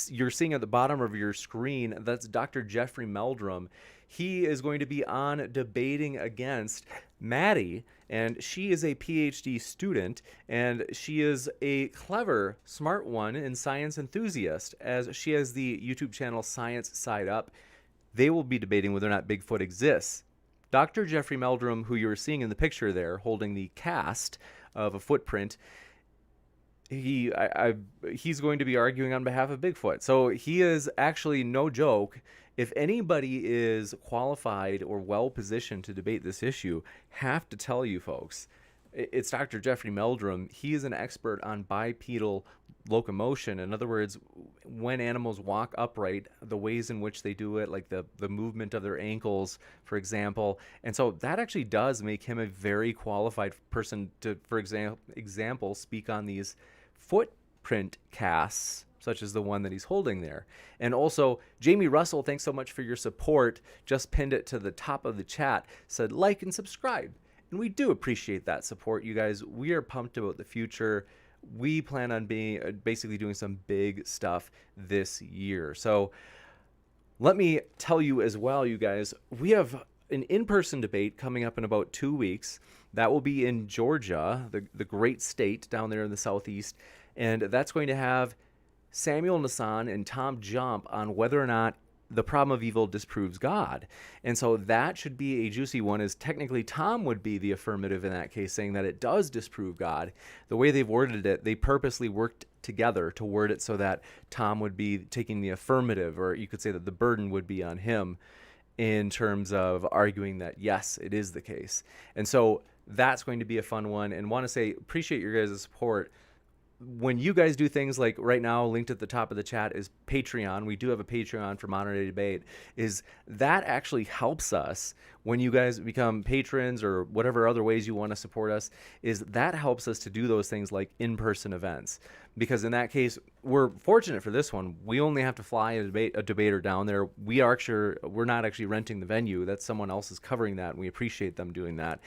You're seeing at the bottom of your screen, that's Dr. Jeffrey Meldrum. He is going to be on debating against Maddie, and she is a PhD student, and she is a clever, smart one and science enthusiast, as she has the YouTube channel Science Side Up. They will be debating whether or not Bigfoot exists. Dr. Jeffrey Meldrum, who you're seeing in the picture there, holding the cast of a footprint, he's going to be arguing on behalf of Bigfoot. So he is actually, no joke, if anybody is qualified or well positioned to debate this issue, have to tell you folks, it's Dr. Jeffrey Meldrum. He is an expert on bipedal locomotion. In other words, when animals walk upright, the ways in which they do it, like the movement of their ankles, for example. And so that actually does make him a very qualified person to, for example, speak on these footprint casts, such as the one that he's holding there. And also, Jamie Russell, thanks so much for your support. Just pinned it to the top of the chat, said like and subscribe. And we do appreciate that support, you guys. We are pumped about the future. We plan on being basically doing some big stuff this year. So let me tell you as well, you guys, we have an in-person debate coming up in about 2 weeks. That will be in Georgia, the great state down there in the southeast. And that's going to have Samuel Nassan and Tom Jump on whether or not the problem of evil disproves God. And so that should be a juicy one, as technically Tom would be the affirmative in that case, saying that it does disprove God. The way they've worded it, they purposely worked together to word it so that Tom would be taking the affirmative, or you could say that the burden would be on him in terms of arguing that, yes, it is the case. And so that's going to be a fun one, and want to say appreciate your guys' support. When you guys do things like right now, linked at the top of the chat is Patreon. We do have a Patreon for Modern Day Debate. Is that actually helps us when you guys become patrons or whatever other ways you want to support us, is that helps us to do those things like in-person events. Because in that case, we're fortunate for this one. We only have to fly a debater down there. We're not actually renting the venue. That's someone else is covering that, and we appreciate them doing that.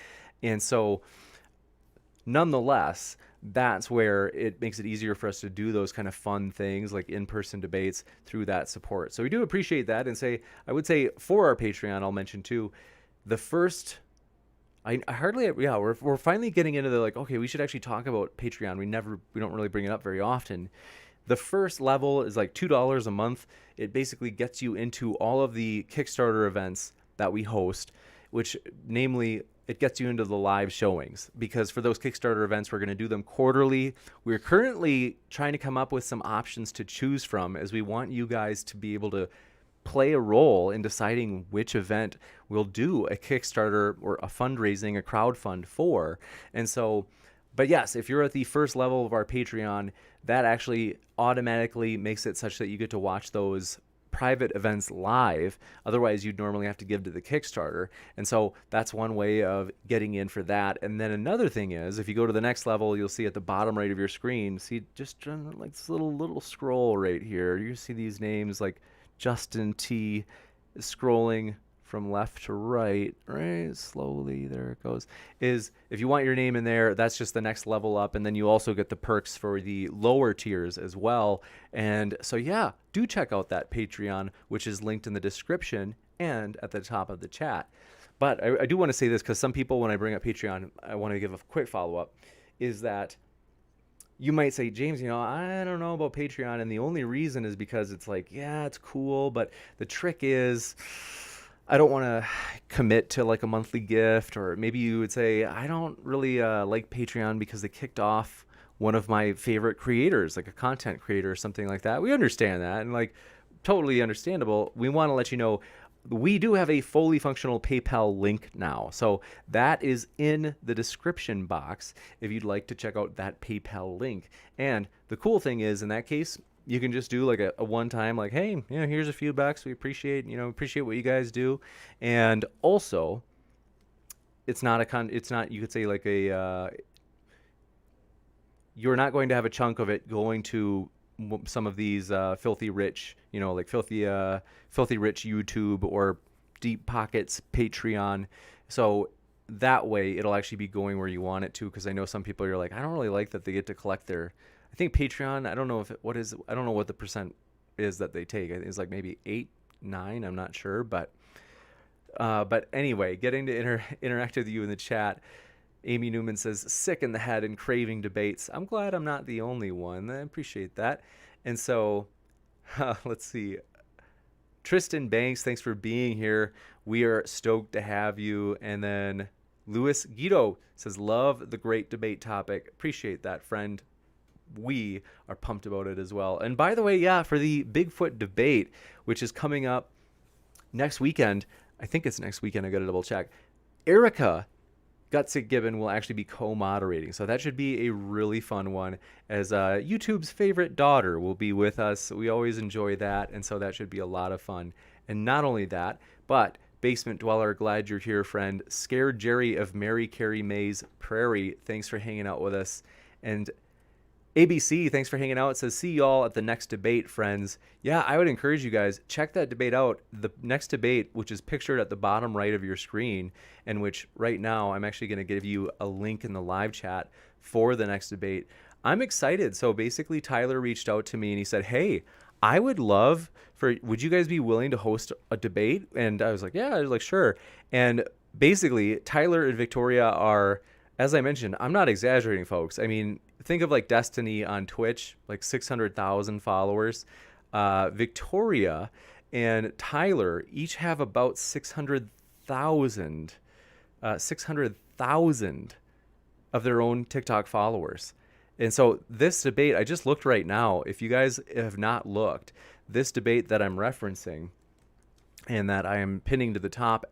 And so nonetheless, that's where it makes it easier for us to do those kind of fun things like in-person debates through that support. So we do appreciate that. And I would say for our Patreon, I'll mention too, the first, we're finally getting into the like, okay, we should actually talk about Patreon. We don't really bring it up very often. The first level is like $2 a month. It basically gets you into all of the Kickstarter events that we host, which namely, it gets you into the live showings, because for those Kickstarter events, we're going to do them quarterly. We're currently trying to come up with some options to choose from, as we want you guys to be able to play a role in deciding which event we'll do a Kickstarter or a fundraising, a crowdfund for. And so, but yes, if you're at the first level of our Patreon, that actually automatically makes it such that you get to watch those private events live. Otherwise, you'd normally have to give to the Kickstarter. And so that's one way of getting in for that. And then another thing is, if you go to the next level, you'll see at the bottom right of your screen, see just like this little scroll right here. You see these names like Justin T scrolling from left to right, slowly, there it goes, is if you want your name in there, that's just the next level up. And then you also get the perks for the lower tiers as well. And so, yeah, do check out that Patreon, which is linked in the description and at the top of the chat. But I do want to say this, because some people, when I bring up Patreon, I want to give a quick follow-up, is that you might say, James, I don't know about Patreon. And the only reason is because it's like, yeah, it's cool, but the trick is, I don't want to commit to like a monthly gift. Or maybe you would say, I don't really like Patreon because they kicked off one of my favorite creators, like a content creator or something like that. We understand that, and like totally understandable. We want to let you know we do have a fully functional PayPal link now. So that is in the description box if you'd like to check out that PayPal link. And the cool thing is, in that case, you can just do like a one-time, like, hey, you know, here's a few bucks. We appreciate what you guys do. And also, it's not, you could say like you're not going to have a chunk of it going to some of these filthy rich, like filthy rich YouTube or deep pockets Patreon. So that way it'll actually be going where you want it to. Because I know some people are like, I don't really like that they get to collect their. I think Patreon. I don't know I don't know what the percent is that they take. It's like maybe 8, 9. I'm not sure, but anyway, getting to interact with you in the chat. Amy Newman says, sick in the head and craving debates. I'm glad I'm not the only one. I appreciate that. And so, let's see. Tristan Banks, thanks for being here. We are stoked to have you. And then Louis Guido says, love the great debate topic. Appreciate that, friend. We are pumped about it as well. And by the way, yeah, for the Bigfoot debate, which is coming up next weekend, I think it's next weekend, I got to double check. Erica Gutsick Gibbon will actually be co-moderating. So that should be a really fun one, as YouTube's favorite daughter will be with us. We always enjoy that, and so that should be a lot of fun. And not only that, but Basement Dweller, glad you're here, friend. Scared Jerry of Mary Carey May's Prairie, thanks for hanging out with us. And ABC, thanks for hanging out. It says, see y'all at the next debate, friends. Yeah, I would encourage you guys, check that debate out. The next debate, which is pictured at the bottom right of your screen, and which right now I'm actually going to give you a link in the live chat for the next debate. I'm excited. So basically, Tyler reached out to me and he said, hey, I would you guys be willing to host a debate? And I was like, yeah, I was like, sure. And basically, Tyler and Victoria are, as I mentioned, I'm not exaggerating, folks. I mean, think of like Destiny on Twitch, like 600,000 followers. Victoria and Tyler each have about 600,000 of their own TikTok followers. And so this debate, I just looked right now. If you guys have not looked, this debate that I'm referencing and that I am pinning to the top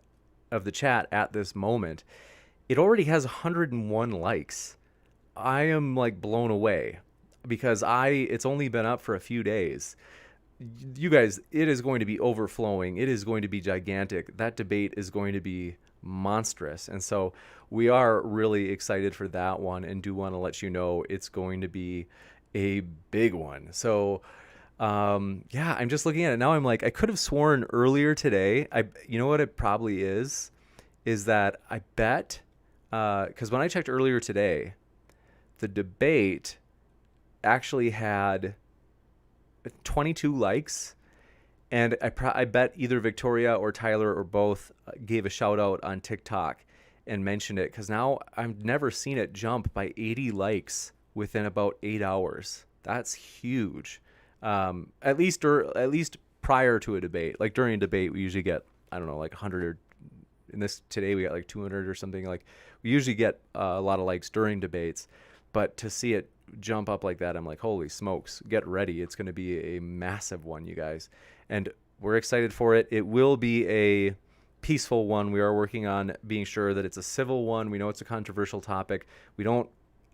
of the chat at this moment, it already has 101 likes. I am like blown away because it's only been up for a few days. You guys, it is going to be overflowing. It is going to be gigantic. That debate is going to be monstrous. And so we are really excited for that one and do want to let you know it's going to be a big one. So yeah, I'm just looking at it now. I'm like, I could have sworn earlier today. You know what it probably is that I bet, because when I checked earlier today, the debate actually had 22 likes, and I bet either Victoria or Tyler or both gave a shout out on TikTok and mentioned it, because now I've never seen it jump by 80 likes within about 8 hours. That's huge. At least prior to a debate. Like during a debate, we usually get, I don't know, like 100 or today we got like 200 or something. Like we usually get a lot of likes during debates. But to see it jump up like that, I'm like, holy smokes, get ready. It's going to be a massive one, you guys. And we're excited for it. It will be a peaceful one. We are working on being sure that it's a civil one. We know it's a controversial topic. We're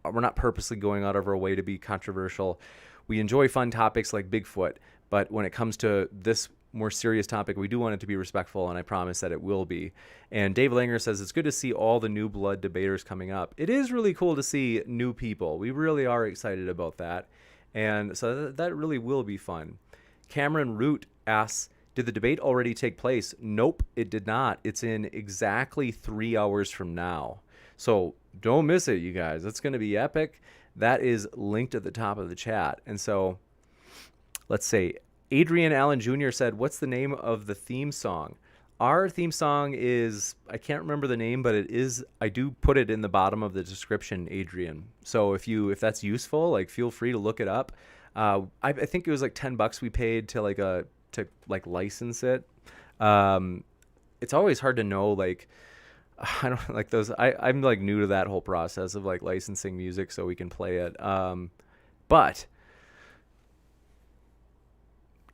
not purposely going out of our way to be controversial. We enjoy fun topics like Bigfoot, but when it comes to this more serious topic, we do want it to be respectful, and I promise that it will be. And Dave Langer says, it's good to see all the new blood debaters coming up. It is really cool to see new people. We really are excited about that. And so that really will be fun. Cameron Root asks, did the debate already take place? Nope, it did not. It's in exactly 3 hours from now. So don't miss it, you guys. It's going to be epic. That is linked at the top of the chat. And so let's say Adrian Allen Jr. said, what's the name of the theme song? Our theme song is, I can't remember the name, but it is, I do put it in the bottom of the description, Adrian. So if that's useful, like feel free to look it up. I think it was like $10 we paid to license it. It's always hard to know, like, I don't like those. I'm like new to that whole process of like licensing music so we can play it. But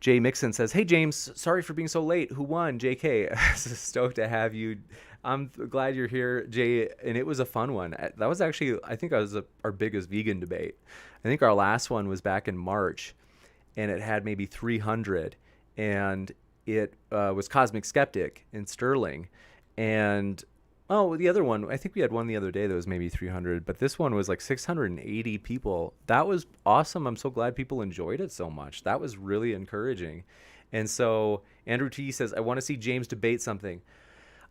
Jay Mixon says, "Hey James, sorry for being so late. Who won? JK." Stoked to have you. I'm glad you're here, Jay. And it was a fun one. That was actually, I think, that was our biggest vegan debate. I think our last one was back in March, and it had maybe 300, and it was Cosmic Skeptic in Sterling, and oh, the other one, I think we had one the other day that was maybe 300, but this one was like 680 people. That was awesome. I'm so glad people enjoyed it so much. That was really encouraging. And so Andrew T says, I want to see James debate something.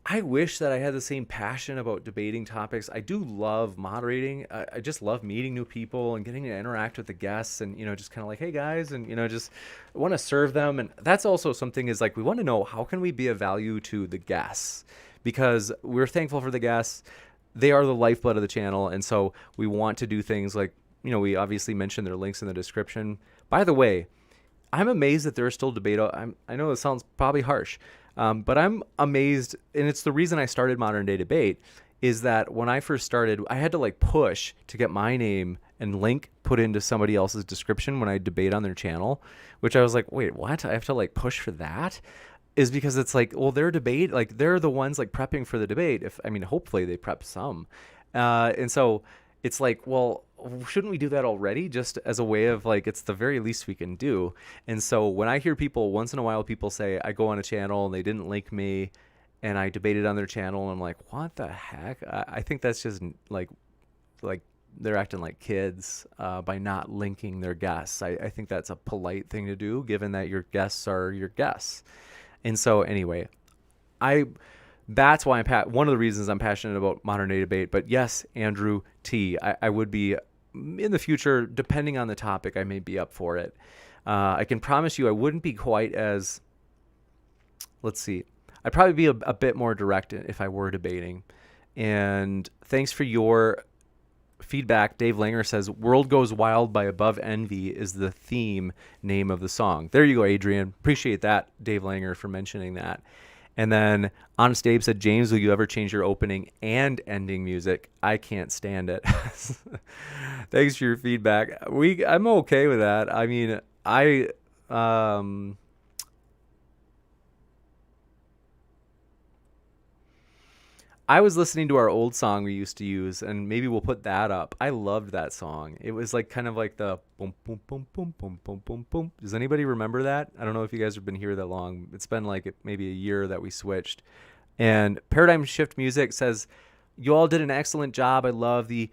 I wish that I had the same passion about debating topics. I do love moderating. I just love meeting new people and getting to interact with the guests and, just kind of like, hey guys, and, just want to serve them. And that's also something is like, we want to know how can we be of value to the guests, because we're thankful for the guests. They are the lifeblood of the channel. And so we want to do things like, we obviously mentioned their links in the description. By the way, I'm amazed that there's still debate. I know it sounds probably harsh, but I'm amazed, and it's the reason I started Modern Day Debate, is that when I first started, I had to like push to get my name and link put into somebody else's description when I debate on their channel, which I was like, wait, what? I have to like push for that? Is because it's like, well, their debate, like they're the ones like prepping for the debate. Hopefully they prep some. And so it's like, well, shouldn't we do that already, just as a way of like, it's the very least we can do. And so when I hear people, once in a while, people say, I go on a channel and they didn't link me and I debated on their channel, and I'm like, what the heck? I think that's just like they're acting like kids by not linking their guests. I think that's a polite thing to do, given that your guests are your guests. And so anyway, that's why one of the reasons I'm passionate about Modern Day Debate. But yes, Andrew T, I would be in the future, depending on the topic, I may be up for it. I can promise you I wouldn't be quite as, let's see, I'd probably be a bit more direct if I were debating. And thanks for your feedback. Dave Langer says, World Goes Wild by Above Envy is the theme name of the song. There you go, Adrian. Appreciate that, Dave Langer, for mentioning that. And then Honest Abe said, James, will you ever change your opening and ending music? I can't stand it. Thanks for your feedback. I'm okay with that. I mean, I was listening to our old song we used to use, and maybe we'll put that up. I loved that song. It was like kind of like the boom, boom, boom, boom, boom, boom, boom, boom. Does anybody remember that? I don't know if you guys have been here that long. It's been like maybe a year that we switched. And Paradigm Shift Music says, you all did an excellent job. I love the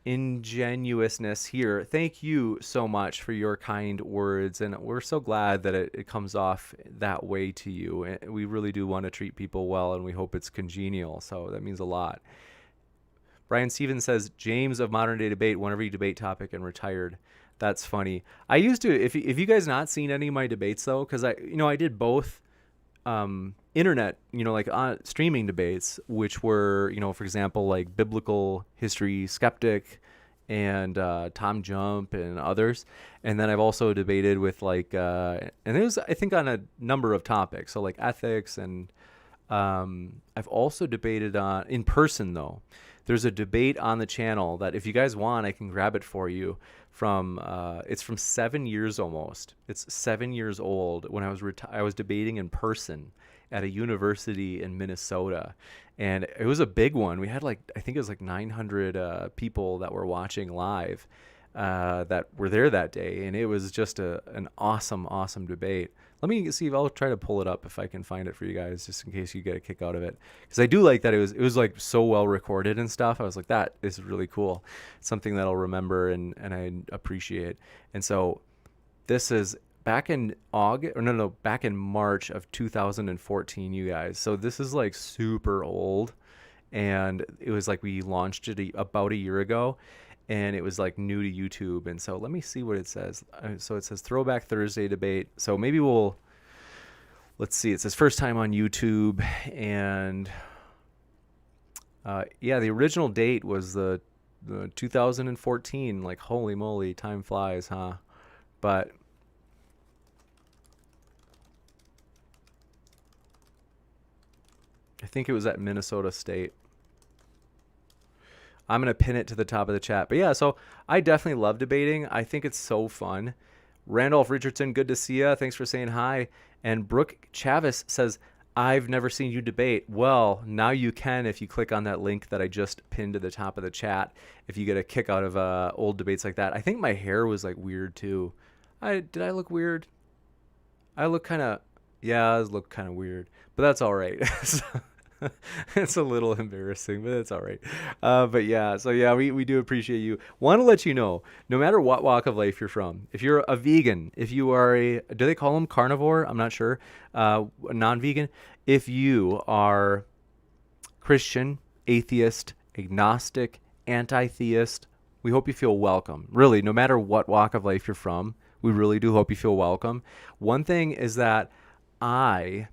ingenuousness here. Thank you so much for your kind words, and we're so glad that it comes off that way to you. And we really do want to treat people well, and we hope it's congenial, so that means a lot. Brian Stevens says, James of Modern Day Debate won every debate topic and retired. That's funny. I used to, if you guys not seen any of my debates though, because I did both internet, like streaming debates, which were, for example, like Biblical History Skeptic and Tom Jump and others. And then I've also debated with like, and it was, I think, on a number of topics. So like ethics, and I've also debated on in person though. There's a debate on the channel that if you guys want, I can grab it for you from, it's from 7 years almost. It's 7 years old when I was debating in person at a university in Minnesota. And it was a big one. We had I think it was like 900 people that were watching live that were there that day. And it was just an awesome, awesome debate. Let me see if I'll try to pull it up if I can find it for you guys, just in case you get a kick out of it. Because I do like that it was like so well recorded and stuff. I was like, that is really cool. It's something that I'll remember and I appreciate. And so this is back in back in March of 2014, you guys. So this is like super old. And it was like we launched it about a year ago. And it was like new to YouTube. And so let me see what it says. So it says Throwback Thursday debate. So maybe let's see. It says first time on YouTube. And the original date was the 2014. Like, holy moly, time flies, huh? But I think it was at Minnesota State. I'm going to pin it to the top of the chat. But yeah, so I definitely love debating. I think it's so fun. Randolph Richardson, good to see you. Thanks for saying hi. And Brooke Chavis says, I've never seen you debate. Well, now you can if you click on that link that I just pinned to the top of the chat. If you get a kick out of old debates like that. I think my hair was like weird too. Did I look weird? I look kind of, yeah, I look kind of weird. But that's all right. It's a little embarrassing, but it's all right. But yeah, so yeah, we do appreciate you. Want to let you know, no matter what walk of life you're from, if you're a vegan, if you are do they call them carnivore? I'm not sure. Non-vegan. If you are Christian, atheist, agnostic, anti-theist, we hope you feel welcome. Really, no matter what walk of life you're from, we really do hope you feel welcome. One thing is that I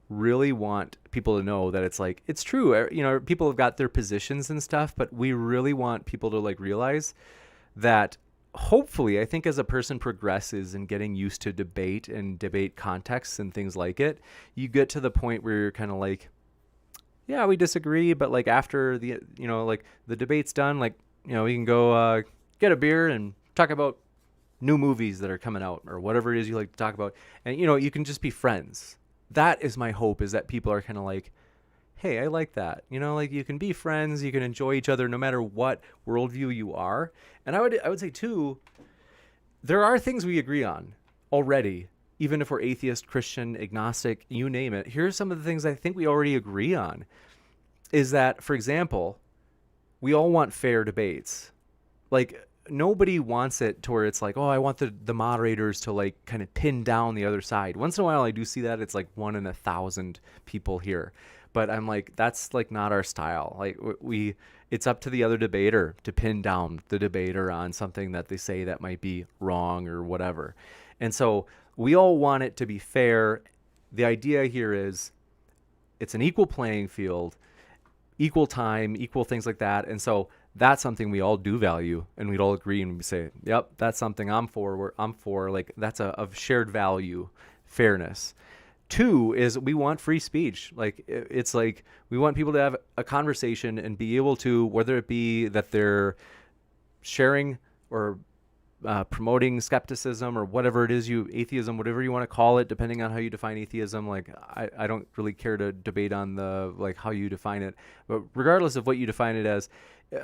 really want people to know that it's like, it's true. You know, people have got their positions and stuff, but we really want people to like realize that hopefully, I think as a person progresses in getting used to debate and debate contexts and things like it, you get to the point where you're kind of like, yeah, we disagree, but like after the, you know, like the debate's done, like, you know, we can go get a beer and talk about new movies that are coming out or whatever it is you like to talk about. And, you know, you can just be friends. That is my hope, is that people are kind of like, hey, I like that. You know, like you can be friends, you can enjoy each other no matter what worldview you are. And I would say too, there are things we agree on already, even if we're atheist, Christian, agnostic, you name it. Here's some of the things I think we already agree on. Is that, for example, we all want fair debates. Like, nobody wants it to where it's like, oh, I want the moderators to like kind of pin down the other side. Once in a while I do see that. It's like 1 in 1,000 people here. But I'm like, that's like not our style. Like it's up to the other debater to pin down the debater on something that they say that might be wrong or whatever. And so we all want it to be fair. The idea here is it's an equal playing field, equal time, equal things like that. And so that's something we all do value, and we'd all agree and we say, yep, that's something I'm for. Like that's a shared value, fairness. 2 is we want free speech. Like it's like we want people to have a conversation and be able to, whether it be that they're sharing or promoting skepticism or whatever it is, atheism, whatever you want to call it, depending on how you define atheism. Like I don't really care to debate on the like how you define it, but regardless of what you define it as,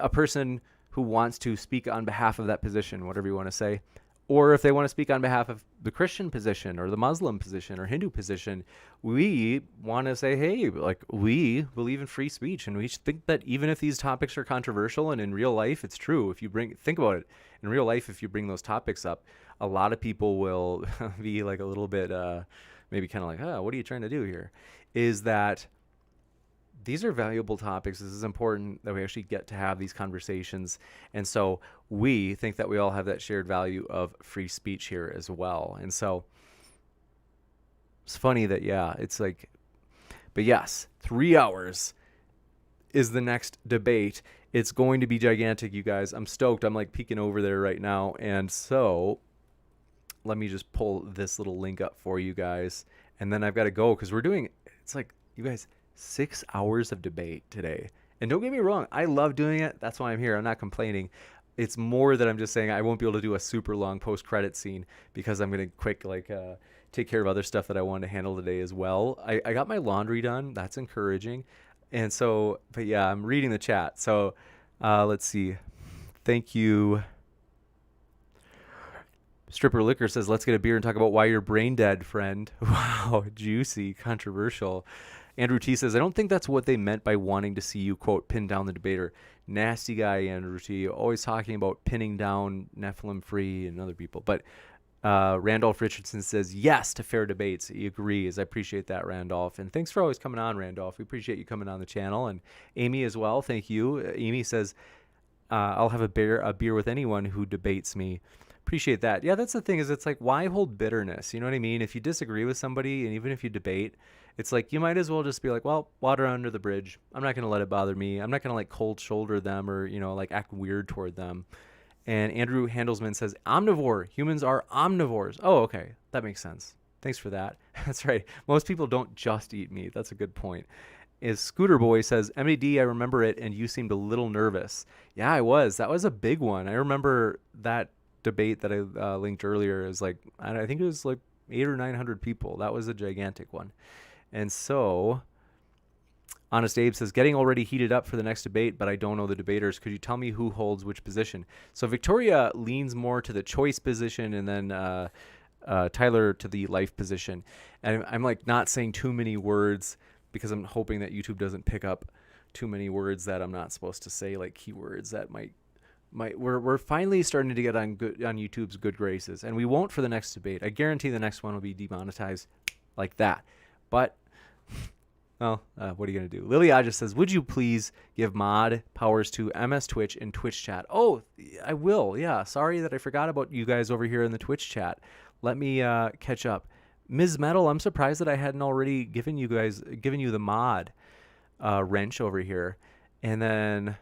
a person who wants to speak on behalf of that position, whatever you want to say, or if they want to speak on behalf of the Christian position or the Muslim position or Hindu position, we want to say, hey, like we believe in free speech, and we think that even if these topics are controversial, and in real life it's true, think about it, in real life, if you bring those topics up, a lot of people will be like a little bit maybe kind of like, what are you trying to do here? Is that these are valuable topics. This is important that we actually get to have these conversations. And so we think that we all have that shared value of free speech here as well. And so it's funny that, yeah, it's like, but yes, 3 hours is the next debate. It's going to be gigantic, you guys. I'm stoked. I'm like peeking over there right now. And so let me just pull this little link up for you guys. And then I've got to go because it's like, you guys, 6 hours of debate today. And don't get me wrong, I love doing it. That's why I'm here. I'm not complaining. It's more that I'm just saying I won't be able to do a super long post-credit scene because I'm going to take care of other stuff that I wanted to handle today as well. I got my laundry done. That's encouraging. And so, but yeah, I'm reading the chat. So let's see. Thank you. Stripper Liquor says, let's get a beer and talk about why you're brain dead, friend. Wow, juicy, controversial. Andrew T says, I don't think that's what they meant by wanting to see you, quote, pin down the debater. Nasty guy, Andrew T. Always talking about pinning down Nephilim Free and other people. But Randolph Richardson says, yes to fair debates. He agrees. I appreciate that, Randolph. And thanks for always coming on, Randolph. We appreciate you coming on the channel. And Amy as well. Thank you. Amy says, I'll have a beer with anyone who debates me. Appreciate that. Yeah, that's the thing, is it's like, why hold bitterness? You know what I mean? If you disagree with somebody, and even if you debate, it's like you might as well just be like, well, water under the bridge. I'm not going to let it bother me. I'm not going to like cold shoulder them or, you know, like act weird toward them. And Andrew Handelsman says, omnivore. Humans are omnivores. Oh, okay. That makes sense. Thanks for that. That's right. Most people don't just eat meat. That's a good point. is Scooter Boy says, MAD, I remember it, and you seemed a little nervous. Yeah, I was. That was a big one. I remember that debate that I linked earlier is like, I think it was like 800 or 900 people. That was a gigantic one. And so, Honest Abe says, getting already heated up for the next debate, but I don't know the debaters. Could you tell me who holds which position? So Victoria leans more to the choice position, and then Tyler to the life position. And I'm like not saying too many words because I'm hoping that YouTube doesn't pick up too many words that I'm not supposed to say, like keywords that might we're finally starting to get on YouTube's good graces, and we won't for the next debate. I guarantee the next one will be demonetized like that. But well, what are you going to do? Lily Aja says, would you please give mod powers to MS Twitch and Twitch chat? Oh, I will. Yeah. Sorry that I forgot about you guys over here in the Twitch chat. Let me catch up. Ms. Metal, I'm surprised that I hadn't already given you the mod wrench over here. And then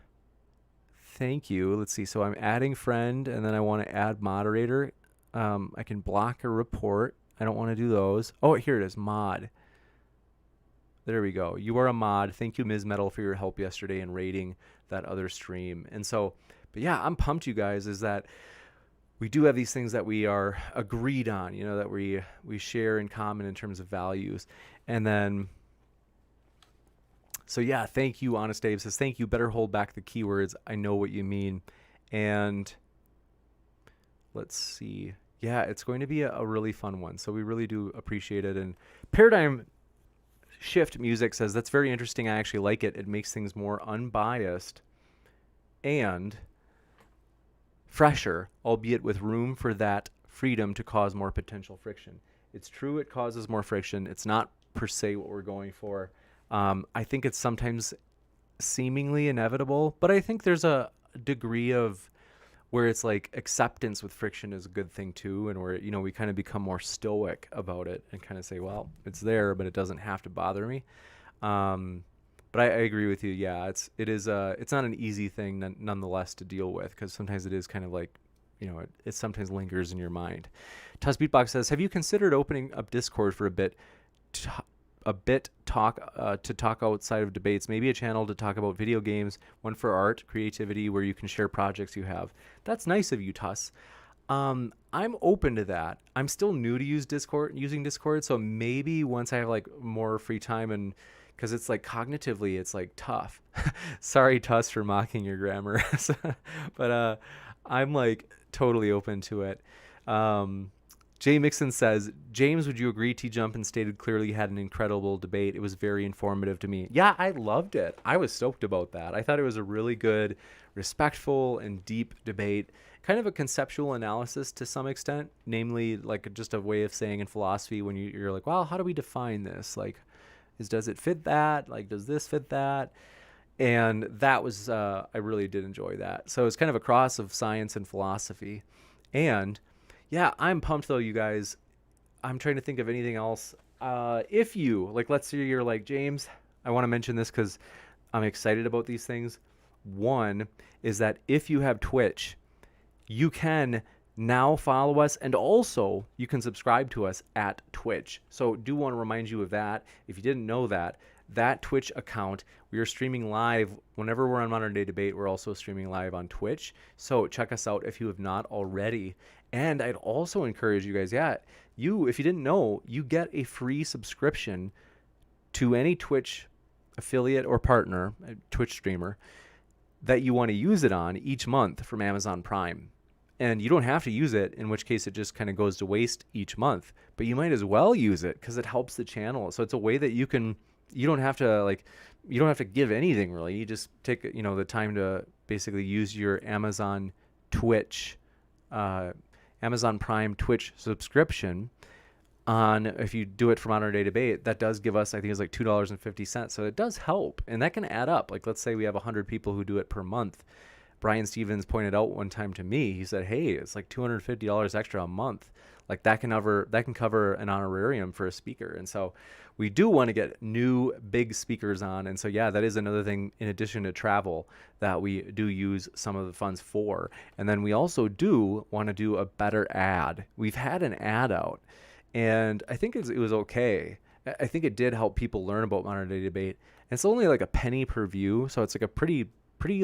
thank you. Let's see. So I'm adding friend, and then I want to add moderator. I can block a report. I don't want to do those. Oh, here it is, mod. There we go. You are a mod. Thank you, Ms. Metal, for your help yesterday in rating that other stream. And so, but yeah, I'm pumped, you guys, is that we do have these things that we are agreed on, that we share in common in terms of values. And then, so yeah, thank you, Honest Dave says, thank you. Better hold back the keywords. I know what you mean. And let's see. Yeah, it's going to be a really fun one. So we really do appreciate it. And Paradigm Shift Music says, that's very interesting. I actually like it. It makes things more unbiased and fresher, albeit with room for that freedom to cause more potential friction. It's true, it causes more friction. It's not per se what we're going for. I think it's sometimes seemingly inevitable, but I think there's a degree of where it's like acceptance with friction is a good thing too, and where we kind of become more stoic about it and kind of say, well, it's there, but it doesn't have to bother me. But I agree with you. Yeah, it's not an easy thing nonetheless to deal with, because sometimes it is kind of like, it sometimes lingers in your mind. Tuss Beatbox says, have you considered opening up Discord for to talk outside of debates, maybe a channel to talk about video games, one for art, creativity, where you can share projects you have? That's nice of you, Tuss. I'm open to that. I'm still new to using Discord, so maybe once I have like more free time, and because it's like cognitively it's like tough. Sorry, Tuss, for mocking your grammar. But I'm like totally open to it. Jay Mixon says, James, would you agree T-Jump and Stated clearly had an incredible debate? It was very informative to me. Yeah, I loved it. I was stoked about that. I thought it was a really good, respectful, and deep debate. Kind of a conceptual analysis to some extent, namely like just a way of saying in philosophy when you're like, well, how do we define this? Like, does it fit that? Like, does this fit that? And that was, I really did enjoy that. So it's kind of a cross of science and philosophy. And yeah, I'm pumped though, you guys. I'm trying to think of anything else. If you, like, let's say you're like, James, I want to mention this because I'm excited about these things. One is that if you have Twitch, you can now follow us, and also you can subscribe to us at Twitch. So do want to remind you of that. If you didn't know that Twitch account, we are streaming live whenever we're on Modern Day Debate. We're also streaming live on Twitch. So check us out if you have not already. And I'd also encourage you guys, if you didn't know, you get a free subscription to any Twitch affiliate or partner, a Twitch streamer, that you want to use it on each month from Amazon Prime. And you don't have to use it, in which case it just kind of goes to waste each month. But you might as well use it because it helps the channel. So it's a way that you don't have to give anything really. You just take the time to basically use your Amazon Prime Twitch subscription on, if you do it for Modern Day Debate, that does give us, I think it's like $2.50. So it does help, and that can add up. Like, let's say we have 100 people who do it per month. Brian Stevens pointed out one time to me, he said, hey, it's like $250 extra a month. Like that can cover an honorarium for a speaker. And so we do want to get new big speakers on. And so, yeah, that is another thing in addition to travel that we do use some of the funds for. And then we also do want to do a better ad. We've had an ad out, and I think it was okay, I think it did help people learn about modern day debate. And it's only like a penny per view, so it's like a pretty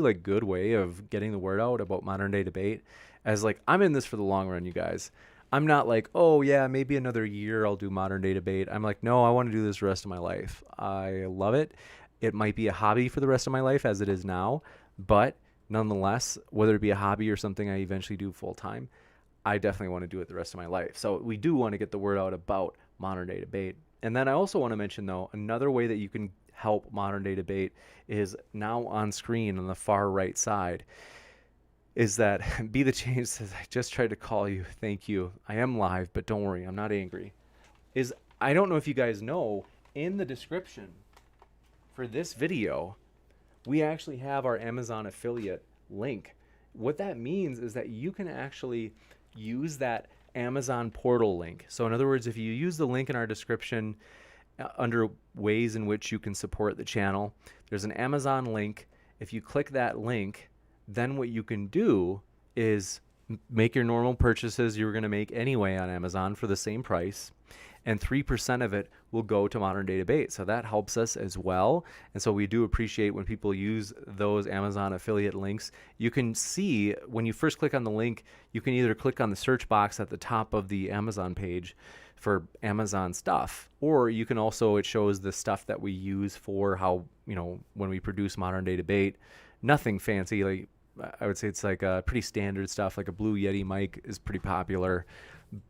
like good way of getting the word out about modern day debate. As like, I'm in this for the long run, you guys. I'm not like, oh yeah, maybe another year I'll do modern day debate. I'm like, no, I want to do this the rest of my life. I love it. It might be a hobby for the rest of my life as it is now, but nonetheless, whether it be a hobby or something I eventually do full time, I definitely want to do it the rest of my life. So we do want to get the word out about modern day debate. And then I also want to mention, though, another way that you can help modern day debate is now on screen on the far right side. Is that Be the Change says, I just tried to call you. Thank you. I am live, but don't worry, I'm not angry. I don't know if you guys know, in the description for this video, we actually have our Amazon affiliate link. What that means is that you can actually use that Amazon portal link. So in other words, if you use the link in our description under ways in which you can support the channel, there's an Amazon link. If you click that link, then what you can do is make your normal purchases you were going to make anyway on Amazon for the same price, and 3% of it will go to Modern Day Debate. So that helps us as well. And so we do appreciate when people use those Amazon affiliate links. You can see when you first click on the link, you can either click on the search box at the top of the Amazon page for Amazon stuff, or you can also, it shows the stuff that we use for how, when we produce Modern Day Debate. Nothing fancy. Like, I would say it's like a pretty standard stuff. Like a Blue Yeti mic is pretty popular,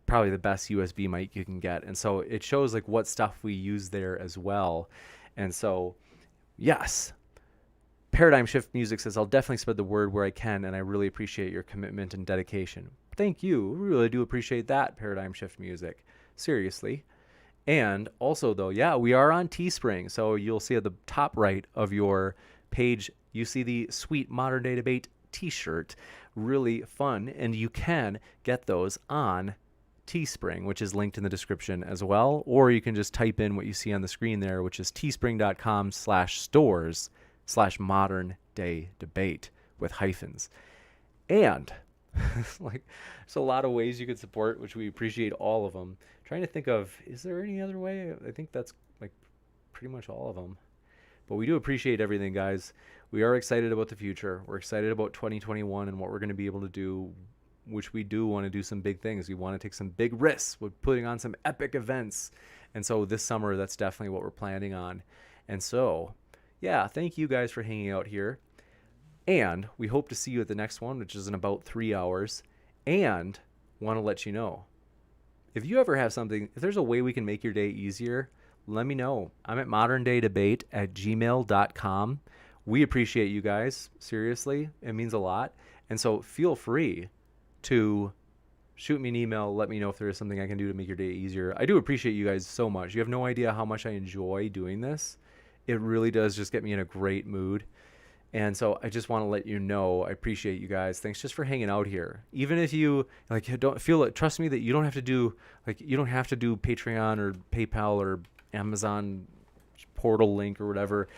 probably the best USB mic you can get. And so it shows like what stuff we use there as well. And so, yes, Paradigm Shift Music says, I'll definitely spread the word where I can, and I really appreciate your commitment and dedication. Thank you. We really do appreciate that, Paradigm Shift Music. Seriously. And also, though, yeah, we are on Teespring. So you'll see at the top right of your page, you see the sweet Modern Day Debate t-shirt. Really fun. And you can get those on Teespring, which is linked in the description as well. Or you can just type in what you see on the screen there, which is teespring.com/stores/modern day debate with hyphens. And like, there's a lot of ways you could support, which we appreciate all of them. Trying to think of, is there any other way? I think that's like pretty much all of them. But we do appreciate everything, guys. We are excited about the future. We're excited about 2021 and what we're going to be able to do, which we do want to do some big things. We want to take some big risks with putting on some epic events. And so this summer, that's definitely what we're planning on. And so, yeah, thank you guys for hanging out here. And we hope to see you at the next one, which is in about 3 hours. And want to let you know, if you ever have something, if there's a way we can make your day easier, let me know. I'm at moderndaydebate@gmail.com. We appreciate you guys. Seriously, it means a lot. And so feel free to shoot me an email. Let me know if there is something I can do to make your day easier. I do appreciate you guys so much. You have no idea how much I enjoy doing this. It really does just get me in a great mood. And so I just want to let you know, I appreciate you guys. Thanks just for hanging out here. Even if you don't feel it, trust me that you don't have to do Patreon or PayPal or Amazon portal link or whatever.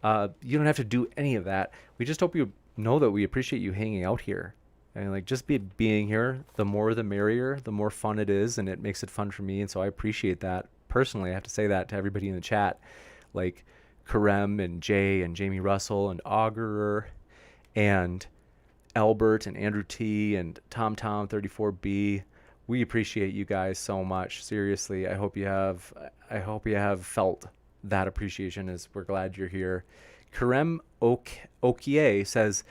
You don't have to do any of that. We just hope you know that we appreciate you hanging out here. And just being here, the more the merrier, the more fun it is, and it makes it fun for me. And so I appreciate that. Personally, I have to say that to everybody in the chat. Like Karem and Jay and Jamie Russell and Augurer and Albert and Andrew T and TomTom34B. We appreciate you guys so much. Seriously, I hope you have felt that appreciation, as we're glad you're here. Karem Okie says,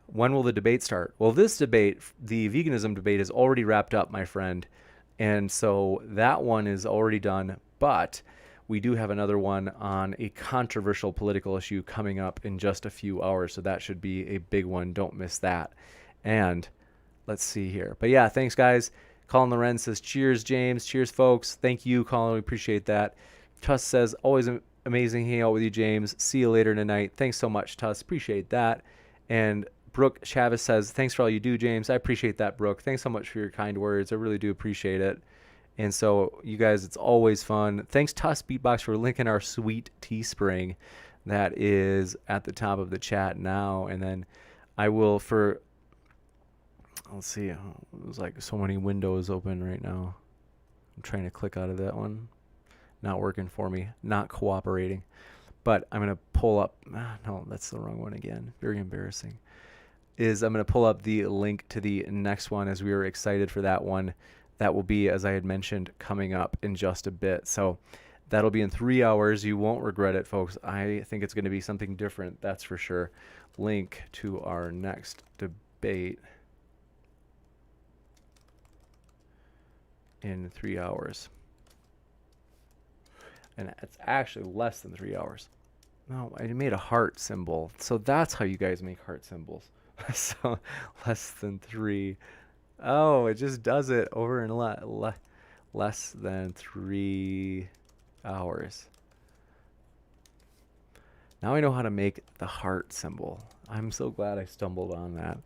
when will the debate start? Well, this debate, the veganism debate, is already wrapped up, my friend. And so that one is already done, but we do have another one on a controversial political issue coming up in just a few hours. So that should be a big one. Don't miss that. And let's see here. But yeah, thanks, guys. Colin Lorenz says, cheers, James. Cheers, folks. Thank you, Colin. We appreciate that. Tuss says, always amazing hanging out with you, James. See you later tonight. Thanks so much, Tuss. Appreciate that. And Brooke Chavez says, thanks for all you do, James. I appreciate that, Brooke. Thanks so much for your kind words. I really do appreciate it. And so, you guys, it's always fun. Thanks, Tuss Beatbox, for linking our sweet Teespring. That is at the top of the chat now. And then I will let's see. There's like so many windows open right now. I'm trying to click out of that one. not working for me, not cooperating. But I'm going to pull up, no, that's the wrong one again. Very embarrassing. I'm going to pull up the link to the next one as we were excited for that one. That will be, as I had mentioned, coming up in just a bit. So that'll be in 3 hours. You won't regret it, folks. I think it's going to be something different, that's for sure. Link to our next debate in 3 hours. And it's actually less than 3 hours. No, I made a heart symbol. So that's how you guys make heart symbols. So less than 3. Oh, it just does it over in less than 3 hours. Now I know how to make the heart symbol. I'm so glad I stumbled on that.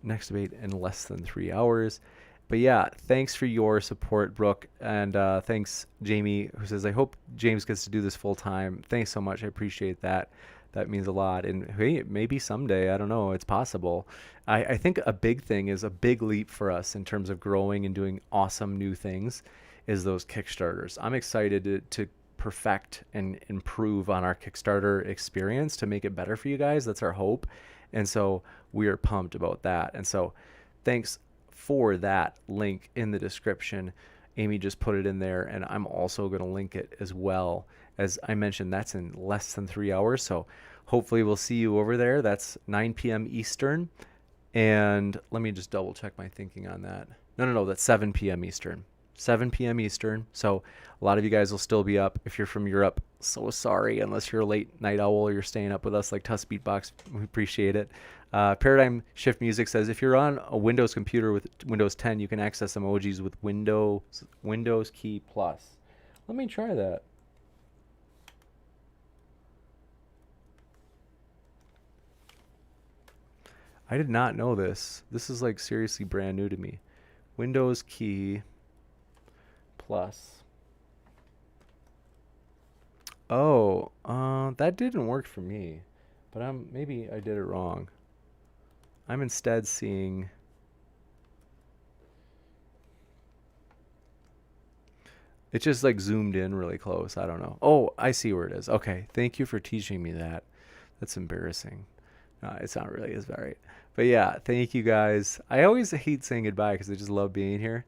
Next debate in less than 3 hours. But yeah, thanks for your support, Brooke. And thanks, Jamie, who says, I hope James gets to do this full time. Thanks so much. I appreciate that. That means a lot. And hey, maybe someday, I don't know, it's possible. I think a big thing is a big leap for us in terms of growing and doing awesome new things is those Kickstarters. I'm excited to perfect and improve on our Kickstarter experience to make it better for you guys. That's our hope. And so we are pumped about that. And so thanks for that link in the description. Amy just put it in there, and I'm also going to link it as well. As I mentioned, that's in less than 3 hours. So hopefully we'll see you over there. That's 9 p.m. Eastern. And let me just double check my thinking on that. No, that's 7 p.m. Eastern. 7 p.m. Eastern. So a lot of you guys will still be up. If you're from Europe, so sorry, unless you're a late night owl or you're staying up with us like Tuss Beatbox. We appreciate it. Paradigm Shift Music says, if you're on a Windows computer with Windows 10, you can access emojis with Windows key plus. Let me try that. I did not know this. This is like seriously brand new to me. Windows key plus. Oh, that didn't work for me, but maybe I did it wrong. I'm instead seeing it just like zoomed in really close. I don't know. Oh, I see where it is. Okay, thank you for teaching me that. That's embarrassing. It's not really as right. But yeah, thank you guys. I always hate saying goodbye because I just love being here.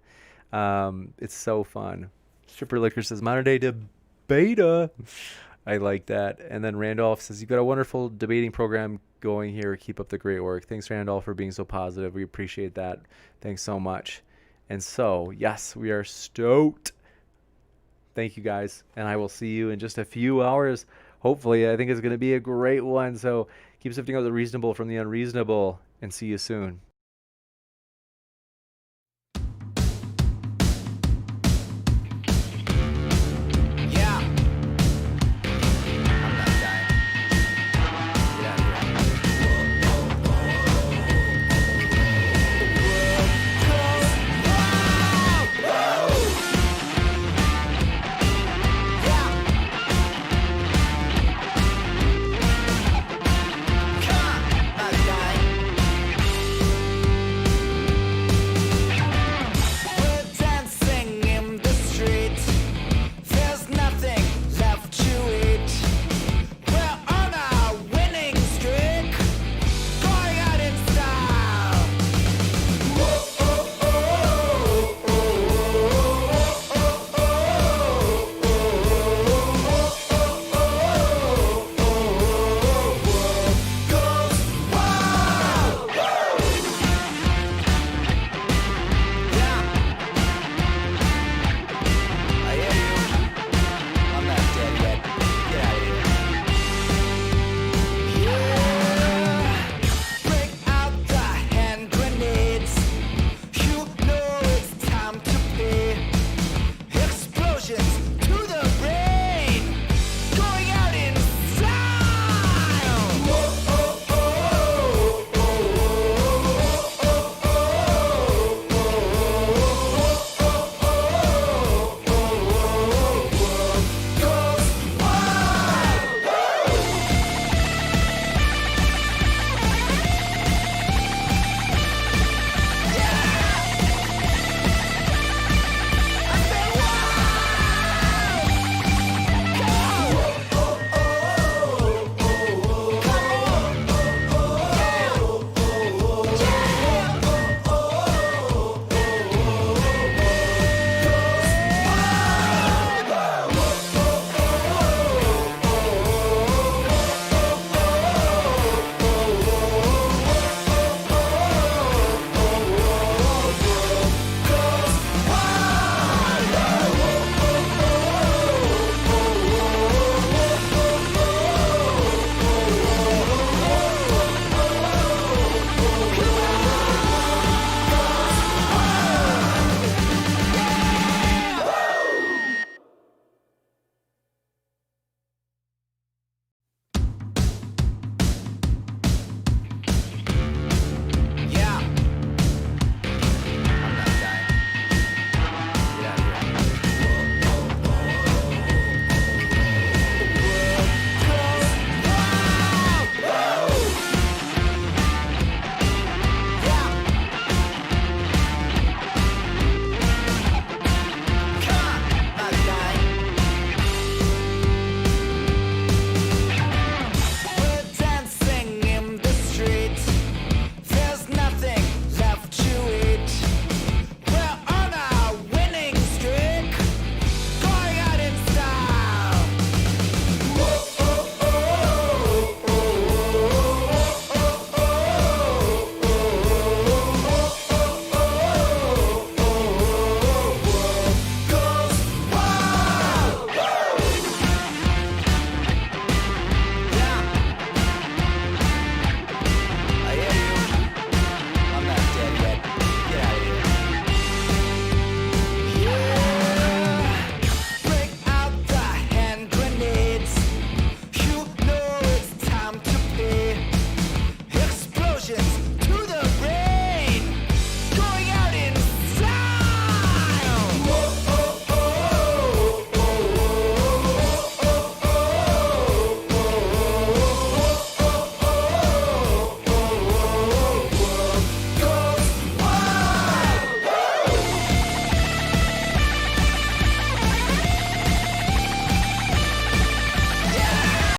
It's so fun. Stripper Liquor says, modern day debater. I like that. And then Randolph says, you've got a wonderful debating program going here. Keep up the great work. Thanks, Randolph, for being so positive. We appreciate that. Thanks so much. And so, yes, we are stoked. Thank you, guys. And I will see you in just a few hours. Hopefully, I think it's going to be a great one. So keep sifting out the reasonable from the unreasonable, and see you soon.